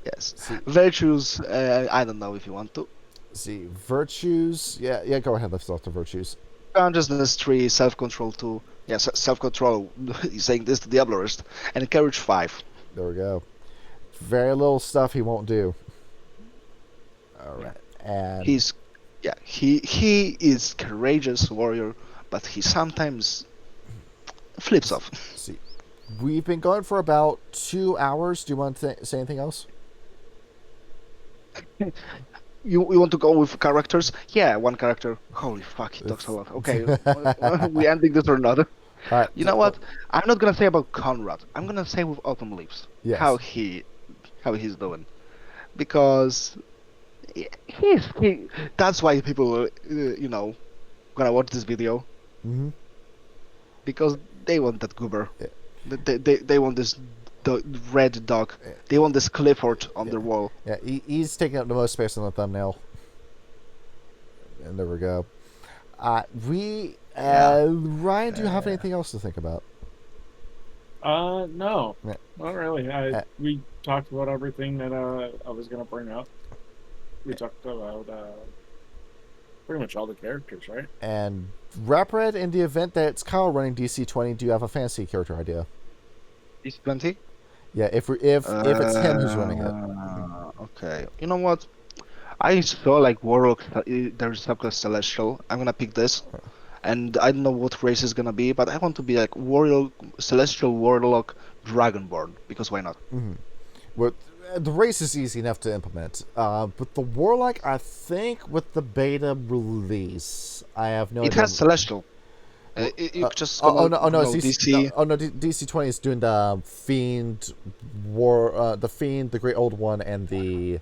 Speaker 4: Yes. Virtues. I don't know if you want to.
Speaker 1: See, virtues. Yeah. Go ahead. Let's start the virtues.
Speaker 4: Consciousness 3, self-control 2. Yeah, self-control. He's saying this to the Diablerist. And courage 5.
Speaker 1: There we go. Very little stuff he won't do. All right. And
Speaker 4: He's
Speaker 3: Yeah, he is courageous warrior, but he sometimes flips off.
Speaker 1: See, we've been going for about 2 hours. Do you want to say anything else?
Speaker 3: You want to go with characters? Yeah, one character. Holy fuck, he talks a lot. Okay, we ending this or not?
Speaker 1: All right.
Speaker 3: You know what? I'm not gonna say about Konrad. I'm gonna say with Autumn Leaves
Speaker 1: Yes.
Speaker 3: how he's doing, because he. That's why people, gonna watch this video,
Speaker 1: Mm-hmm.
Speaker 3: because they want that goober.
Speaker 1: Yeah.
Speaker 3: They want this red dog. They want this Clifford on their wall.
Speaker 1: Yeah, he's taking up the most space on the thumbnail. And there we go. Ryan, do you have anything else to think about?
Speaker 2: No,
Speaker 1: Yeah.
Speaker 2: not really. We talked about everything that I was gonna bring up. We talked about pretty much all the characters, right?
Speaker 1: And Rapred, in the event that it's Kyle running DC-20, do you have a fantasy character idea?
Speaker 3: Is 20?
Speaker 1: Yeah, if it's him who's running it.
Speaker 3: Okay. You know what? I saw like Warlock. There's subclass Celestial. I'm gonna pick this, and I don't know what race is gonna be, but I want to be like Warlock, Celestial Warlock, Dragonborn, because why not?
Speaker 1: Mm-hmm. Well, the race is easy enough to implement, but the Warlock, I think, with the beta release, I have no
Speaker 3: It
Speaker 1: idea.
Speaker 3: has Celestial. You just DC.
Speaker 1: DC-20 is doing the Fiend War, the Fiend, the Great Old One, and the.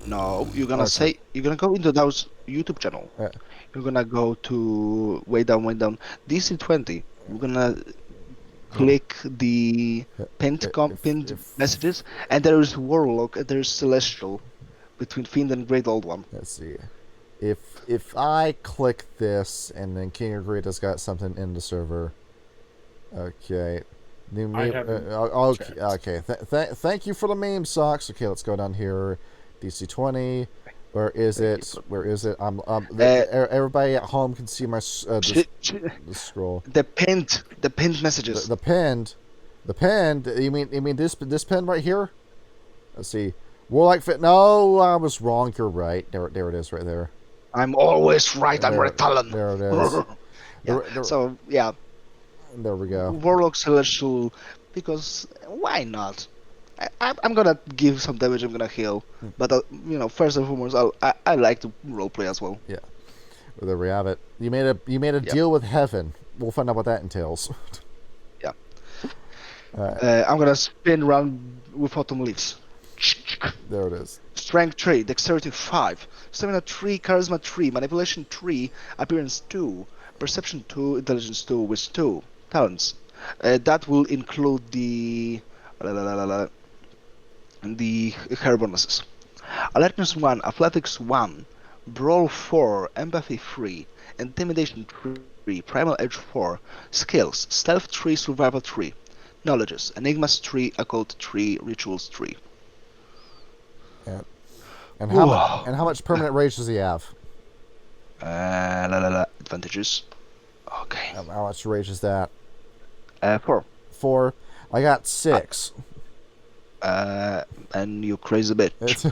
Speaker 3: No, you're gonna go into those YouTube channel.
Speaker 1: Yeah.
Speaker 3: You're gonna go to way down, DC-20. You're gonna click the pinned messages, and there is Warlock, and there's Celestial, between Fiend and Great Old One.
Speaker 1: Let's see. If I click this, and then King of Greata's got something in the server. Okay. New meme. Okay. Thank you for the meme socks. Okay, let's go down here. DC-20. Where is it? Everybody at home can see my the scroll.
Speaker 3: The pinned messages.
Speaker 1: The pinned. You mean this pin right here? Let's see. Warlike fit. No, I was wrong. You're right. There it is, right there.
Speaker 3: I'm always right. I'm Red Talon.
Speaker 1: There it is.
Speaker 3: So yeah.
Speaker 1: There we go.
Speaker 3: Warlock Celestial, because why not? I'm gonna give some damage. I'm gonna heal, but first and foremost, I like to roleplay as well.
Speaker 1: Yeah. Well, there we have it. You made a deal with heaven. We'll find out what that entails.
Speaker 3: Yeah.
Speaker 1: I'm
Speaker 3: gonna spin around with Autumn Leaves.
Speaker 1: There it is.
Speaker 3: Strength 3, Dexterity 5, Stamina 3, Charisma 3, Manipulation 3, Appearance 2, Perception 2, Intelligence 2 with 2 talents. That will include the hair bonuses. Alertness 1, Athletics 1, Brawl 4, Empathy 3, Intimidation 3, Primal Edge 4, Skills, Stealth 3, Survival 3, Knowledges, Enigmas 3, Occult 3, Rituals 3.
Speaker 1: Yeah. And how much permanent rage does he have?
Speaker 3: Advantages. Okay.
Speaker 1: How much rage is that?
Speaker 3: 4.
Speaker 1: 4. I got 6.
Speaker 3: And you crazy bitch.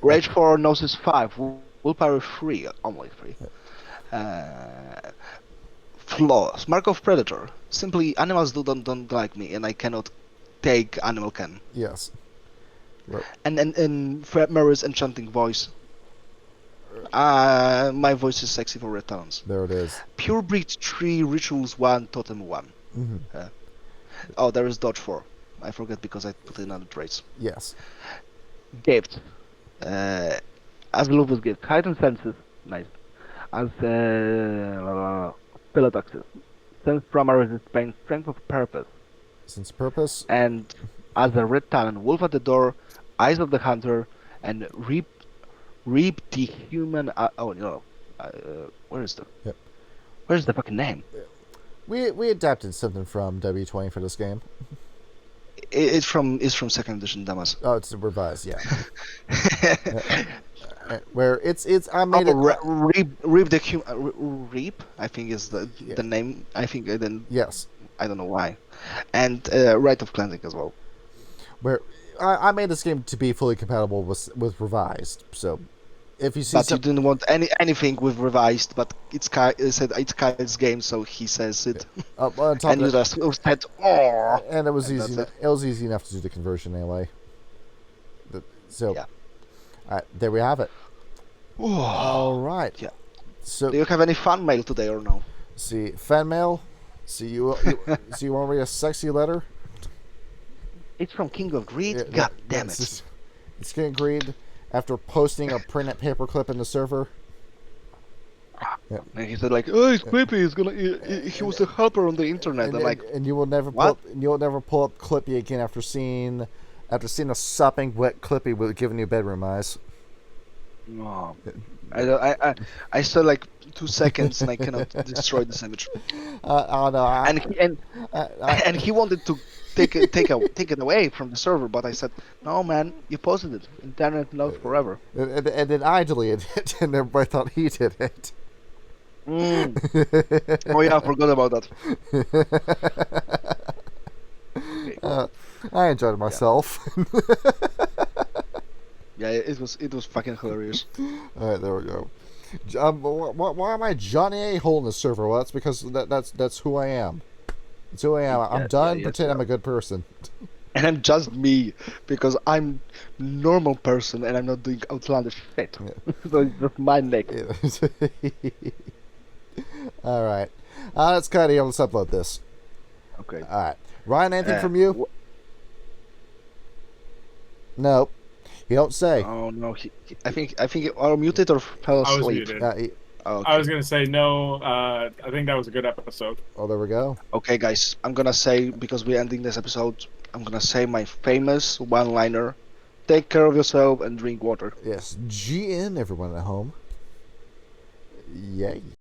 Speaker 3: Rage 4, Gnosis 5, Willpower 3, only 3. Flaws. Mark of Predator. Simply, animals don't like me, and I cannot take animal can.
Speaker 1: Yes. Right.
Speaker 3: And Fred Murray's enchanting voice. My voice is sexy for Red Talons.
Speaker 1: There it is.
Speaker 3: Pure Breed 3, Rituals 1, Totem 1.
Speaker 1: Mm-hmm.
Speaker 3: There is Dodge 4. I forget because I put in other traits.
Speaker 1: Yes.
Speaker 4: Gift. As Lupus gift. Heightened senses. Nice. As Philodoxis. Sense primary resist pain. Strength of purpose.
Speaker 1: Since purpose.
Speaker 4: And as a Red Talon, Wolf at the Door, Eyes of the Hunter, and Reap the Human. Where's the fucking name?
Speaker 1: We adapted something from W20 for this game.
Speaker 3: It's from second edition, Damas.
Speaker 1: Oh, it's revised, yeah. Where it's I made it.
Speaker 3: Reap the human. Reap, I think is the name. I think then.
Speaker 1: Yes.
Speaker 3: I don't know why, and Rite of Cleansing as well.
Speaker 1: Where I made this game to be fully compatible with revised, so if you see
Speaker 3: But you didn't want anything with revised, but it's said it's Kyle's game, so he says it.
Speaker 1: on top
Speaker 3: And
Speaker 1: of
Speaker 3: you
Speaker 1: that,
Speaker 3: just said, "Oh,"
Speaker 1: and it was
Speaker 3: and
Speaker 1: easy.
Speaker 3: that's
Speaker 1: It was easy enough to do the conversion anyway. So,
Speaker 3: Yeah.
Speaker 1: there we have it. All right.
Speaker 3: Yeah.
Speaker 1: So,
Speaker 3: Do you have any fan mail today or no?
Speaker 1: see, fan mail. See you. So you want to read a sexy letter?
Speaker 4: It's from King of Greed.
Speaker 1: Yeah,
Speaker 3: God damn it!
Speaker 1: It's getting agreed after posting a printed paperclip in the server.
Speaker 3: And he said like, "Oh, it's creepy. He's gonna. He was a helper on the internet."
Speaker 1: And,
Speaker 3: I'm like,
Speaker 1: and you will never
Speaker 3: what?
Speaker 1: you'll never pull up Clippy again after seeing a sopping wet Clippy with giving you bedroom eyes.
Speaker 3: "No." I saw like 2 seconds and I cannot destroy this image.
Speaker 1: Oh no!
Speaker 3: And he wanted to take it away from the server, but I said, "No, man, you posted it. Internet knows forever."
Speaker 1: And then I deleted it, and everybody thought he did it.
Speaker 3: Oh yeah, I forgot about that.
Speaker 1: I enjoyed myself.
Speaker 3: Yeah, it was fucking hilarious.
Speaker 1: All right, there we go. Why am I Johnny A hole in the server? Well, that's because that's who I am. It's who I am. I'm done pretending I'm a good person.
Speaker 3: And I'm just me because I'm normal person and I'm not doing outlandish shit.
Speaker 4: So it's just my neck.
Speaker 1: All right. Let's cut it. Let's upload this.
Speaker 3: Okay.
Speaker 1: All right. Ryan, anything from you? Nope. You don't say.
Speaker 3: Oh no, I think are muted or fell
Speaker 2: I was
Speaker 3: asleep.
Speaker 2: muted.
Speaker 3: Oh,
Speaker 2: I was gonna say no. I think that was a good episode.
Speaker 1: Oh, there we go.
Speaker 3: okay, guys, I'm gonna say, because we're ending this episode, I'm gonna say my famous one-liner: "Take care of yourself and drink water."
Speaker 1: Yes. GN, everyone at home. Yay.